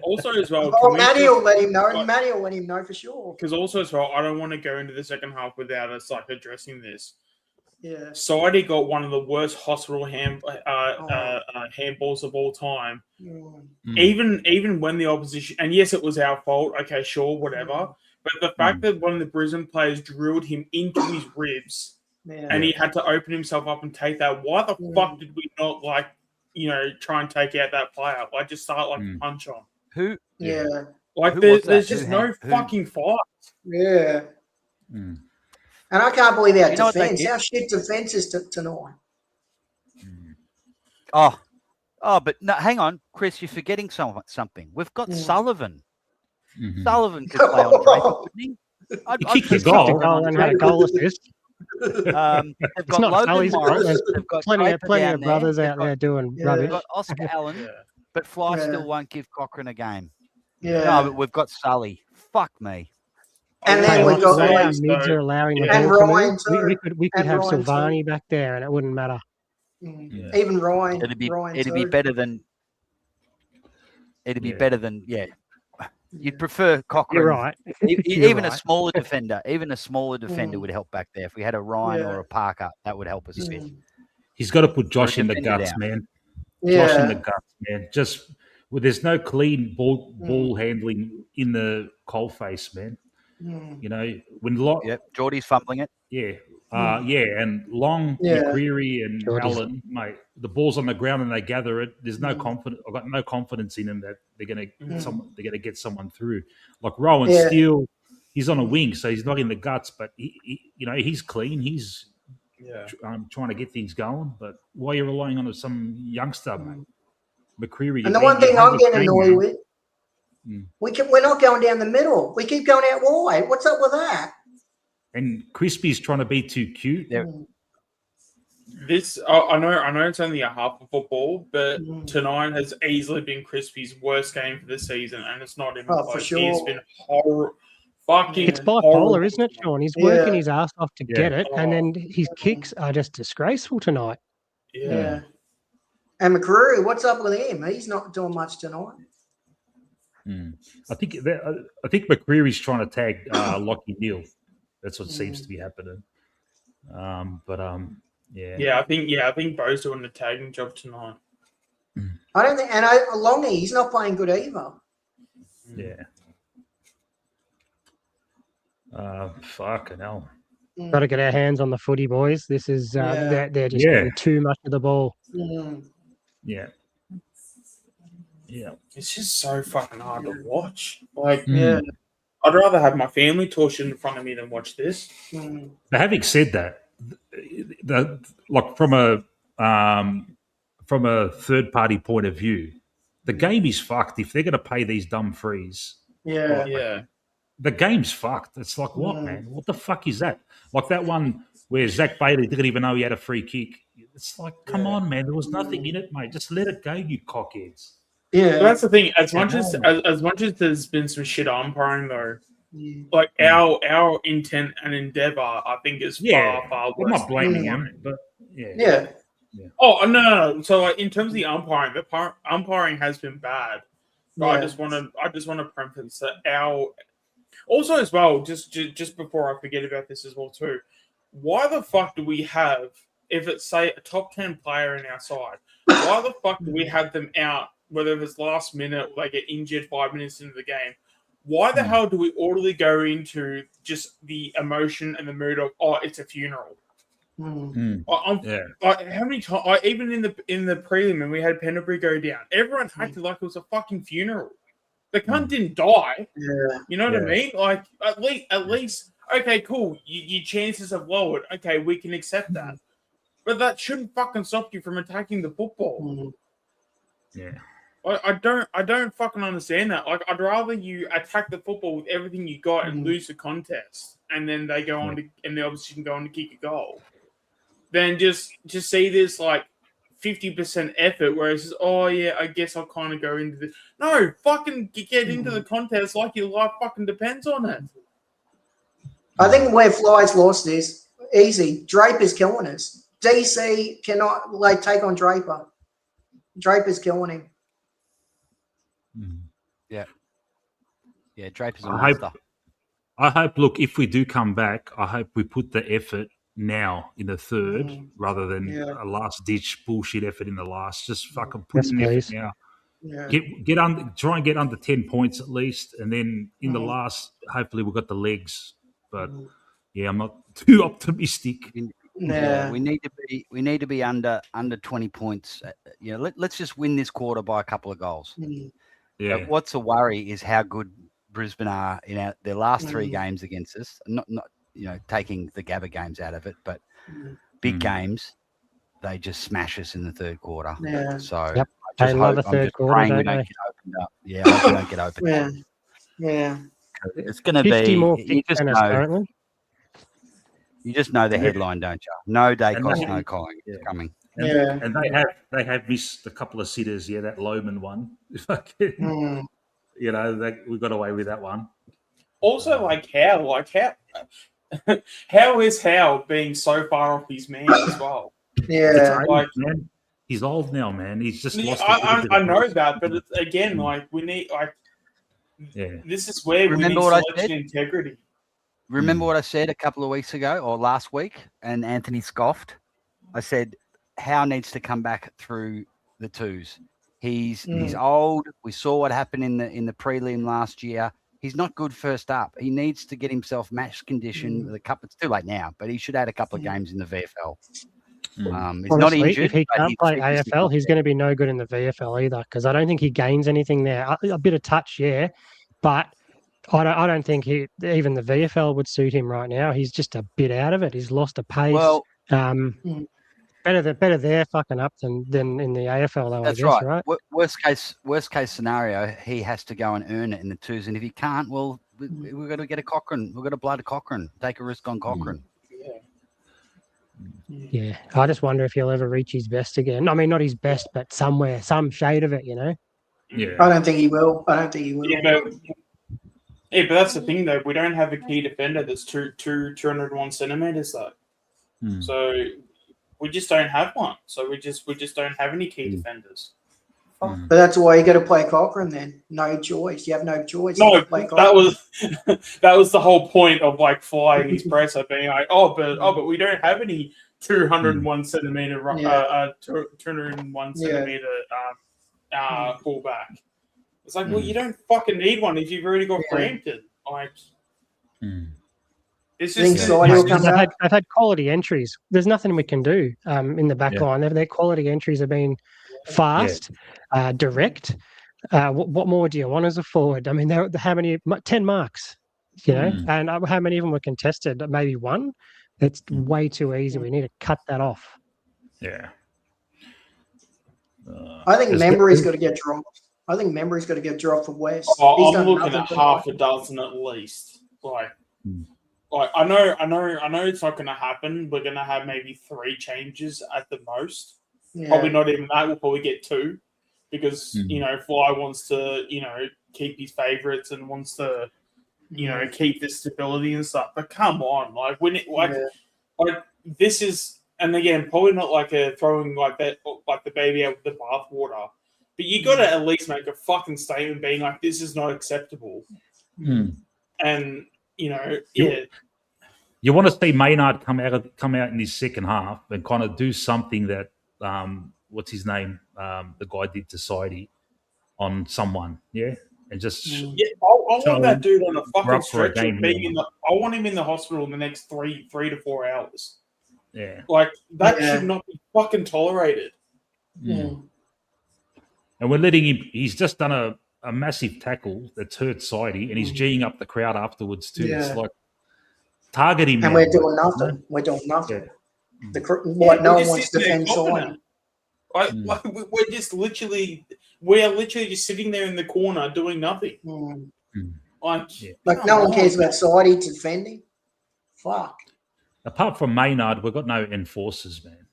Also, as well, Matty will let him know. Matty will let him know for sure. Because also, as well, I don't want to go into the second half without us like addressing this. Yeah. Sidey got one of the worst hospital handballs of all time. Even when the opposition, and yes, it was our fault. Okay, sure, whatever. But the fact that one of the Brisbane players drilled him into his ribs, and he had to open himself up and take that. Why the fuck did we not try and take out that player? Like just start punch on who? Yeah. Like there's just no fucking fight. Yeah. And I can't believe our defense. Our shit defense is tonight. But no, hang on, Chris, you're forgetting something. We've got Sullivan. Sullivan could play on Draper, couldn't he? He kicked the goal and had a goal assist. They've got Logan Morris. They've got plenty of brothers out there doing rubbish. They've got Oscar Allen, but Fly still won't give Cochrane a game. Yeah. No, but we've got Sully. Fuck me. And then we've got our mids are allowing the and ball Ryan to move. We could have Ryan Silvani back there, and it wouldn't matter. Even Ryan. It'd be better than. It'd be better than You'd prefer Cochrane. You're right. Even a smaller defender. Even a smaller defender would help back there. If we had a Ryan or a Parker, that would help us a bit. He's got to put Josh in the defender guts, down. man. Josh in the Yeah. guts, man. Just there's no clean ball handling in the coalface, man. Mm. You know, when Yep, Geordie's fumbling it. yeah, and Long, Yeah. McCreary, and Geordie's- Allen, mate, the ball's on the ground and they gather it. There's no confidence. I've got no confidence in them that they're gonna get someone through. Like Rowan Yeah. Steele, he's on a wing, so he's not in the guts, but he's clean. He's trying to get things going. But why are you relying on some youngster, mate? McCreary? And the one thing I'm getting annoyed with, Mm. we're not going down the middle. We keep going out wide. What's up with that? And Crispy's trying to be too cute. Yeah. This I know it's only a half of football, but Mm. tonight has easily been Crispy's worst game for the season, and it's not even Oh, for close. sure. He's been fucking. It's bipolar, horrible. isn't it, Sean? He's working Yeah. his ass off to get it, and then his kicks are just disgraceful tonight. Yeah. And McCreary, what's up with him? He's not doing much tonight. I think McCreary's trying to tag Lockie Neal. That's what seems to be happening. Yeah. I think Bo's doing the tagging job tonight. I don't think, and Longy, he's not playing good either. Yeah. Fucking hell. Got to get our hands on the footy, boys. This is they're just Yeah. getting too much of the ball. Mm. Yeah. Yeah. It's just so fucking hard to watch. Like, Yeah. I'd rather have my family tortured in front of me than watch this. Mm. But having said that, like from a third party point of view, the game is fucked if they're going to pay these dumb frees. Yeah. Yeah. The game's fucked. It's like, what, man? What the fuck is that? Like that one where Zach Bailey didn't even know he had a free kick. It's like, come on, man. There was nothing in it, mate. Just let it go, you cockheads. Yeah. But that's the thing. As much as there's been some shit umpiring though, like our intent and endeavor, I think is far I'm worse. not blaming him, but yeah. Yeah. Oh no. So like in terms of the umpiring, umpiring has been bad. But Yeah. I just want to preface that also as well, just before I forget about this as well too. Why the fuck do we have, if it's say a top 10 player in our side, why the fuck do we have them out? Whether it's last minute, they get injured 5 minutes into the game. Why the hell do we orderly go into just the emotion and the mood of, oh, it's a funeral? Like, how many times? Even in the prelim, when we had Pendlebury go down, everyone acted like it was a fucking funeral. The cunt didn't die. Yeah. You know what I mean? Like at least, okay, cool. Your chances have lowered. Okay, we can accept that. But that shouldn't fucking stop you from attacking the football. Yeah. I don't fucking understand that. Like, I'd rather you attack the football with everything you got and lose the contest, and then they go on to, and the opposition go on to kick a goal, than just see this like 50% effort where it's just, oh yeah, I guess I'll kind of go into this. No, fucking get into the contest like your life fucking depends on it. I think where Fly's lost is easy. Draper's killing us. DC cannot like take on Draper. Draper's killing him. Yeah, Draper's a monster. I hope, look, if we do come back, I hope we put the effort now in the third rather than a last-ditch bullshit effort in the last. Just fucking put in effort now. Yeah. Try and get under 10 points at least, and then in the last, hopefully we've got the legs. But, I'm not too optimistic. Yeah. We need to be under 20 points. Let's just win this quarter by a couple of goals. Yeah. But what's a worry is how good Brisbane are in their last three games against us. Not taking the Gabba games out of it, but big games, they just smash us in the third quarter. Yeah. So They love a third quarter, praying we don't don't they? get opened up. Yeah, I hope we don't get opened up. Yeah. It's going to 50 be. more You kicks just than us know. currently. You just know the headline, don't you? No day And cost, they- no calling. It's coming. And they have missed a couple of sitters. Yeah, that Loman one. We got away with that one. Also, how is Howe being so far off his man as well? Yeah. Like, Man, he's old now, man. He's just lost. I know that, but it's, again, like we need this is where we need Remember what I selection said? integrity. Remember what I said a couple of weeks ago or last week, and Anthony scoffed. I said, Howe needs to come back through the twos. He's old. We saw what happened in the prelim last year. He's not good first up. He needs to get himself match condition with a couple. It's too late now, but he should add a couple of games in the VFL. He's Honestly, not injured. if he but can't he's play physically AFL, not he's there. going to be no good in the VFL either, because I don't think he gains anything there. A bit of touch, yeah, but I don't think even the VFL would suit him right now. He's just a bit out of it. He's lost a pace. Well, better there fucking up than in the AFL though. that's I guess, right. right? Worst case scenario, he has to go and earn it in the twos, and if he can't, well, we've got to get a Cochrane. We've got to blood a Cochrane. Take a risk on Cochrane. Yeah, I just wonder if he'll ever reach his best again. I mean, not his best, but somewhere, some shade of it, you know. Yeah. I don't think he will. Yeah, but that's the thing though. We don't have a key defender that's 201 centimeters though. So we just don't have one. So we just don't have any key defenders. But that's why you got to play Cochrane then. No choice. You have no choice. No, play that was the whole point of like flying his presser, being like, but we don't have any 201 centimeter 201 centimeter fullback. It's like, well, you don't fucking need one if you've already got Frampton. Like, it's just they've had quality entries. There's nothing we can do in the back line. Their quality entries have been fast, direct. What more do you want as a forward? I mean, how many? 10 marks, you know, and how many of them were contested? Maybe one. It's way too easy. We need to cut that off. Yeah. I think Memory's got to get dropped. I think Memory's got to get dropped for West. I'm looking at half a dozen at least. Like I know it's not going to happen. We're going to have maybe 3 changes at the most. Yeah. Probably not even that. We'll probably get 2 because Fly wants to keep his favourites and wants to keep this stability and stuff. But come on, like this is, and again, probably not like a throwing like that, like the baby out with the bathwater. But you got to at least make a fucking statement, being like, this is not acceptable. And you want to see Maynard come out in his second half and kind of do something that what's his name, the guy did to Sidey on someone, and just I want that dude on a fucking stretcher. I want him in the hospital in the next 3 to 4 hours. Yeah, like that should not be fucking tolerated. And we're letting him. He's just done a massive tackle that's hurt Sidey, and he's geeing up the crowd afterwards too. It's like target him. And we're doing nothing. We're doing nothing. No one wants to defend Sidey. We are literally just sitting there in the corner doing nothing. Like no one cares about Sidey defending. Fuck. Apart from Maynard, we've got no enforcers, man.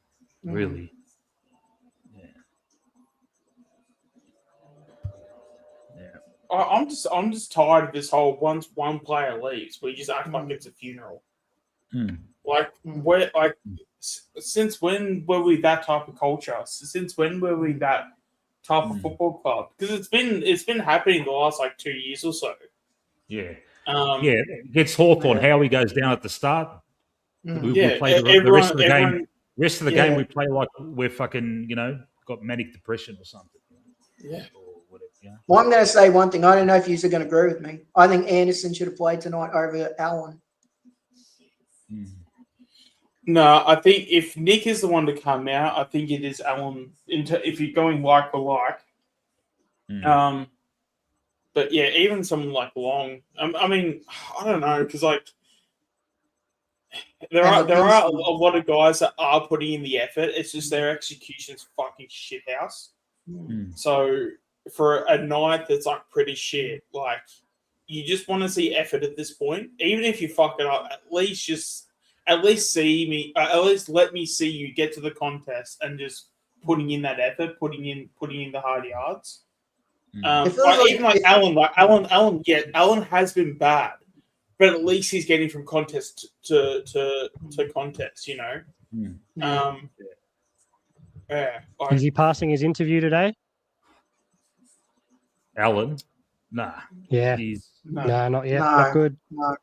Really. I'm just tired of this whole once one player leaves, we just act like it's a funeral. Since when were we that type of culture? Since when were we that type of football club? Because it's been happening the last 2 years or so. Yeah. Against Hawthorn, Howie goes down at the start. We play the rest of the game. Rest of the game, we play like we're fucking, got manic depression or something. Yeah. Well, I'm going to say one thing. I don't know if you're going to agree with me. I think Anderson should have played tonight over Allen. No, I think if Nick is the one to come out, I think it is Allen. If you're going like for like, but yeah, even someone like Long. I mean, I don't know because there are a lot of guys that are putting in the effort. It's just their execution's fucking shithouse. So for a night that's pretty shit, you just want to see effort at this point. Even if you fuck it up, at least let me see you get to the contest and just putting in that effort, putting in the hard yards. Allen has been bad, but at least he's getting from contest to contest, Is he passing his interview today? Allen? Nah. Yeah. No, not yet. Not good. No.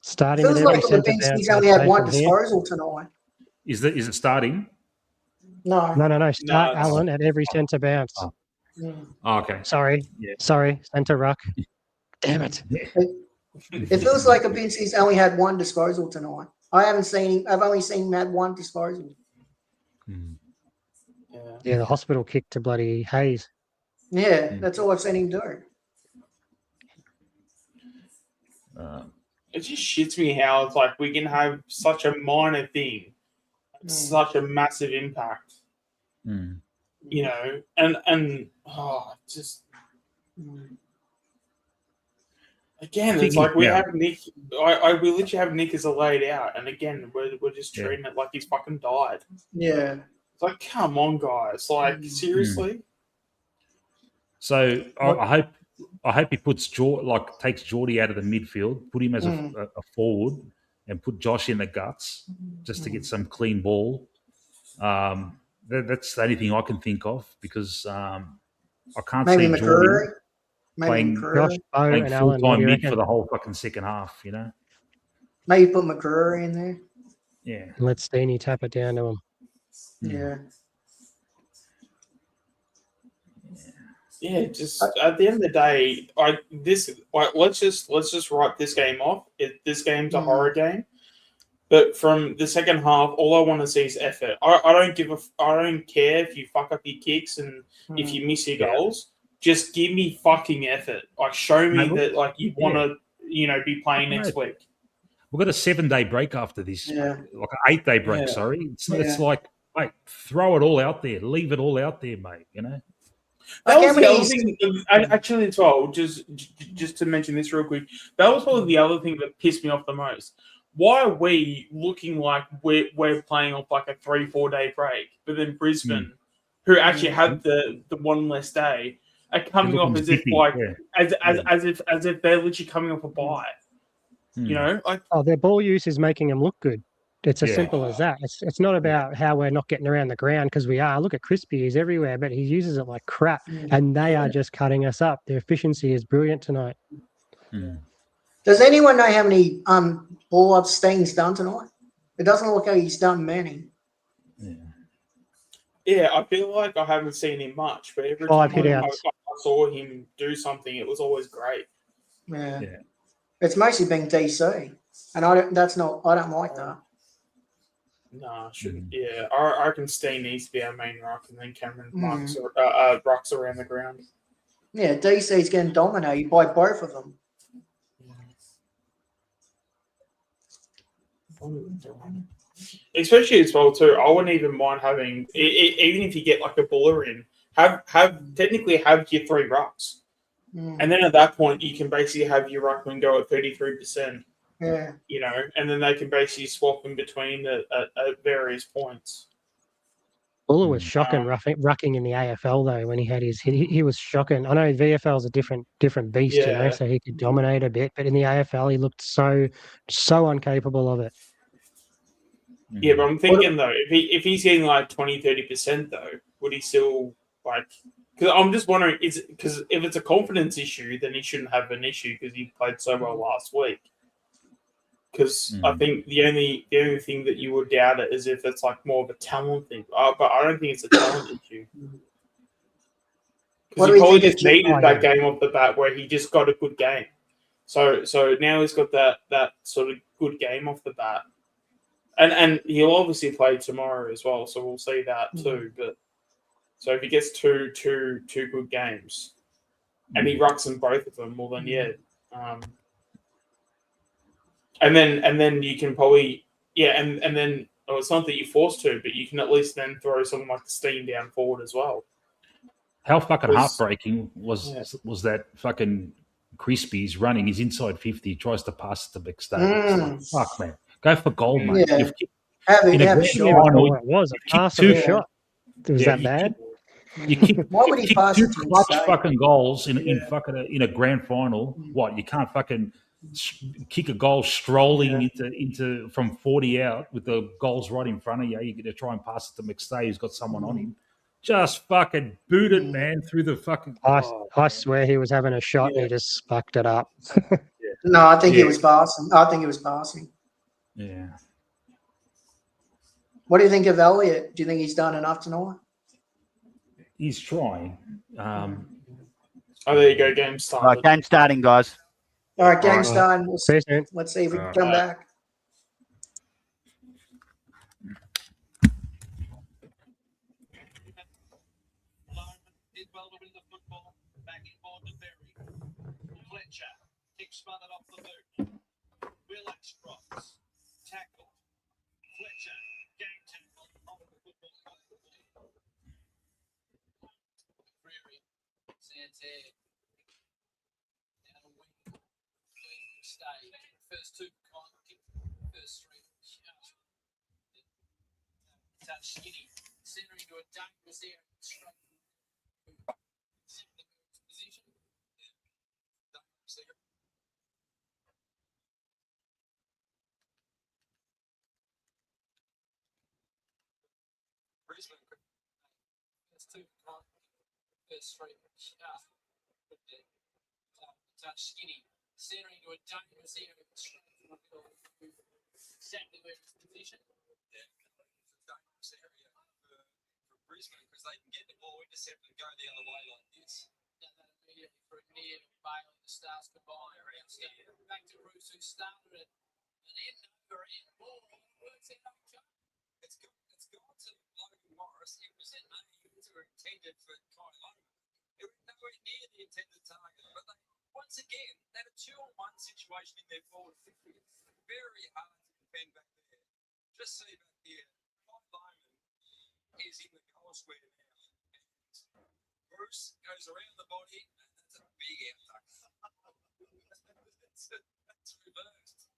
Starting Feels with every like on the bench, he's only had one disposal tonight. Is it starting? No. No. Start it's- Allen at every centre bounce. Oh. Mm. Oh, okay. Sorry. Yeah. Sorry. Centre ruck. Damn it. It feels like Abinski's only had one disposal tonight. I've only seen him had one disposal. Yeah. Yeah, the hospital kick to bloody Hayes. Yeah, that's all I've seen him do. It just shits me how it's like we can have such a minor thing, such a massive impact. You know, and just again, it's like we have Nick. We literally have Nick as a laid out, and again, we're just treating it like he's fucking died. Yeah. It's like, come on, guys! Like, seriously. So I hope he puts takes Geordie out of the midfield, put him as a forward, and put Josh in the guts just to get some clean ball. That's the only thing I can think of because I can't Maybe see Geordie McCurry. playing Josh, Bo, full and Allen. What do time you mid reckon? for the whole fucking second half. You know. Maybe put McCurry in there. Yeah. Let Steenie tap it down to him. Yeah. Yeah, just at the end of the day, let's just write this game off. This game's a horror game, but from the second half, all I want to see is effort. I don't care if you fuck up your kicks and if you miss your goals. Just give me fucking effort. Like show me that like you want to be playing next week. We've got a 7-day break after this, like an 8-day break. Yeah. Sorry, it's like, mate, throw it all out there, leave it all out there, mate. You know. That was the other thing, actually, as well, just to mention this real quick, that was probably the other thing that pissed me off the most. Why are we looking like we're playing off like a 3-4 day break, but then Brisbane, who actually had the one less day, are coming off as if like as if they're literally coming off a bye. You know, like their ball use is making them look good. It's as simple as that. It's not about how we're not getting around the ground because we are. Look at Crispy, he's everywhere, but he uses it like crap, and they are just cutting us up. Their efficiency is brilliant tonight. Does anyone know how many ball up Steen's done tonight? It doesn't look like he's done many. Yeah, I feel like I haven't seen him much, but every Five time I hit-outs. saw him do something, it was always great. Yeah. It's mostly been DC, and I don't like that. No, shouldn't. Yeah, I reckon Steen needs to be our main rock, and then Cameron rocks around the ground. Yeah, DC's getting dominated by both of them. Especially as well too. I wouldn't even mind having, even if you get like a buller in, have your 3 rocks, and then at that point you can basically have your ruckman go at 33%. Yeah, you know, and then they can basically swap in between at various points. Buller was shocking rucking in the AFL though when he had his he was shocking. I know VFL is a different beast, you know, so he could dominate a bit, but in the AFL he looked so incapable of it. Yeah, but I'm thinking though, if he's getting like 20-30% though, would he still like? Because I'm just wondering, because if it's a confidence issue, then he shouldn't have an issue because he played so well last week. Because I think the only thing that you would doubt it is if it's like more of a talent thing. But I don't think it's a talent issue. Because he probably just needed that game off the bat where he just got a good game. So now he's got that sort of good game off the bat. And he'll obviously play tomorrow as well, so we'll see that too. But so if he gets two good games and he rucks in both of them, well then and then you can probably and then it's not that you're forced to, but you can at least then throw someone like Steen down forward as well. How fucking heartbreaking was that fucking Crispy's running his inside 50, tries to pass it to McStay. Fuck man. Go for goal, mate. Yeah. It was a pass or a shot. Was that bad? You kick, Why would he pass two it to clutch McStay? fucking goals in fucking a grand final. What, you can't fucking kick a goal strolling into from 40 out with the goals right in front of you. You're going to try and pass it to McStay, who's got someone on him. Just fucking boot it, man, through the fucking. I swear he was having a shot and he just fucked it up. No, I think he was passing. Yeah. What do you think of Elliott? Do you think he's done enough tonight? He's trying. Oh, there you go. Game Right, started. game starting, guys. All right, game All right. starting. See you soon. Let's see if we can All come right. back. Did well to win the football. Back in board to Berry. Fletcher. Kick smothered off the boot. Willax drops. Tackle. Fletcher. Game tackle. Off the football. Prairie. Santerre. Down a wing. Stay. First two. First three. Touch skinny. Centering to a dangerous area. Straight. Position. Dangerous there. Brisbane. First two. First three. Touch skinny. Centering to a dangerous area. Straight from the middle. Exactly where his position. Yeah, it's a dangerous area for Brisbane because they can get the ball intercept and go the other way like this. Done that immediately for a near Bailey. The Stars combine. Back to Bruce who started it. And end over end. Ball works in It's gone to Logan Morris. It was intended for Kai Logan. It was nowhere near the intended target. But they, once again, they had a 2-on-1 situation in their forward 50. It's very hard to defend back there. Just see back here, Kai Logan is in the goal square now. And Bruce goes around the body, and that's a big outtuck. That's reversed.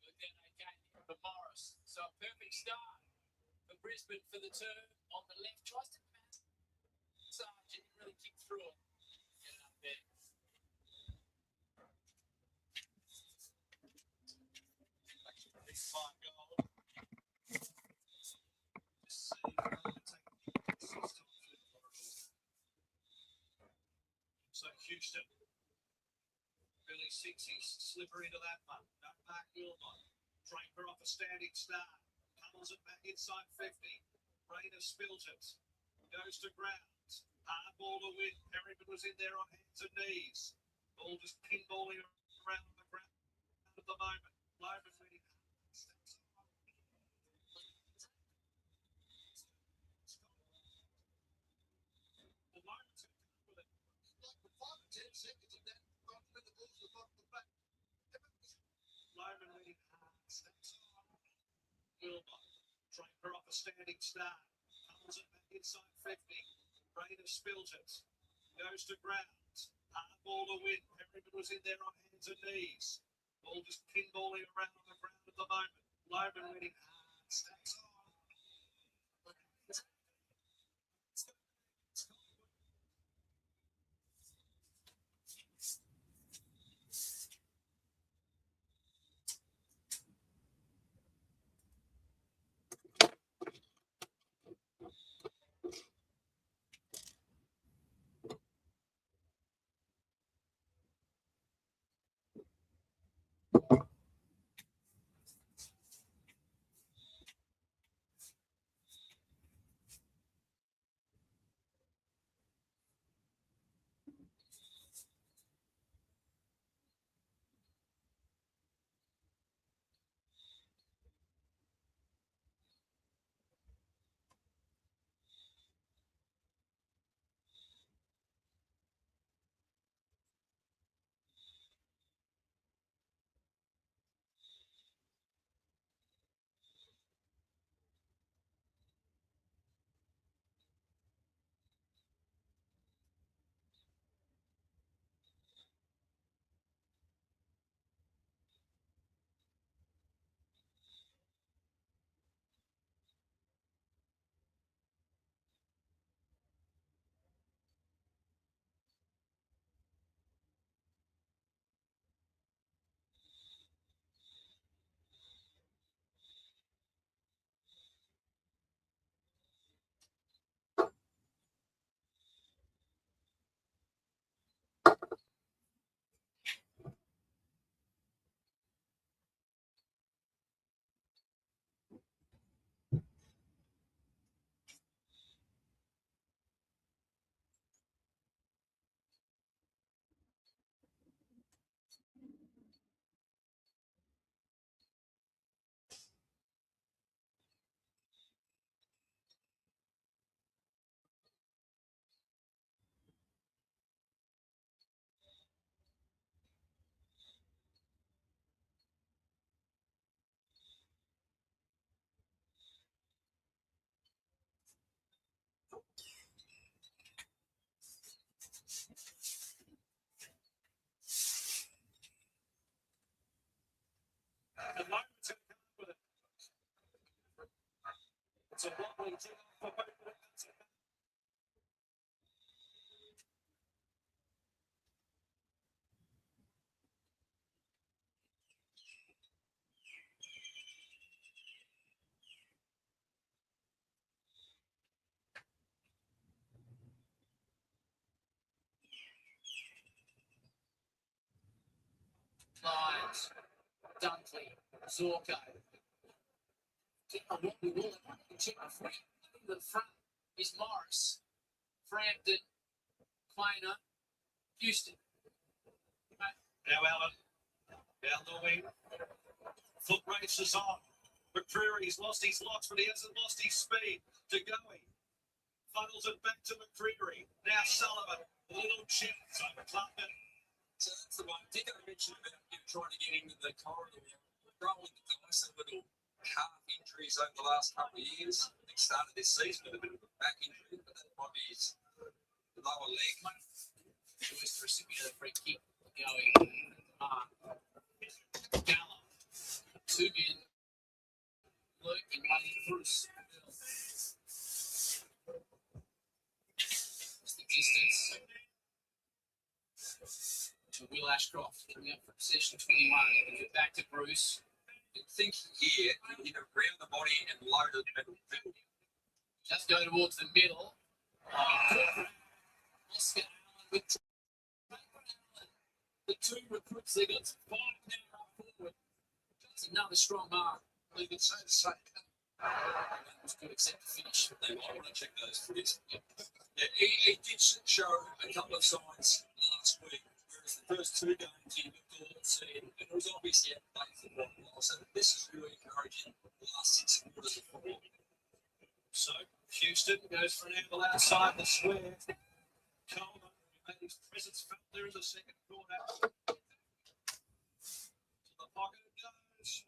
But then they came for Morris. So a perfect start for Brisbane for the turn on the left. Tries to pass. Sargent didn't really kick through it. Get it up there. Big fine goal. Just see so Houston. Billy Sixties slipper into that one. No Mark Wilmot. Draper off a standing start. Pummels it back inside 50. Rayner spills it. Goes to ground. Hard ball to win. Perryman was in there on hands and knees. Ball just pinballing around the ground at the moment. Loman leading. The Loman's going to come with it. Like 5 or 10 seconds of that. When the ball's the front of the back. Loman leading hard. Wilmot. Draper off a standing start. Pummels it back inside 50. Rayner spills it. Goes to ground. Hard ball to win. Perryman was in there on hands and knees. Ball just pinballing around on the ground at the moment. Loman leading hard. Stays on. Lyons, Dunkley, Zorko. In the front is Morris, Frampton, Kleiner, Houston. Now Allen, down the wing. Foot races on. McCreary's lost his lots, but he hasn't lost his speed. To going. Funnels it back to McCreary. Now Sullivan. A little chance over Clumpton. So that's the one. Did I mention about trying to get into the corridor, rolling the dice, a little calf injuries over the last couple of years. I think started this season with a bit of a back injury, but that might be his lower leg. Choice the recipient of the free kick going. Gallop. 2 men. Luke and Buddy Bruce. It's the distance to Will Ashcroft coming up for possession 21. Gives it back to Bruce. Thinking here, you know, round the body and loaded middle. Just go towards the middle. Oscar Allen with the two recruits. They got 5 now up forward. That's another strong mark. You can say the same. It's good except to finish. They might want to check those footies. Yep. Yeah, he did show a couple of signs last week, whereas the first 2 games he looked all at sea, and it was obviously at play for the well. So this is really encouraging the last 6 quarters of football. So Houston goes for an angle outside the square. Coleman made his presence felt there in the second quarter. To the pocket it goes.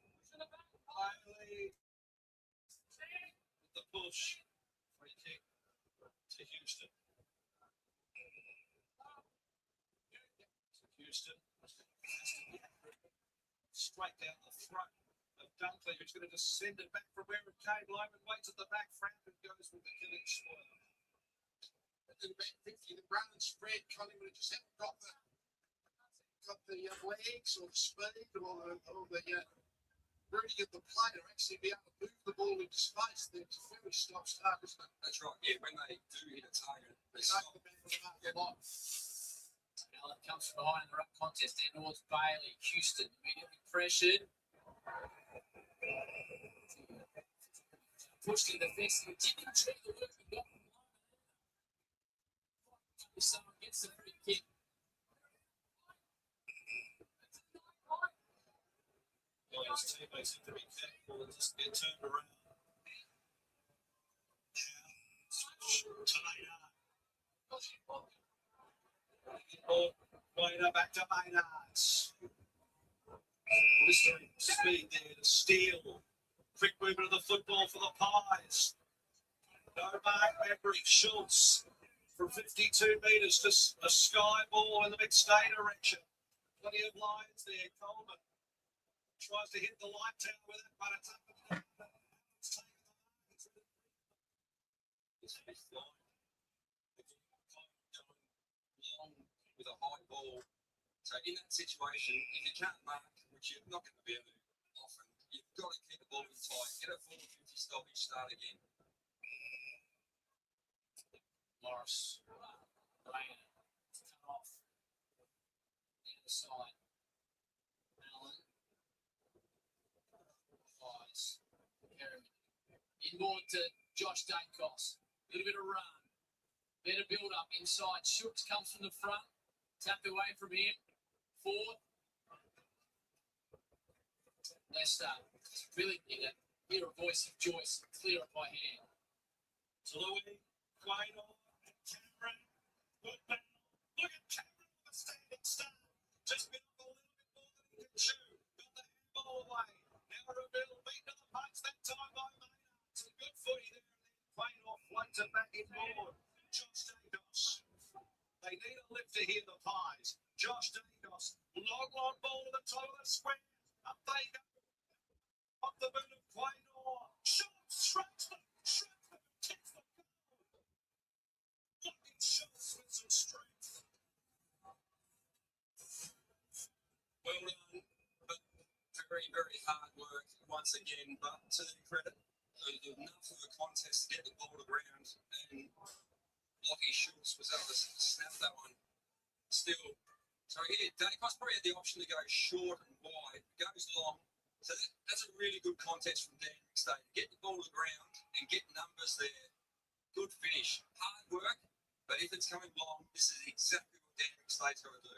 Bailey with the push. Free kick to Houston. Houston straight down the throat of Dunkley, who's going to just send it back from where it came. Loman waits at the back. Frampton goes with the killing spoil. And then about 50, the run and spread, Collingwood just haven't got the legs or the speed or the reading of the play to actually be able to move the ball into space. It's a very stop-start, isn't it? That's right. Yeah, when they do hit a target, they Take stop. the man from the mark a lot. Allen comes from behind in the ruck contest down towards Bailey. Houston immediately pressured. Pushed to the fence. He didn't try the work he got from Loman. Someone gets the free kick. Well, his teammates have to be careful and just get turned around. Maynard back to Maynard. Blistering speed there to steal. Quick movement of the football for the Pies. No mark, Maverick Schultz from 52 metres to a sky ball in the mid-stay direction. Plenty of lines there. Coleman tries to hit the light tower with it, but it's up. It's taken the line. It's fifth line. Going long with a high ball. So in that situation, if you can't mark, which you're not going to be able to often, you've got to keep the ball in tight, get a 40-50 stoppage, start again. Morris, Ryan, cut off. The other side. Allen. Pies. Perryman. Inboard to Josh Dacos. A little bit of run. Better build up inside. Shooks comes from the front. Tapped away from him. Ford. Leicester. Really need to hear a voice of Joyce. Clear it by hand. To Louis, Quaynor, and Cameron. Good battle. Look at Cameron with a standing start. Just been up a little bit more than he can chew. Got the handball away. Now Reveal beaten to the punch that time by Maynard. Some good footy there. Quaynor floats it back inboard. Josh Dacos. They need a lifter here, the Pies. Josh Dacos. Long ball to the top of the square. Up they go. Up the boot of Quaynor. Shot straight to the hard work once again, but to their credit, enough of a contest to get the ball to ground, and Lockie Schultz was able to snap that one. Still, so here, Dacos probably had the option to go short and wide, goes long. So that's a really good contest from Dan State. Get the ball to the ground and get numbers there. Good finish. Hard work, but if it's coming long, this is exactly what Dan State's got to do.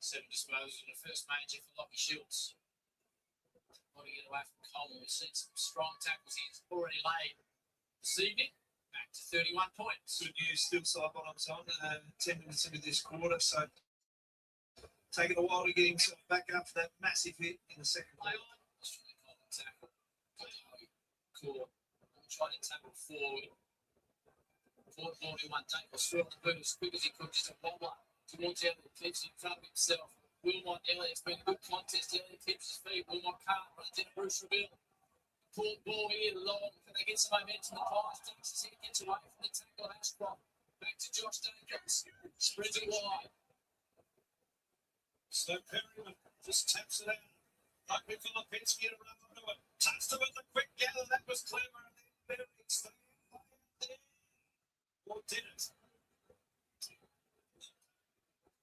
7 disposals in the first major for Lockie Schultz. Want to get away from Coleman. We've seen some strong tackles he's already laid this evening. Back to 31 points. Good news, still side bottom on 10 minutes into this quarter, so taking a while to get himself back after that massive hit in the second Play quarter. on. That's really common tackle. Cool. Trying to tackle forward. Forward ball in one tackle. Through on the boot as quick as he could. Just a wobbler towards Elliott. Keeps in front of himself. Wilmot Elliott. It's been a good contest. Elliott keeps his feet. Wilmot can't. Runs into Bruce Reveal. Pull ball here long. Can they get some momentum? The Pies takes his head, gets away from the tackle. Ashcroft. Back to Josh Dacos. Spreads it wide. So Perryman just taps it out. Luckily for Lipinski to run onto it. Touched it with a quick gather. That was clever. And then Perry stayed there. Or did it?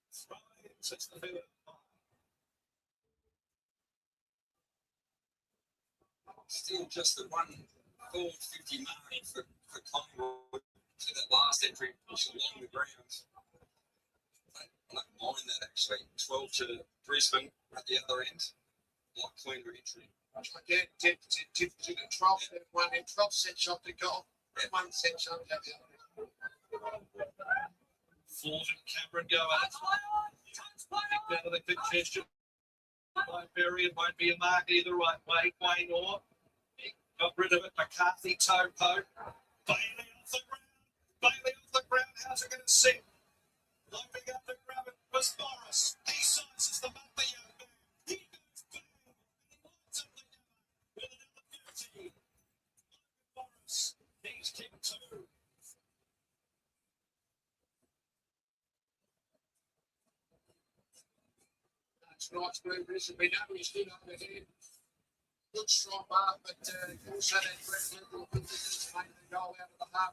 Throw it. Sets the field. Still just the one forward 50 mark for Collingwood to that last entry, push along the ground. I don't mind that actually. 12 to Brisbane at the other end. Like cleaner entry. Again, 10 to the 12, one and 12 set shot to goal. 1 set shot down the other end. Ford and Cameron go at it. Better the congestion. By Berry, it won't be a mark either way. Wayne Orr got rid of it. McCarthy, Topo. Bailey off the ground. Bailey off the ground. How's it going to sit? Loping up to grab it was Morris. He sizes them up, the young man. He goes bang. He lines up the number with another 50. Morris, he's kicked 2. That's nice movement. We know he's good over here. Good strong mark, but also that great level of just made the goal out of the half.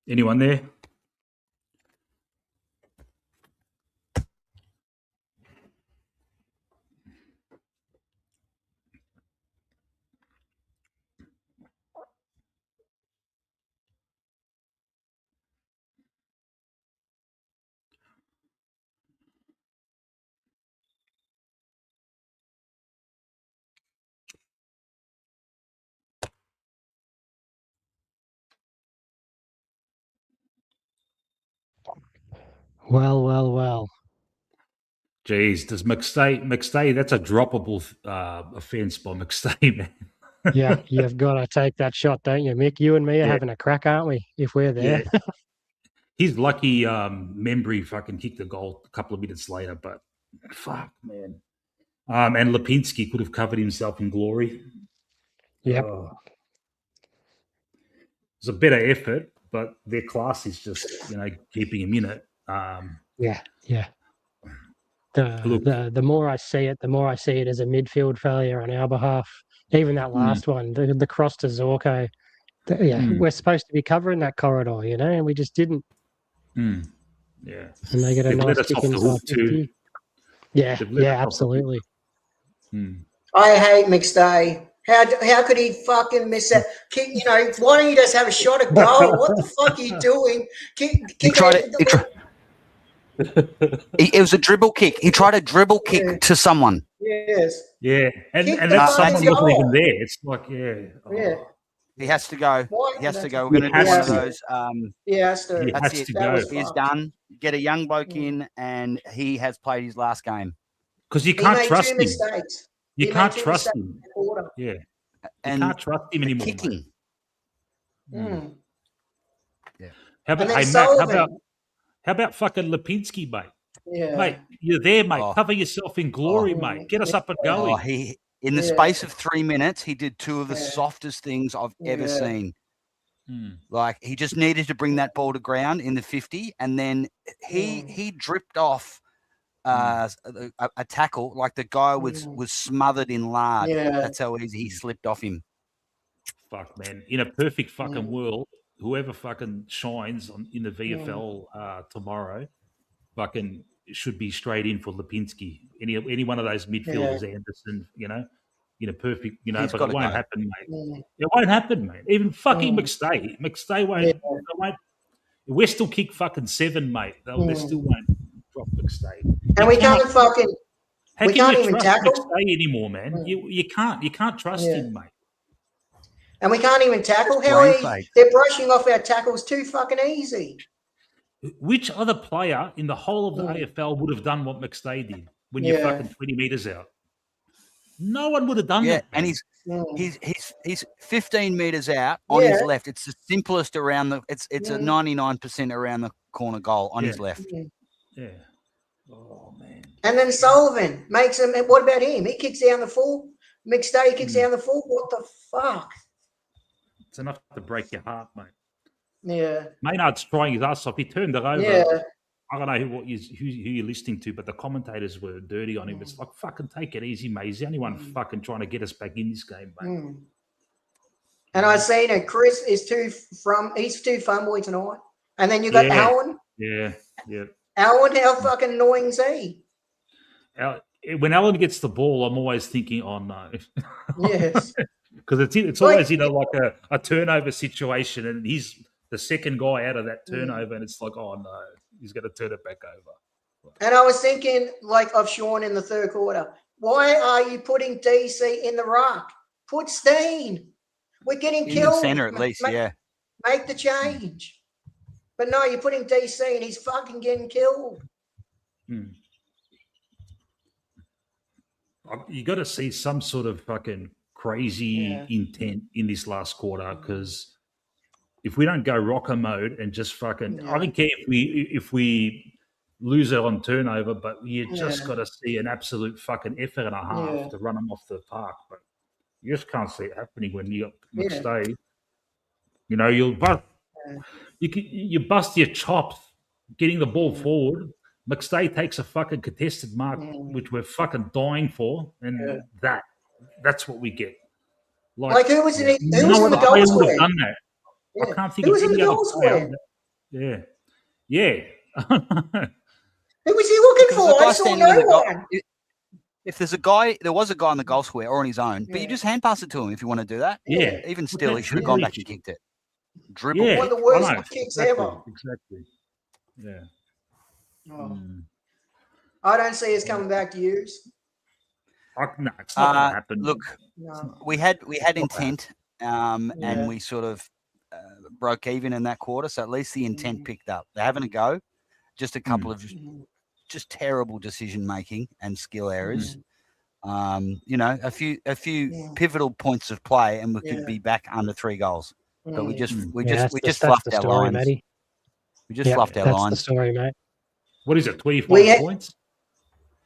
Anyone there? Well. Jeez, does McStay? That's a droppable offence by McStay, man. Yeah, you've got to take that shot, don't you, Mick? You and me are having a crack, aren't we? If we're there. Yeah. He's lucky Membry fucking kicked the goal a couple of minutes later, but fuck, man. And Lipinski could have covered himself in glory. Yep. It's a better effort, but their class is just, keeping him in it. Yeah. Look. The more I see it, the more I see it as a midfield failure on our behalf. Even that last one, the cross to Zorko. We're supposed to be covering that corridor, and we just didn't. Yeah. And they get a They've let nice us kick off the inside hook too. 50. Yeah, absolutely. I hate McStay. How could he fucking miss that kick? Why don't you just have a shot at goal? What the fuck are you doing? It was a dribble kick. He tried a dribble kick to someone. Yes. Yeah, and Kick that's the someone fucking wasn't even goal. there. It's like, Yeah. He has to go. Why? He has to go. He We're going to do one has of to. those. He has to. He That's has it. to That go. was He's fucked. done. Get a young bloke in, and he has played his last game. Because you He can't made trust two him. mistakes. You He can't made two trust mistakes him. in the quarter. Yeah. And You can't trust him the anymore, kicking. mate. Yeah. How about, And then Matt, Sullivan. how about fucking Lipinski, mate? Yeah. Mate, you're there, mate. Oh. Cover yourself in glory, mate. Get us up and going. Oh, in the Yeah. space of 3 minutes, he did two of the Yeah. softest things I've ever Yeah. seen. Like, he just needed to bring that ball to ground in the 50, and then he dripped off a tackle like the guy was smothered in lard. Yeah. That's how easy he slipped off him. Fuck, man. In a perfect fucking world, whoever fucking shines in the VFL tomorrow fucking should be straight in for Lipinski. Any one of those midfielders, Anderson, in a perfect, He's but it gotta won't go. happen, mate. It won't happen, mate. Even fucking McStay. McStay won't. We're still kick fucking 7, mate. They still won't drop McStay. And we can't fucking. How we can can't you even trust tackle. McStay anymore, man? You can't. You can't trust him, mate. And we can't even tackle. Just How brain easy? fade. They're brushing off our tackles too fucking easy. Which other player in the whole of the AFL would have done what McStay did when you're fucking 20 meters out? No one would have done that. And man. he's 15 meters out on his left. It's the simplest around the. It's a 99% around the corner goal on his left. Yeah. Oh man. And then Sullivan makes him. What about him? He kicks down the full. McStay kicks down the full. What the fuck? It's enough to break your heart, mate. Yeah. Maynard's trying his ass off. He turned it over. Yeah. I don't know who you're listening to, but the commentators were dirty on him. It's like, fucking take it easy, mate. He's the only one fucking trying to get us back in this game, mate. And I seen it. Chris is he's too fumbly tonight. And then you got Alan. Yeah. Alan, how fucking annoying is he? When Alan gets the ball, I'm always thinking, oh no. Yes. Because it's always like a turnover situation, and he's the second guy out of that turnover, and it's like, oh no, he's going to turn it back over. And I was thinking, of Sean in the third quarter. Why are you putting DC in the ruck? Put Steen. We're getting In killed. the center, at least, Make the change. But no, you're putting DC and he's fucking getting killed. You got to see some sort of fucking crazy intent in this last quarter, because if we don't go rocker mode and just fucking, I don't care if we lose it on turnover, but you just got to see an absolute fucking effort and a half to run them off the park. But you just can't see it happening when you got McStay. You bust your chops getting the ball forward. McStay takes a fucking contested mark, which we're fucking dying for, and that's what we get. Who was in the no goal other player would square? have done that. I can't think Who of was in any the other goal player. square? Yeah. Yeah. Who was he looking Because there's a for? I guy saw standing in no the goal. one. If there was a guy in the goal square or on his own, but you Yeah. just hand pass it to him if you want to do that. Yeah. Even still, he that should have gone back dribblage. and kicked it. Dribble Yeah. One kick. of the worst I know. kicks Exactly. ever. Exactly. Yeah. Oh. Mm. I don't see us coming back to use. No, it's not going to happen. Look, No. we had Not gonna intent, Yeah. and we sort of broke even in that quarter. So at least the intent Mhm. picked up. They're having a go. Just a couple of Mhm. just terrible decision making and skill errors. Mhm. A few Yeah. pivotal points of play, and we Yeah. could be back under 3 goals. But we just Yeah, we that's just fluffed the our story, lines. matey. We just Yeah, fluffed our that's the lines. story, mate. What is it? 25 We had- points?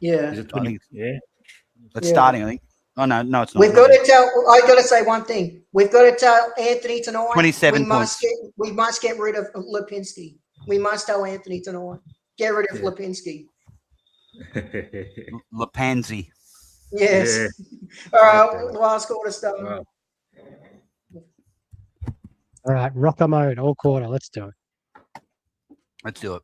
Yeah. Is it I 20? think Yeah. it's Yeah. starting. I think. Oh no, it's not. We've got to tell. I got to say one thing. We've got to tell Anthony tonight. 27 points. We must get rid of Lipinski. We must tell Anthony tonight. Get rid of Yeah. Lipinski. Lepanzi. Yes. Yeah. All Yeah, right. Last quarter stuff. Wow. All right, rocker mode, all quarter. Let's do it. Let's do it.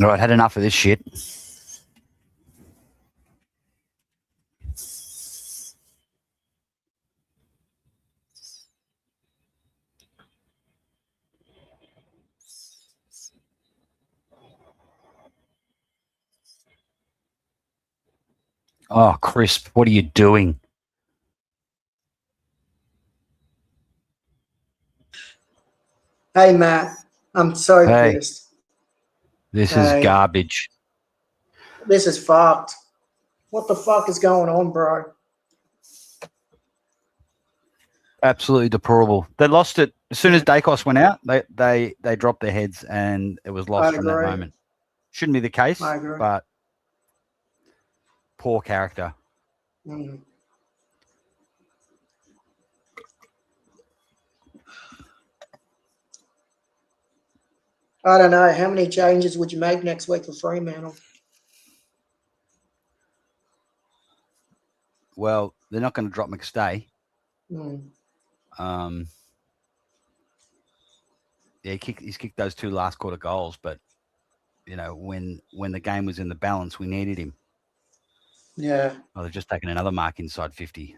All right, had enough of this shit. Oh, Crisp, what are you doing? Hey, Matt, I'm so Hey. pissed. This is Hey. garbage. This is fucked. What the fuck is going on, bro? Absolutely deplorable. They lost it as soon as Dacos went out. They dropped their heads and it was lost I from that agree. moment. Shouldn't be the case, I agree. but poor character. Mm. I don't know. How many changes would you make next week for Fremantle? Well, they're not going to drop McStay. Mm. Yeah, he's kicked those 2 last quarter goals, but you know, when the game was in the balance, we needed him. Yeah. Oh, they've just taken another mark inside 50.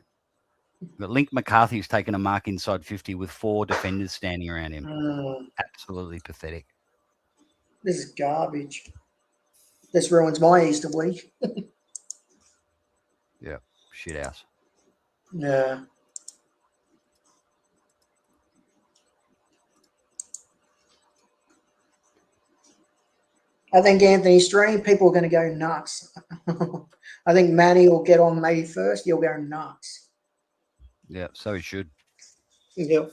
But Link McCarthy's taken a mark inside 50 with 4 defenders standing around him. Mm. Absolutely pathetic. This is garbage. This ruins my Easter week. Yeah, shit house. Yeah. I think Anthony Stream, people are going to go nuts. I think Manny will get on May 1st. You'll go nuts. Yeah, so he should. Yep.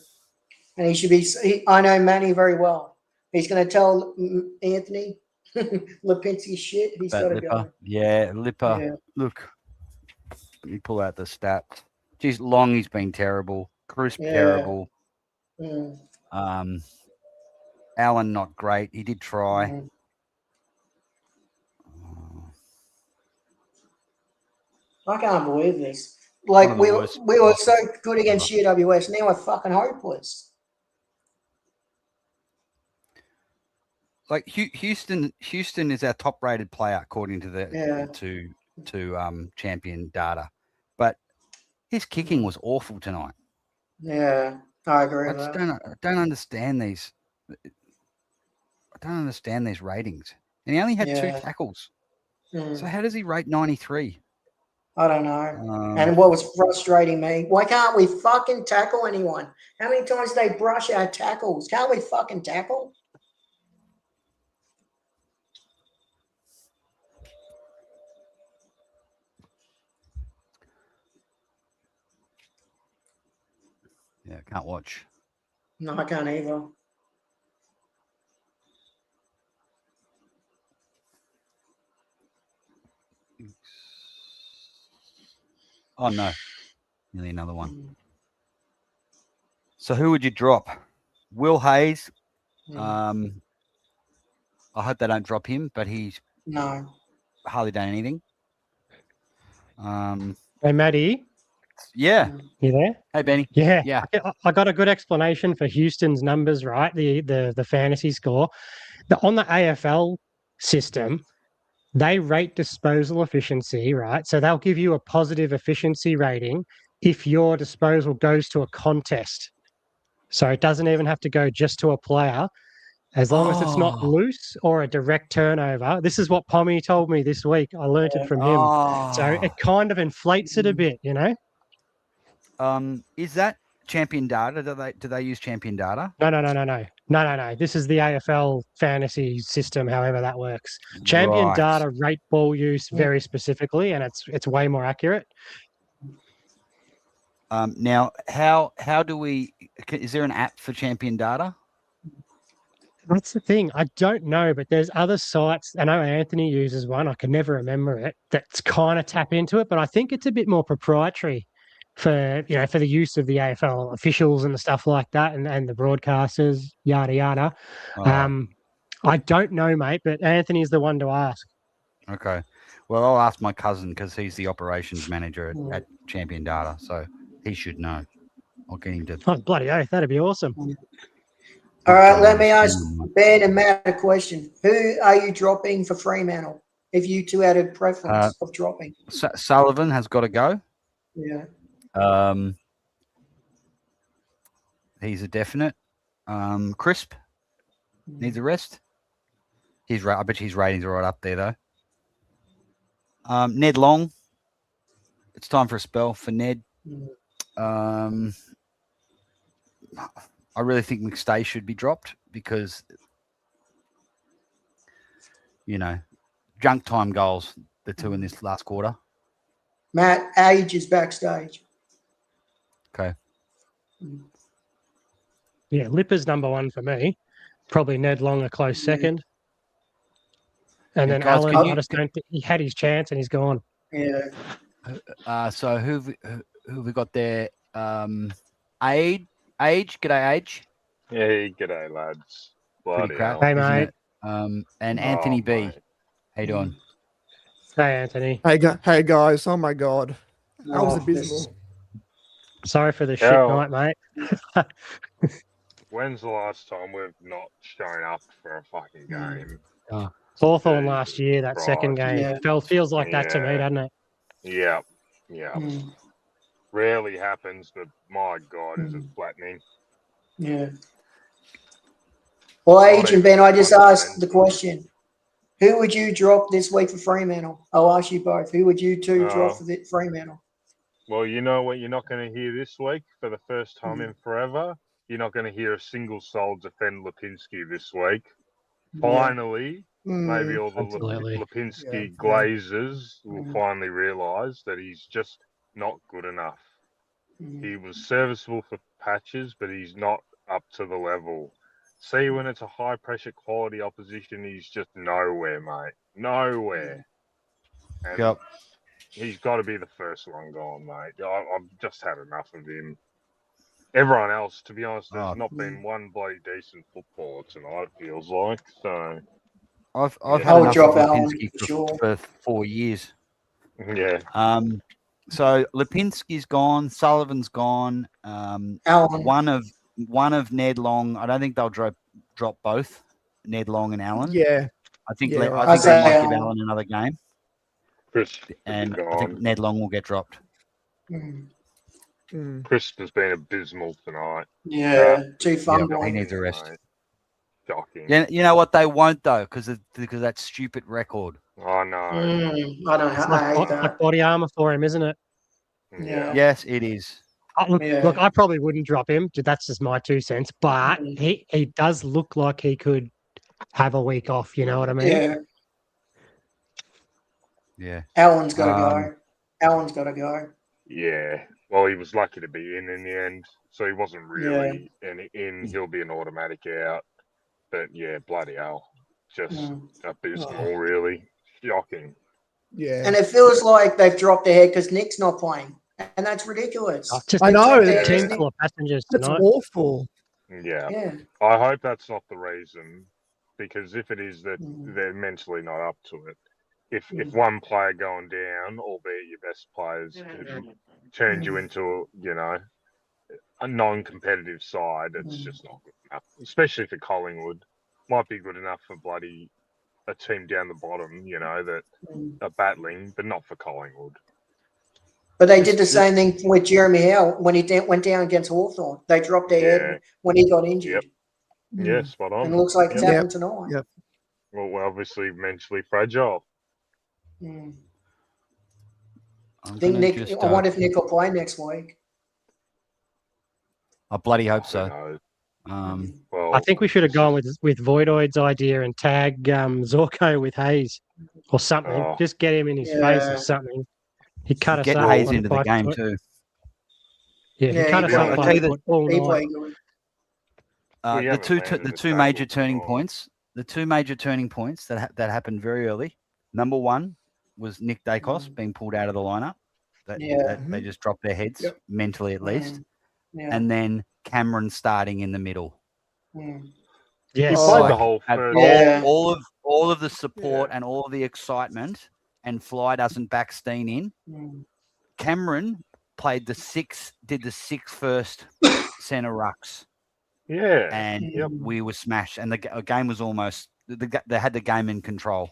And he should be. I know Manny very well. He's going to tell Anthony Lipinski shit. He's got to Lipper, go. yeah, Lipper. Yeah. Look, let me pull out the stats. Geez, Long, he's been terrible. Crisp, Yeah. terrible. Mm. Allen, not great. He did try. Mm. I can't believe this. Like One of the we worst were so losses good against GWS. Now we're fucking hopeless. Like Houston is our top-rated player according to the Yeah. to champion data, but his kicking was awful tonight. Yeah, I agree I with just that. don't understand these. I don't understand these ratings. And he only had 2 Yeah. tackles. Mm. So how does he rate 93? I don't know. And what was frustrating me, why can't we fucking tackle anyone? How many times do they brush our tackles? Can't we fucking tackle? Yeah, can't watch. No, I can't either. Oh no, nearly another one. So who would you drop? Will Hayes. I hope they don't drop him, but he's No. hardly done anything. Hey, Maddie. Yeah. You there? Hey, Benny. Yeah. Yeah. I got a good explanation for Houston's numbers, right? The fantasy score. On the AFL system, they rate disposal efficiency, right? So they'll give you a positive efficiency rating if your disposal goes to a contest. So it doesn't even have to go just to a player. As long as it's not loose or a direct turnover. This is what Pommy told me this week. I learnt it from him. So it kind of inflates it a bit, you know? Is that champion data? Do they use champion data? No. This is the AFL fantasy system, however that works. Champion Right. data rate ball use very specifically, and it's way more accurate. Now, how do we? Is there an app for champion data? That's the thing. I don't know, but there's other sites. I know Anthony uses one. I can never remember it. That's kind of tap into it, but I think it's a bit more proprietary for the use of the AFL officials and the stuff like that, and the broadcasters, yada yada. Oh. I don't know, mate, but Anthony's the one to ask. Okay. Well, I'll ask my cousin because he's the operations manager at Champion Data, so he should know. I'll get him to. Oh, bloody oath. That'd be awesome. All right, let me ask Ben and Matt a question. Who are you dropping for Fremantle? If you two had a preference of dropping. Sullivan has got to go. Yeah. He's a definite. Crisp needs a rest. I bet his ratings are right up there though. Ned Long. It's time for a spell for Ned. I really think McStay should be dropped because, junk time goals, the two in this last quarter. Matt, Age is backstage. Okay. Yeah, Lipper's number one for me. Probably Ned Long a close second. And then guys, Allen, I just don't think he had his chance and he's gone. Yeah. So who have we got there? Age, g'day, Age. Hey, g'day, lads. Pretty Bloody crap, hell. Hey, isn't mate. it? And Anthony B. mate. How you doing? Hey, Anthony. Hey guys. Oh my God. That was abysmal. Sorry for the shit Hell. night, mate. When's the last time we've not shown up for a fucking game? Hawthorn Jesus last year, that second Christ. game. Yeah. Feels like that to me, Yeah. doesn't it? Yeah. Yeah. Mm. Rarely happens, but my God, is it flattening? Yeah. Well, Age and Ben, I just asked the question. Who would you drop this week for Fremantle? I'll ask you both. Who would you two drop for Fremantle? Well, you know what you're not going to hear this week for the first time in forever? You're not going to hear a single soul defend Lipinski this week. Finally, maybe all the Absolutely. Lipinski glazers will finally realise that he's just not good enough. He was serviceable for patches, but he's not up to the level. See, when it's a high-pressure quality opposition, he's just nowhere, mate. Nowhere. And Yep. he's got to be the first one gone, mate. I've just had enough of him. Everyone else, to be honest, there's not been one bloody decent footballer tonight, it feels like. So I've Yeah. had I would enough drop of Allen Lipinski for sure. for 4 years. yeah. So Lipinski's gone, Sullivan's gone. Allen. One of Ned Long. I don't think they'll drop both Ned Long and Allen. Yeah. I think Yeah, right. I think they might give Allen. Allen another game, Chris and I think Ned Long will get dropped. Chris has been abysmal tonight. Yeah, two He fumbling. needs a rest. Mate. Shocking. Yeah, you know what? They won't though, because of that stupid record. I know. I don't It's I hate like that. body armor for him, isn't it? Yeah. Yes, it is. Look, I probably wouldn't drop him. That's just my 2 cents. But he does look like he could have a week off. You know what I mean? Yeah. Yeah. Allen's got to go. Allen's got to go. Yeah. Well, he was lucky to be in the end, so he wasn't really in. He'll be an automatic out. But yeah, bloody hell, just abysmal, really shocking. Yeah. And it feels like they've dropped their head because Nick's not playing, and that's ridiculous. I know. They've dropped their Team head 'cause full of passengers That's tonight. awful. Yeah. Yeah. I hope that's not the reason, because if it is that they're mentally not up to it. If one player going down, albeit your best players, turns you into a non-competitive side, it's just not good enough. Especially for Collingwood, might be good enough for bloody a team down the bottom, that are battling, but not for Collingwood. But they did the same thing with Jeremy Howe when he went down against Hawthorn. They dropped their head when he got injured. Yeah, spot on. And it looks like it's happened tonight. Yep. Well, we're obviously mentally fragile. I wonder if Nick will play next week. I bloody hope so. Well, I think we should have gone with Voidoid's idea and tag Zorko with Hayes or something. Just get him in his face or something. He cut us Get up. Hayes on into the 5 game foot. too. Yeah, he cut us up. I'll by tell you foot all He night. played good. The two major turning points. The two major turning points that happened very early. Number one was Nick Dacos being pulled out of the lineup. They just dropped their heads mentally at least, and then Cameron starting in the middle. Yes. He played the whole first. All of the support and all of the excitement, and Fly doesn't back Steen in. Cameron did the six first centre rucks. Yeah. and Yep. we were smashed. And the game was almost they had the game in control.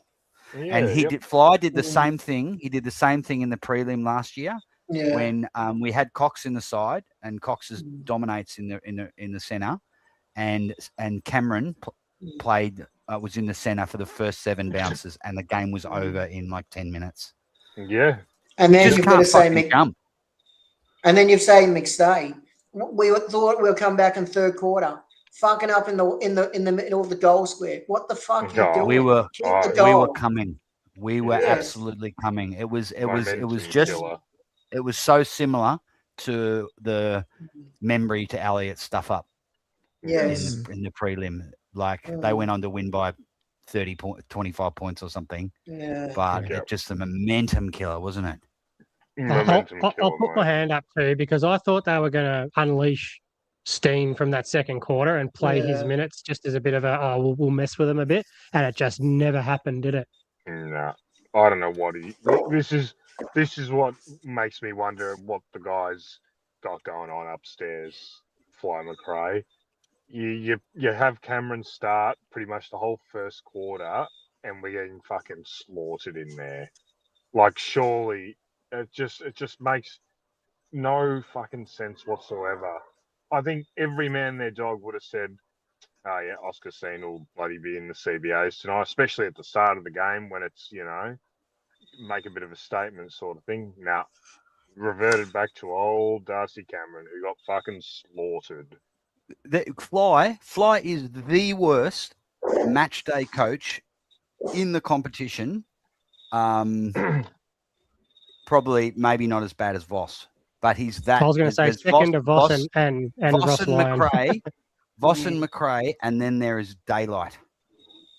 Yeah. And yep. Fly did the same thing. He did the same thing in the prelim last year Yeah. when we had Cox in the side, and Cox dominates in the center, and Cameron played was in the center for the first 7 bounces, and the game was over in like 10 minutes. Yeah. And then Just you've got to can't say fucking jump. and then you've say McStay. We thought we'll come back in third quarter, fucking up in the middle of the goal square. What the fuck are you No, doing? We were Kick the we were goal. coming. We were Yeah. absolutely coming. It was Momentum just killer. it was so similar to the Membry to Elliott stuff up Yes. in the prelim. Like they went on to win by 25 points or something. Yeah. But Yep. it's just a momentum killer, wasn't it? Momentum I'll killer, put my mate. hand up too because I thought they were going to unleash Steen from that second quarter and play his Yeah. minutes just as a bit of a we'll mess with him a bit, and it just never happened, did it? Nah, I don't know what this is what makes me wonder what the guys got going on upstairs. Fly McRae, you have Cameron start pretty much the whole first quarter, and we're getting fucking slaughtered in there. Like, surely it just makes no fucking sense whatsoever. I think every man their dog would have said, "Oh yeah, Oscar Steen will bloody be in the CBAs tonight," especially at the start of the game when it's, make a bit of a statement sort of thing. Now, reverted back to old Darcy Cameron, who got fucking slaughtered. Fly is the worst match day coach in the competition. Probably maybe not as bad as Voss, but he's that. I was going to say there's second to Voss and Voss Ross and Lyon. McRae, Voss and McRae, and then there is Daylight.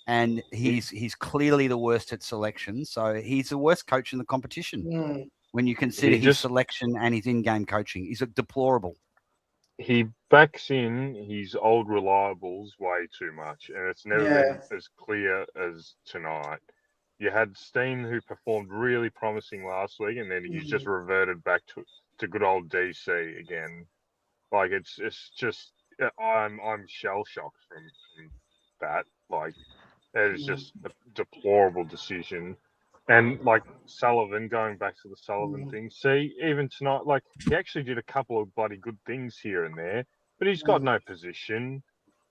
And he's clearly the worst at selection, so he's the worst coach in the competition. When you consider his selection and his in-game coaching, he's deplorable. He backs in his old reliables way too much, and it's never been as clear as tonight. You had Steen, who performed really promising last week, and then he's just reverted back to good old DC again. Like, it's just I'm shell shocked from that. Like, it is just a deplorable decision. And like Sullivan, going back to the Sullivan thing, see, even tonight, like, he actually did a couple of bloody good things here and there, but he's got no position,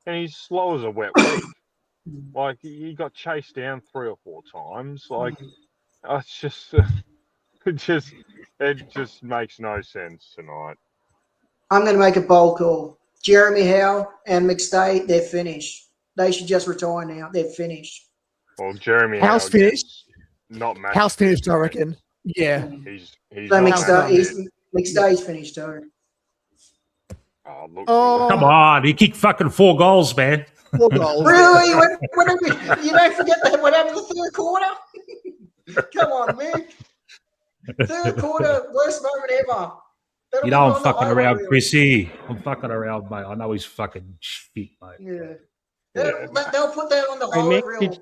and he's slow as a wet week. Like, he got chased down 3 or 4 times. Like, it's just, it just makes no sense tonight. I'm going to make a bold call. Jeremy Howe and McStay, they're finished. They should just retire now. They're finished. Well, Jeremy House finished. Not match. House finished, I reckon. Yeah. He's So not McStay's finished too. Oh, look. Come on, he kicked fucking 4 goals, man. 4 goals. Really? You don't forget that what happened in the third quarter? Come on, Mick. Third quarter, worst moment ever. You know I'm fucking around, Chrissy. I'm fucking around, mate. I know he's fucking shit, mate. Yeah. They'll put that on the Hey, highlight Mick, reel.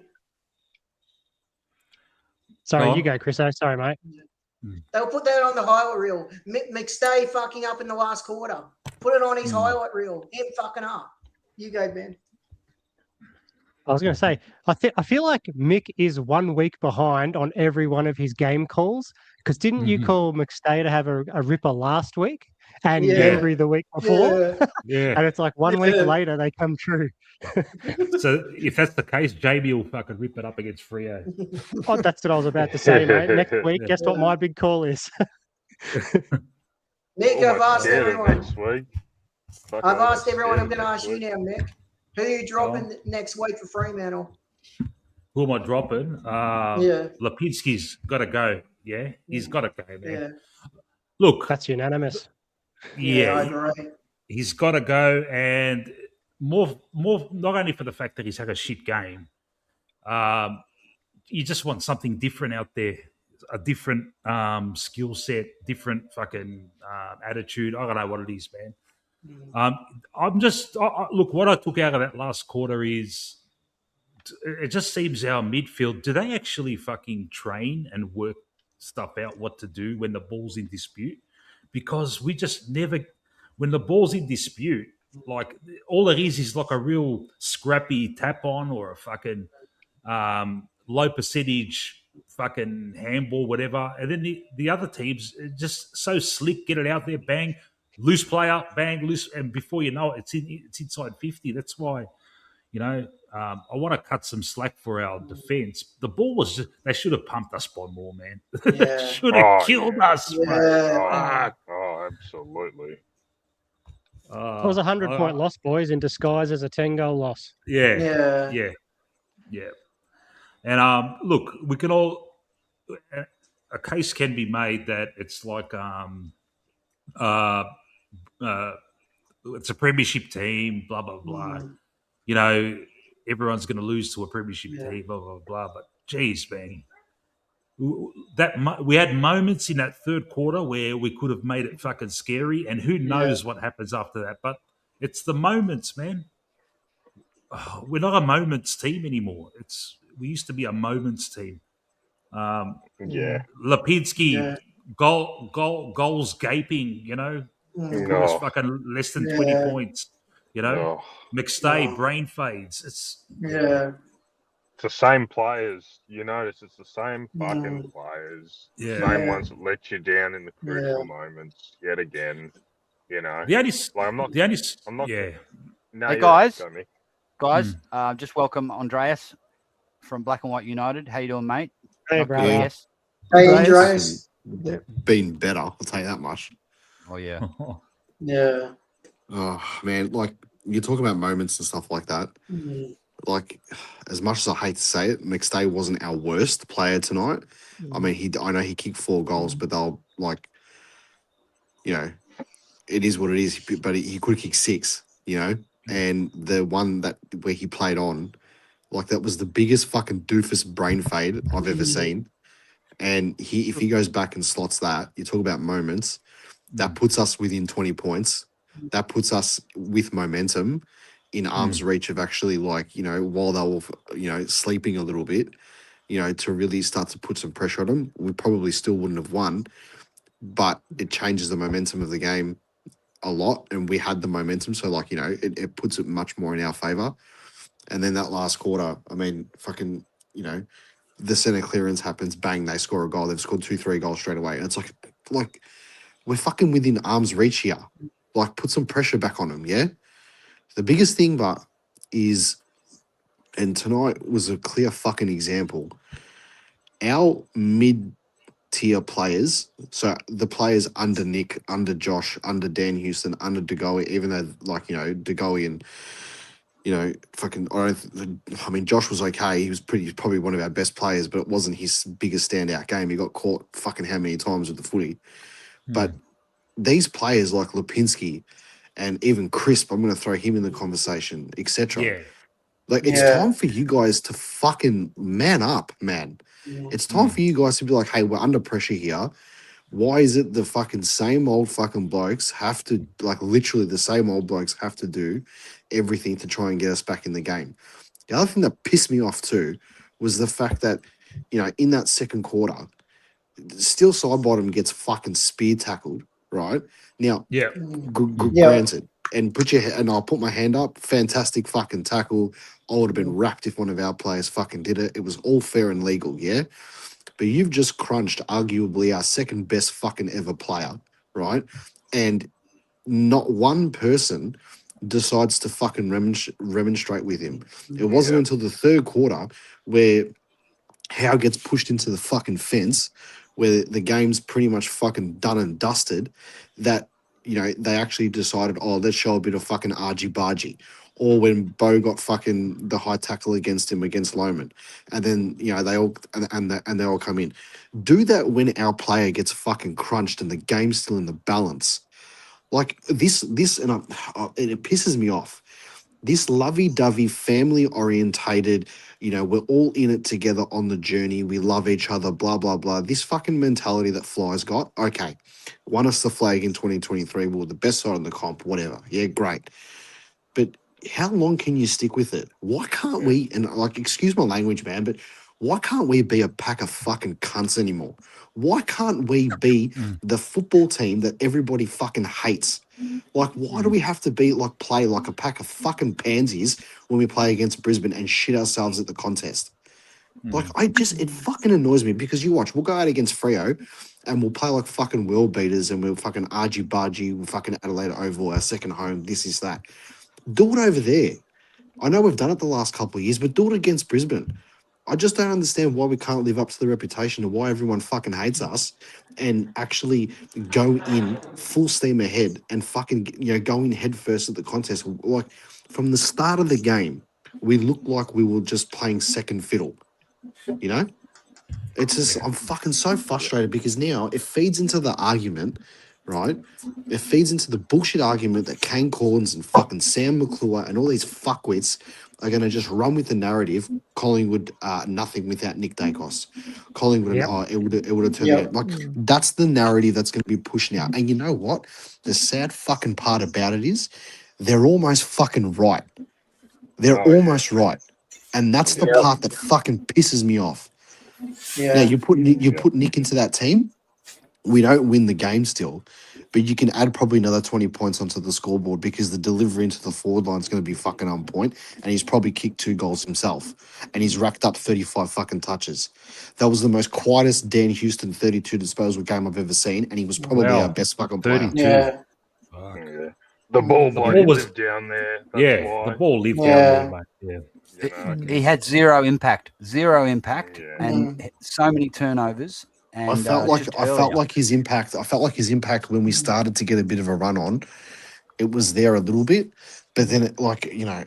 Sorry, Go you on. go, Chris. Sorry, mate. They'll put that on the highlight reel. McStay fucking up in the last quarter. Put it on his highlight reel. Him fucking up. You go, Ben. I was going to say, I feel like Mick is 1 week behind on every one of his game calls. Because didn't you call McStay to have a ripper last week and Gambry the week before? Yeah. And it's like 1 week later they come true. So if that's the case, Jamie will fucking rip it up against Freo. Oh, that's what I was about to say, mate. Next week, guess what my big call is? Nick, I've asked everyone. Next week. I've asked everyone. I'm going to ask you now, Mick. Who are you dropping next week for Fremantle? Who am I dropping? Lipinski's got to go. Yeah, he's got to go, man. Yeah. Look, that's unanimous. Yeah, I agree. He's got to go, and more not only for the fact that he's had a shit game. You just want something different out there, a different skill set, different fucking attitude. I don't know what it is, man. I'm just look. What I took out of that last quarter is it just seems our midfield. Do they actually fucking train and work stuff out what to do when the ball's in dispute? Because we just never, when the ball's in dispute, like all it is like a real scrappy tap on or a fucking low percentage fucking handball, whatever. And then the other teams are just so slick, get it out there, bang, loose player, bang, loose, and before you know it, it's inside 50. That's why, I want to cut some slack for our defense. The ball was just, they should have pumped us by more, man. Yeah. Should have killed us, bro. Yeah. Oh, absolutely. It was a 100-point loss, boys, in disguise as a 10-goal loss. Yeah. And look, we can all, a case can be made that it's like it's a premiership team, blah blah blah. Everyone's going to lose to a premiership team, blah blah blah. But geez, man, we had moments in that third quarter where we could have made it fucking scary, and who knows what happens after that. But it's the moments, man. Oh, we're not a moments team anymore. We used to be a moments team. Lipinski, goals gaping, scores fucking less than 20 points, McStay, brain fades. It's the same players. You notice it's the same fucking players. Same ones that let you down in the crucial moments yet again. I'm not. No, hey guys, just welcome Andreas from Black and White United. How you doing, mate? Hey, bro. Yes. Hey, Andreas. Been better, I'll tell you that much. Oh yeah. Yeah. Oh man, like you talk about moments and stuff like that. Like, as much as I hate to say it, McStay wasn't our worst player tonight. I mean, I know he kicked 4 goals, but they'll like, it is what it is. But he could kick 6, and the one where he played on, like that was the biggest fucking doofus brain fade I've ever seen. And if he goes back and slots that, you talk about moments, that puts us within 20 points. That puts us with momentum in arm's reach of actually, like, while they were, sleeping a little bit, to really start to put some pressure on them. We probably still wouldn't have won, but it changes the momentum of the game a lot. And we had the momentum. So, like, it puts it much more in our favor. And then that last quarter, I mean, fucking, the center clearance happens, bang, they score a goal. They've scored 2-3 goals straight away. And it's like we're fucking within arm's reach here. Like, put some pressure back on them, yeah? The biggest thing, but, is, and tonight was a clear fucking example, our mid-tier players, so the players under Nick, under Josh, under Dan Houston, under DeGoey, even though, like, DeGoey and, I mean, Josh was okay. He was probably one of our best players, but it wasn't his biggest standout game. He got caught fucking how many times with the footy. But these players like Lipinski and even Crisp, I'm going to throw him in the conversation, etc. Yeah. Like, it's time for you guys to fucking man up, man. It's time for you guys to be like, hey, we're under pressure here. Why is it the fucking same old fucking blokes have to, like, literally the same old blokes have to do everything to try and get us back in the game? The other thing that pissed me off too was the fact that, in that second quarter, Steel Sidebottom gets fucking spear tackled, right? Now, granted, and I'll put my hand up, fantastic fucking tackle. I would have been wrapped if one of our players fucking did it. It was all fair and legal, yeah? But you've just crunched arguably our second best fucking ever player, right? And not one person decides to fucking remonstrate with him. It wasn't until the third quarter where Howe gets pushed into the fucking fence, where the game's pretty much fucking done and dusted, that, they actually decided, let's show a bit of fucking argy-bargy. Or when Bo got fucking the high tackle against him against Lohman, and then they all come in. Do that when our player gets fucking crunched and the game's still in the balance. Like this, and it pisses me off. This lovey-dovey, family-orientated, we're all in it together on the journey. We love each other, blah blah blah. This fucking mentality that Fly's got. Okay, won us the flag in 2023. We were the best side in the comp. Whatever. Yeah, great. But how long can you stick with it? Why can't we, and like, excuse my language, man, but Why can't we be a pack of fucking cunts anymore? Why can't we be the football team that everybody fucking hates? Like, why do we have to be like play like a pack of fucking pansies when we play against Brisbane and shit ourselves at the contest? Like, it fucking annoys me because you watch, we'll go out against Freo and we'll play like fucking world beaters and we'll fucking argy-bargy, we'll fucking Adelaide Oval, our second home, this is that. Do it over there. I know we've done it the last couple of years, but do it against Brisbane. I just don't understand why we can't live up to the reputation and why everyone fucking hates us and actually go in full steam ahead and fucking, go in head first at the contest. Like, from the start of the game, we looked like we were just playing second fiddle, you know? It's just, I'm fucking so frustrated because now it feeds into the argument, right? It feeds into the bullshit argument that Kane Collins and fucking Sam McClure and all these fuckwits are going to just run with the narrative. Collingwood, nothing without Nick Dacos. Collingwood, it would have turned out. Like, that's the narrative that's going to be pushed now. And you know what? The sad fucking part about it is they're almost fucking right. They're almost right. And that's the part that fucking pisses me off. Now, you put Nick into that team, we don't win the game still, but you can add probably another 20 points onto the scoreboard because the delivery into the forward line is going to be fucking on point, and he's probably kicked 2 goals himself, and he's racked up 35 fucking touches. That was the most quietest Dan Houston 32 disposal game I've ever seen, and he was probably our best fucking player. 32. Yeah. Yeah. The ball was down there. That's yeah, why. the ball lived down there, mate. Yeah. He had zero impact, and so many turnovers. And I felt like his impact. I felt like his impact when we started to get a bit of a run on, it was there a little bit, but then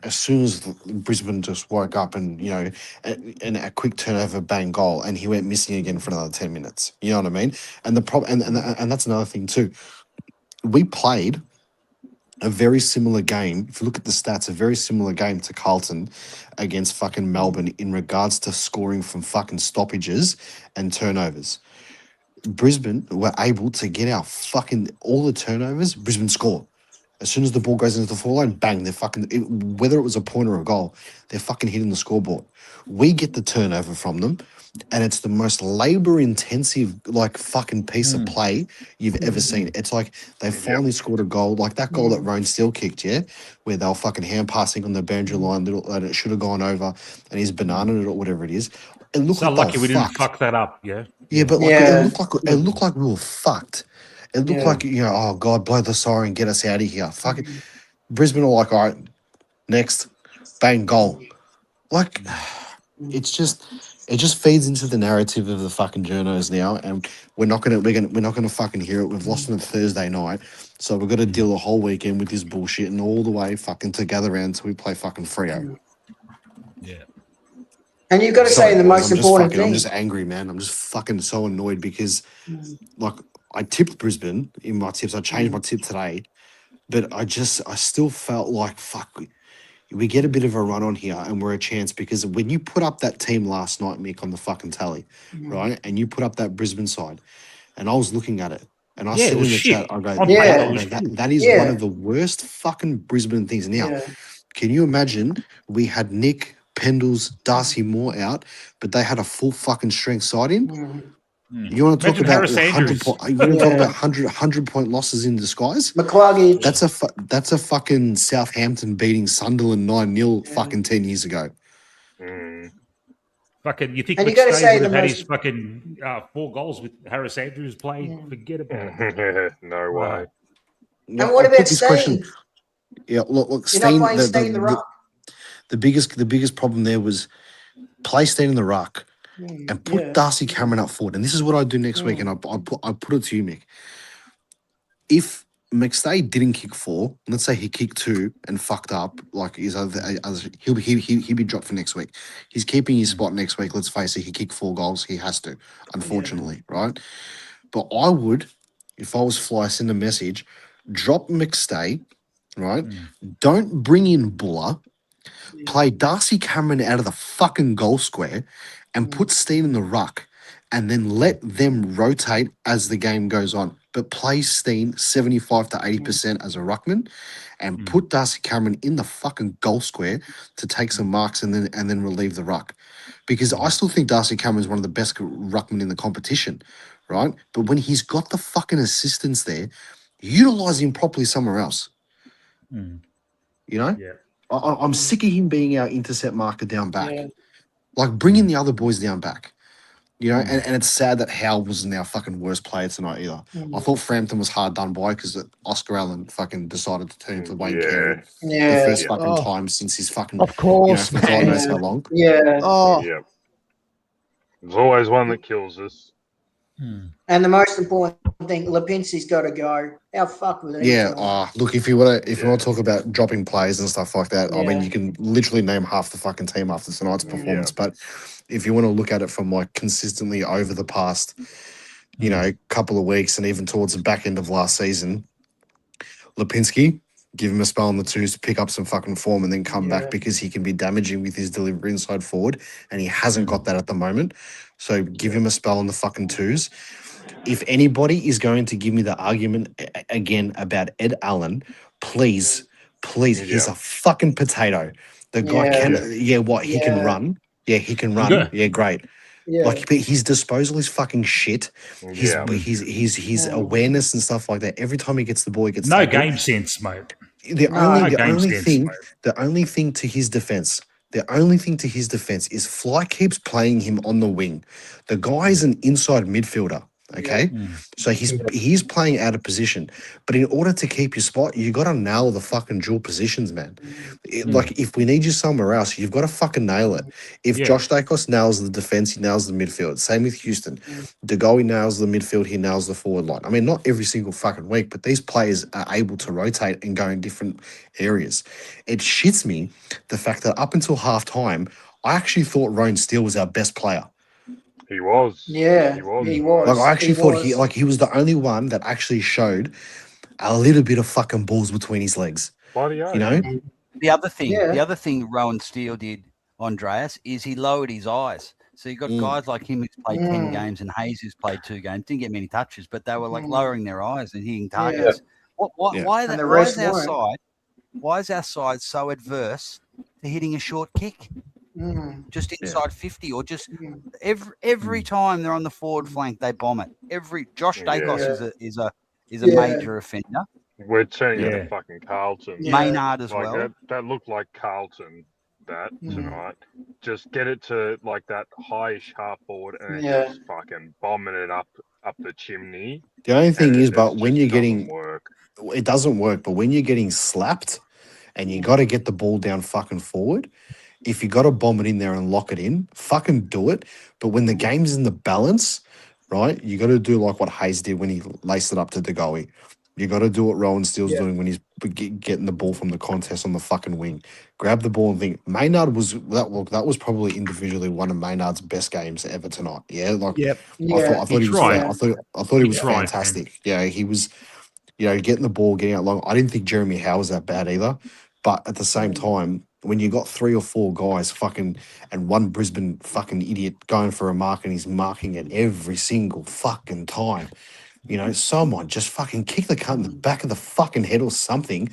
as soon as Brisbane just woke up and and a quick turnover, bang, goal, and he went missing again for another 10 minutes. You know what I mean? And the problem, and that's another thing too. We played a very similar game. If you look at the stats, a very similar game to Carlton against fucking Melbourne in regards to scoring from fucking stoppages and turnovers. Brisbane were able to get our fucking all the turnovers. Brisbane score. As soon as the ball goes into the forward line, bang, they're fucking, whether it was a point or a goal, they're fucking hitting the scoreboard. We get the turnover from them, and it's the most labor-intensive, like, fucking piece of play you've ever seen. It's like they finally scored a goal, like that goal that Roan Steele kicked, where they were fucking hand-passing on the boundary line, and it should have gone over, and he's bananaed it or whatever it is. It looked So like lucky we didn't fuck that up, Yeah, but it looked like we were fucked. It looked like, oh God, blow the siren, get us out of here. Fuck it. Brisbane are like, all right, next, bang, goal. Like, it just feeds into the narrative of the fucking journos now, and we're not gonna fucking hear it. We've lost on a Thursday night, so we've got to deal the whole weekend with this bullshit and all the way fucking to gather around until we play fucking Freo. Yeah. And you've got to say the most important thing. I'm just angry, man. I'm just fucking so annoyed because, like, I tipped Brisbane in my tips. I changed my tip today, but I still felt like, fuck, we get a bit of a run on here and we're a chance because when you put up that team last night, Mick, on the fucking tally, right, and you put up that Brisbane side, and I was looking at it, and I said in the chat, I go, that is one of the worst fucking Brisbane things. Now, can you imagine we had Nick, Pendles, Darcy Moore out, but they had a full fucking strength side in? You want to talk about 100 point losses in disguise? McCluggage. That's a fucking Southampton beating Sunderland 9-0 fucking 10 years ago. Fucking, you think And you gotta McStay say would have the had most- his fucking 4 goals with Harris Andrews playing? Forget about it. No way. And what about Steen? Yeah, look, You're not playing Steen in the ruck. The biggest problem there was play Steen in the ruck and put Darcy Cameron up forward. And this is what I do next week, and I put it to you, Mick. If McStay didn't kick 4, let's say he kicked 2 and fucked up, like he'll be dropped for next week. He's keeping his spot next week. Let's face it, he kicked 4 goals. He has to, unfortunately, right? But I would, if I was Fly, send a message, drop McStay, right? Don't bring in Buller. Play Darcy Cameron out of the fucking goal square and put Steen in the ruck and then let them rotate as the game goes on. but play Steen 75 to 80% as a ruckman and put Darcy Cameron in the fucking goal square to take some marks and then relieve the ruck. Because I still think Darcy Cameron is one of the best ruckmen in the competition, right? But when he's got the fucking assistance there, utilize him properly somewhere else. Mm. You know? Yeah. I'm sick of him being our intercept marker down back. Yeah. Like, bringing the other boys down back. You know, Mm. and it's sad that Howell wasn't our fucking worst player tonight either. I thought Frampton was hard done by because Oscar Allen fucking decided to turn to Wayne Carey the Yeah. first fucking Oh. time since he's fucking, Of course, for God knows man. how long. Yeah. Oh, Yep. There's always one that kills us. Mm. And the most important thing, Lipinski's got to go. How fucked with it Yeah, tonight? look, if you want to talk about dropping players and stuff like that, I mean, Yeah. you can literally name half the fucking team after tonight's performance. But if you want to look at it from like consistently over the past, you know, couple of weeks and even towards the back end of last season, Lipinski, give him a spell on the twos to pick up some fucking form and then come back because he can be damaging with his delivery inside forward, and he hasn't got that at the moment. So give him a spell on the fucking twos. If anybody is going to give me the argument again about Ed Allen, please, he's a fucking potato. The guy can, he can run. Yeah, he can run. Yeah. Yeah, great. Yeah. Like, but his disposal is fucking shit. His Yeah. awareness and stuff like that. Every time he gets the ball, he gets No tackled. game sense, mate. The No. only No the game only sense, thing mate. the only thing to his defense. The only thing to his defense is Fly keeps playing him on the wing. The guy is an inside midfielder. Okay, so he's playing out of position. But in order to keep your spot, you got to nail the fucking dual positions, man. Like, if we need you somewhere else, you've got to fucking nail it. If Josh Dacos nails the defense, he nails the midfield. Same with Houston. De Gea nails the midfield, he nails the forward line. I mean, not every single fucking week, but these players are able to rotate and go in different areas. It shits me the fact that up until halftime, I actually thought Roan Steele was our best player. He was. Yeah. He was. He mate. was. Like, I actually thought was. he was the only one that actually showed a little bit of fucking balls between his legs. Bloody oath. You know? The other thing Rowan Steele did, Andreas, is he lowered his eyes. So you got guys like him who's played 10 games and Hayes who's played 2 games, didn't get many touches, but they were like lowering their eyes and hitting targets. Why is our side so adverse to hitting a short kick? Just inside 50, or just every time they're on the forward flank, they bomb it. Josh Dacos is a major offender. We're turning into fucking Carlton. Maynard as like well. That looked like Carlton tonight. Just get it to like that highish half forward and then just fucking bombing it up the chimney. The only thing is, but when you're doesn't getting, work. it doesn't work. But when you're getting slapped and you got to get the ball down fucking forward, if you got to bomb it in there and lock it in, fucking do it. But when the game's in the balance, right, you got to do like what Hayes did when he laced it up to De Gea. You got to do what Rowan Steele's doing when he's getting the ball from the contest on the fucking wing. Grab the ball and think. Maynard that was probably individually one of Maynard's best games ever tonight. Yeah, like I thought he was. I thought he was tried, fantastic. man. Yeah, he was. You know, getting the ball, getting out long. I didn't think Jeremy Howe was that bad either. But at the same time, when you got 3 or 4 guys fucking and one Brisbane fucking idiot going for a mark and he's marking it every single fucking time, you know, someone just fucking kick the cunt in the back of the fucking head or something.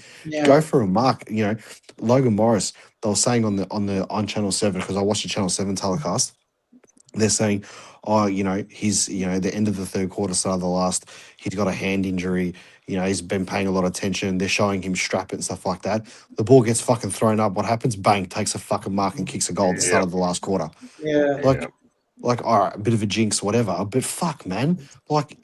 Go for a mark. You know, Logan Morris, they were saying on Channel 7, because I watched the Channel 7 telecast. They're saying, oh, you know, he's, you know, the end of the third quarter, start of the last, he's got a hand injury. You know, he's been paying a lot of attention. They're showing him strap it and stuff like that. The ball gets fucking thrown up. What happens? Bang, takes a fucking mark and kicks a goal at the start of the last quarter. Like, all right, a bit of a jinx, whatever. But fuck, man. Like,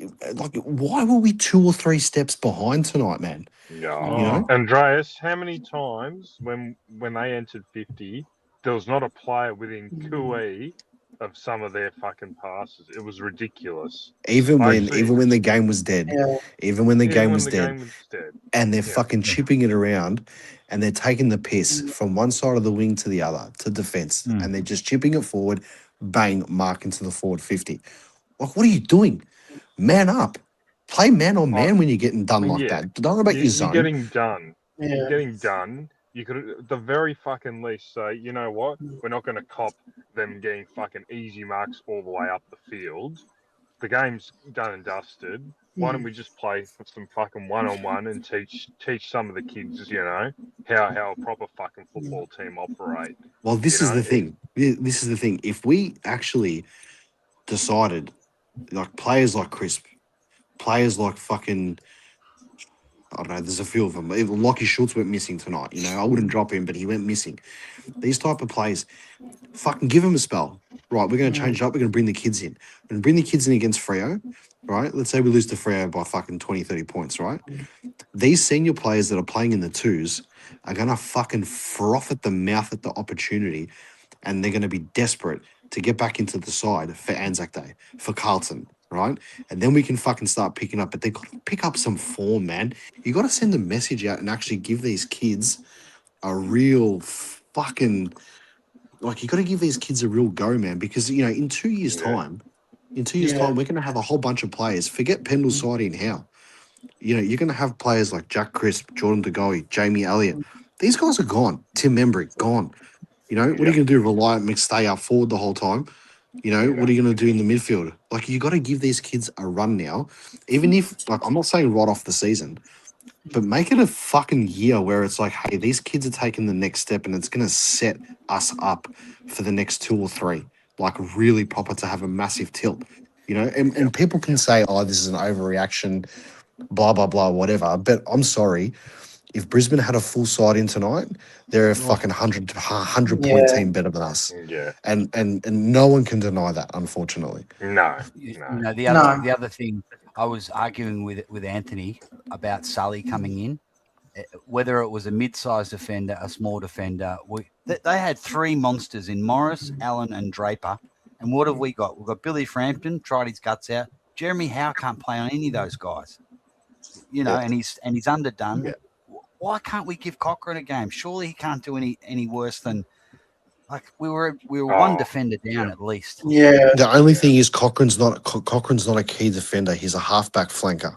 why were we 2 or 3 steps behind tonight, man? Yeah. You know? Andreas, how many times when they entered 50, there was not a player within cooee of some of their fucking passes? It was ridiculous. Even when the game was dead. Even when the game was dead. And they're fucking chipping it around and they're taking the piss from one side of the wing to the other to defense. And they're just chipping it forward, bang, mark into the forward 50. Like, what are you doing? Man up. Play man on man when you're getting done like that. Don't worry about your zone. You're getting done. You're getting done. You could, at the very fucking least, say, you know what? We're not going to cop them getting fucking easy marks all the way up the field. The game's done and dusted. Why don't we just play for some fucking one-on-one and teach some of the kids, you know, how a proper fucking football team operate. Well, this You is know, the thing. This is the thing. If we actually decided, like players like Crisp, players like fucking, I don't know, there's a few of them. Even Lockie Schultz went missing tonight. You know, I wouldn't drop him, but he went missing. These type of players, fucking give him a spell. Right, we're going to change it up. We're going to bring the kids in. We're going to bring the kids in against Freo, right? Let's say we lose to Freo by fucking 20, 30 points, right? These senior players that are playing in the twos are going to fucking froth at the mouth at the opportunity, and they're going to be desperate to get back into the side for Anzac Day, for Carlton, right? And then we can fucking start picking up. But they've got to pick up some form, man. You got to send a message out and actually give these kids a real fucking... Like, you got to give these kids a real go, man, because, you know, in 2 years' time, we're going to have a whole bunch of players. Forget Pendle, Sidey, and Howe. You know, you're going to have players like Jack Crisp, Jordan De Goey, Jamie Elliott. These guys are gone. Tim Membry, gone. You know, what are you going to do? Rely on stay up forward the whole time? You know, what are you going to do in the midfield? Like, you got to give these kids a run now. Even if, like, I'm not saying right off the season, but make it a fucking year where it's like, hey, these kids are taking the next step and it's going to set us up for the next 2 or 3, like really proper to have a massive tilt, you know? And people can say, oh, this is an overreaction, blah, blah, blah, whatever. But I'm sorry, if Brisbane had a full side in tonight, they're a fucking 100-point team better than us. Yeah. And no one can deny that, unfortunately. No. You know, the other thing, I was arguing with Anthony about Sully coming in, whether it was a mid-sized defender, a small defender. They had 3 monsters in Morris, Allen, and Draper. And what have we got? We've got Billy Frampton, tried his guts out. Jeremy Howe can't play on any of those guys. You know, and he's underdone. Yeah. Why can't we give Cochrane a game? Surely he can't do any worse than, like, we were one defender down at least. Yeah. The only thing is Cochrane's not a key defender. He's a halfback flanker,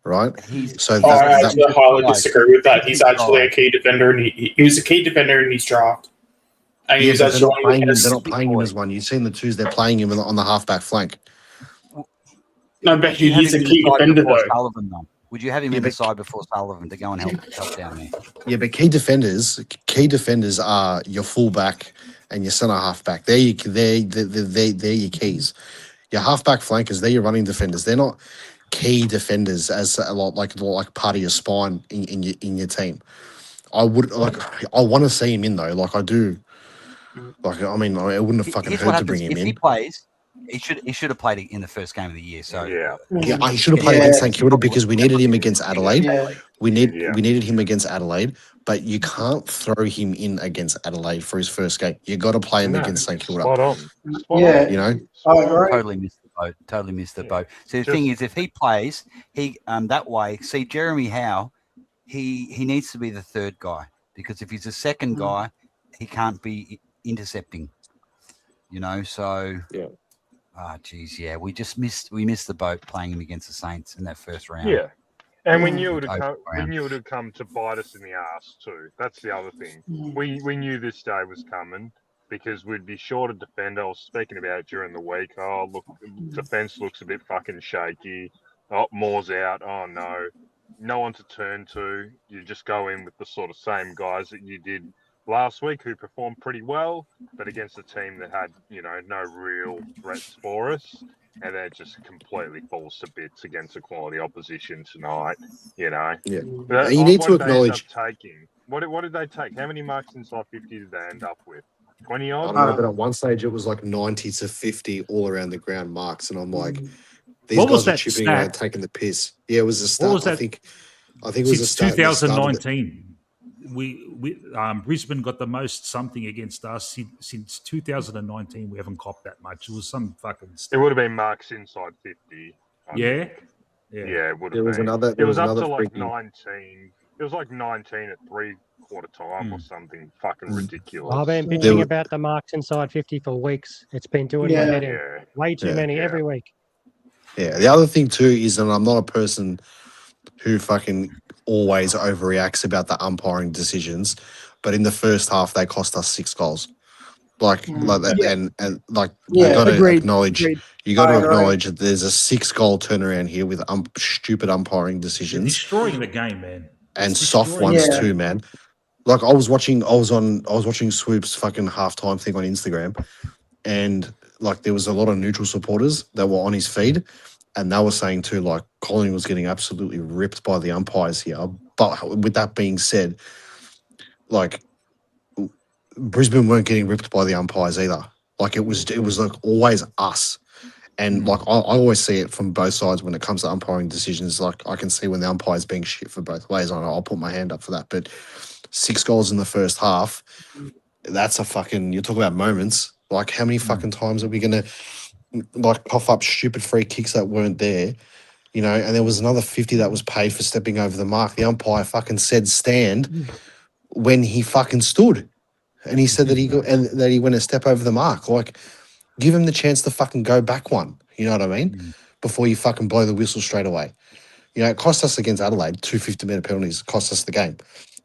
right? I actually highly disagree with that. He's actually a key defender, and he was a key defender in his draft. And he was they're not playing him as one. You've seen the twos; they're playing him on the halfback flank. No, but he's a key defender though. Sullivan, though. Would you have him in the side before Sullivan to go and help down there? Yeah, but key defenders are your fullback and your centre halfback. They're your keys. Your halfback flankers, they're your running defenders. They're not key defenders as a lot like part of your spine in your team. I want to see him in though. Like I do. Like I mean, it wouldn't have fucking hurt to bring him in. If he plays, he should have played in the first game of the year. So he should have played against St Kilda because we needed him against Adelaide. We needed him against Adelaide, but you can't throw him in against Adelaide for his first game. You got to play him against St Kilda. Spot on. You know, totally missed the boat. So the thing is, if he plays, he that way. See, Jeremy Howe, he needs to be the third guy because if he's the second guy, he can't be intercepting. You know, so we missed the boat playing him against the Saints in that first round. Yeah, and we knew it would come to bite us in the ass too. That's the other thing. We knew this day was coming because we'd be short of defender. I was speaking about it during the week. Oh, look, defense looks a bit fucking shaky. Oh, Moore's out. Oh no one to turn to. You just go in with the sort of same guys that you did last week who performed pretty well, but against a team that had, you know, no real threats for us, and then it just completely falls to bits against a quality opposition tonight, you know. Yeah. But you need to acknowledge... What did they take? How many marks inside 50 did they end up with? 20 odd? I don't know, but at one stage it was like 90 to 50 all around the ground marks, and I'm like, these guys are chipping around, taking the piss. Yeah, it was a start. I think it was a start. 2019. Brisbane got the most something against us since 2019. We haven't copped that much. It was some fucking stuff. It would have been marks inside 50. Yeah, it would have been. It was up to like 19. It was like 19 at 3/4 time or something fucking ridiculous. I've been bitching about the marks inside 50 for weeks. It's been doing my head in. Way too many every week. Yeah, the other thing too is that I'm not a person who fucking always overreacts about the umpiring decisions, but in the first half they cost us 6 goals. Like that, Yeah. and like Yeah, you got to agreed. acknowledge. Agreed. You got I to agree. acknowledge that there's a 6-goal turnaround here with stupid umpiring They're decisions destroying the game, man. and It's soft destroying ones the Yeah. too, man. Like I was watching Swoop's fucking halftime thing on Instagram, and like there was a lot of neutral supporters that were on his feed, and they were saying too, like Colin was getting absolutely ripped by the umpires here. But with that being said, like Brisbane weren't getting ripped by the umpires either. Like it was like always us. And like I always see it from both sides when it comes to umpiring decisions. Like I can see when the umpire's being shit for both ways. I'll put my hand up for that. But 6 goals in the first half, that's a fucking. You talk about moments. Like how many fucking times are we gonna like cough up stupid free kicks that weren't there? You know, and there was another 50 that was paid for stepping over the mark. The umpire fucking said stand when he fucking stood, and he said that he went a step over the mark. Like, give him the chance to fucking go back one. You know what I mean? Before you fucking blow the whistle straight away. You know, it cost us against Adelaide, 2 50-minute penalties cost us the game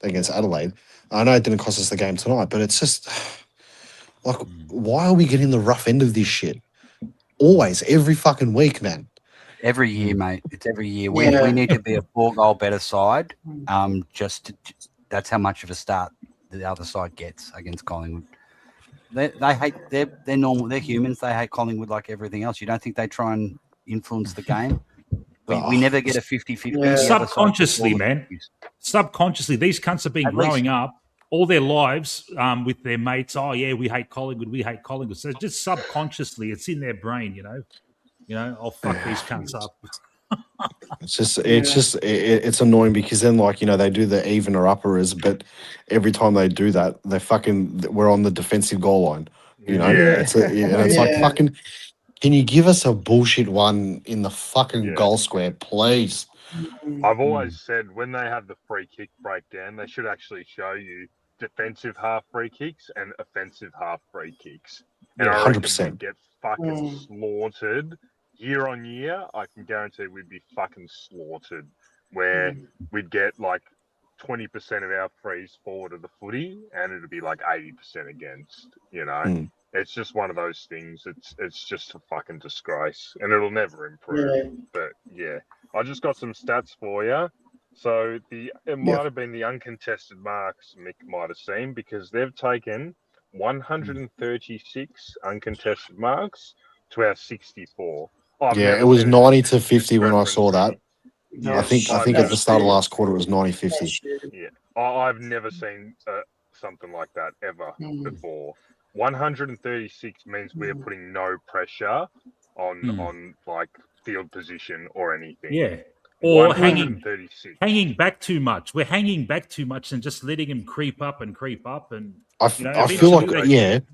against Adelaide. I know it didn't cost us the game tonight, but it's just like, why are we getting the rough end of this shit? Always, every fucking week, man. Every year, mate. It's every year. Yeah. We need to be a 4-goal better side. That's how much of a start the other side gets against Collingwood. They hate. They're normal. They're humans. They hate Collingwood like everything else. You don't think they try and influence the game? We never get a 50-50. Yeah. Subconsciously, man. Subconsciously, these cunts have been At least. growing up all their lives with their mates. Oh yeah, we hate Collingwood. We hate Collingwood. So just subconsciously, it's in their brain. You know. I'll fuck these cunts up. It's annoying because then like, you know, they do the even or upperers, but every time they do that, we're on the defensive goal line. You know, Yeah. it's like fucking. Can you give us a bullshit one in the fucking Yeah. goal square, please? I've always said when they have the free kick breakdown, they should actually show you defensive half free kicks and offensive half free kicks. And Yeah, I reckon 100%. we'd get fucking slaughtered year on year. I can guarantee we'd be fucking slaughtered where we'd get like 20% of our frees forward of the footy and it'd be like 80% against, you know. Mm. It's just one of those things. It's just a fucking disgrace and it'll never improve. Yeah. But yeah. I just got some stats for you. So it might have been the uncontested marks Mick might have seen because they've taken 136 uncontested marks to our 64. I've Yeah, never it was seen 90 any to 50 when I saw that. Yeah, I think at the start of last quarter it was 90-50. Yeah, I've never seen something like that ever before. 136 means we're putting no pressure on like field position or anything. Yeah. Or hanging 136. back too much. We're hanging back too much and just letting him creep up, and I feel like they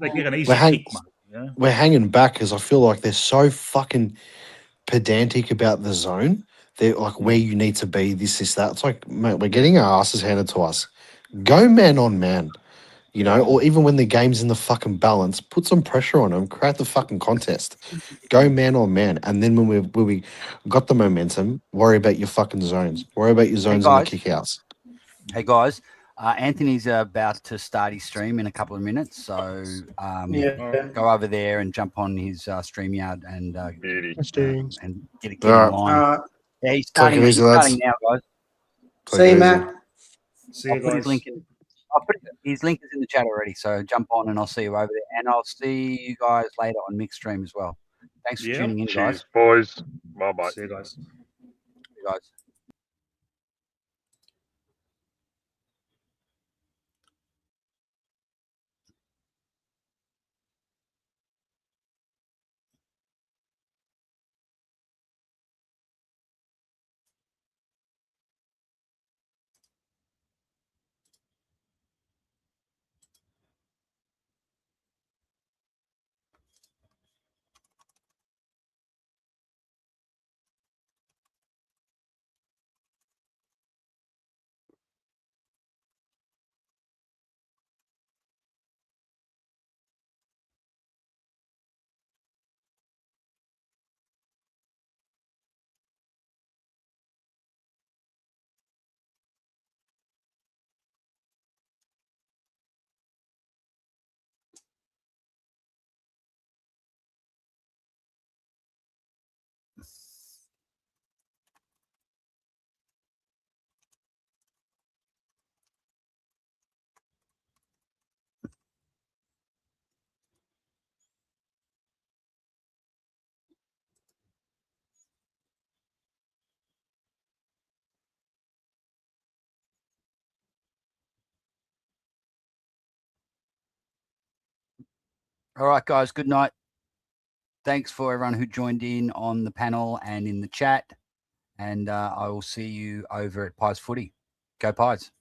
get an easy kick, mate. You know? We're hanging back because I feel like they're so fucking pedantic about the zone. They're like where you need to be, this, that. It's like, mate, we're getting our asses handed to us. Go man on man, you know, or even when the game's in the fucking balance, put some pressure on them, create the fucking contest. Go man on man. And then when we got the momentum, worry about your fucking zones. Worry about your zones and the kick outs. Hey guys, Anthony's about to start his stream in a couple of minutes, so go over there and jump on his StreamYard and get in line. Yeah, he's starting. He's starting now, guys. See you, Matt. See you, I'll put his guys. link in. I'll put his link is in the chat already, so jump on and I'll see you over there. And I'll see you guys later on Mixed Stream as well. Thanks for tuning in, guys. Cheers, boys. Bye-bye. See you guys. See you guys. All right, guys. Good night. Thanks for everyone who joined in on the panel and in the chat. And I will see you over at Pies Footy. Go Pies.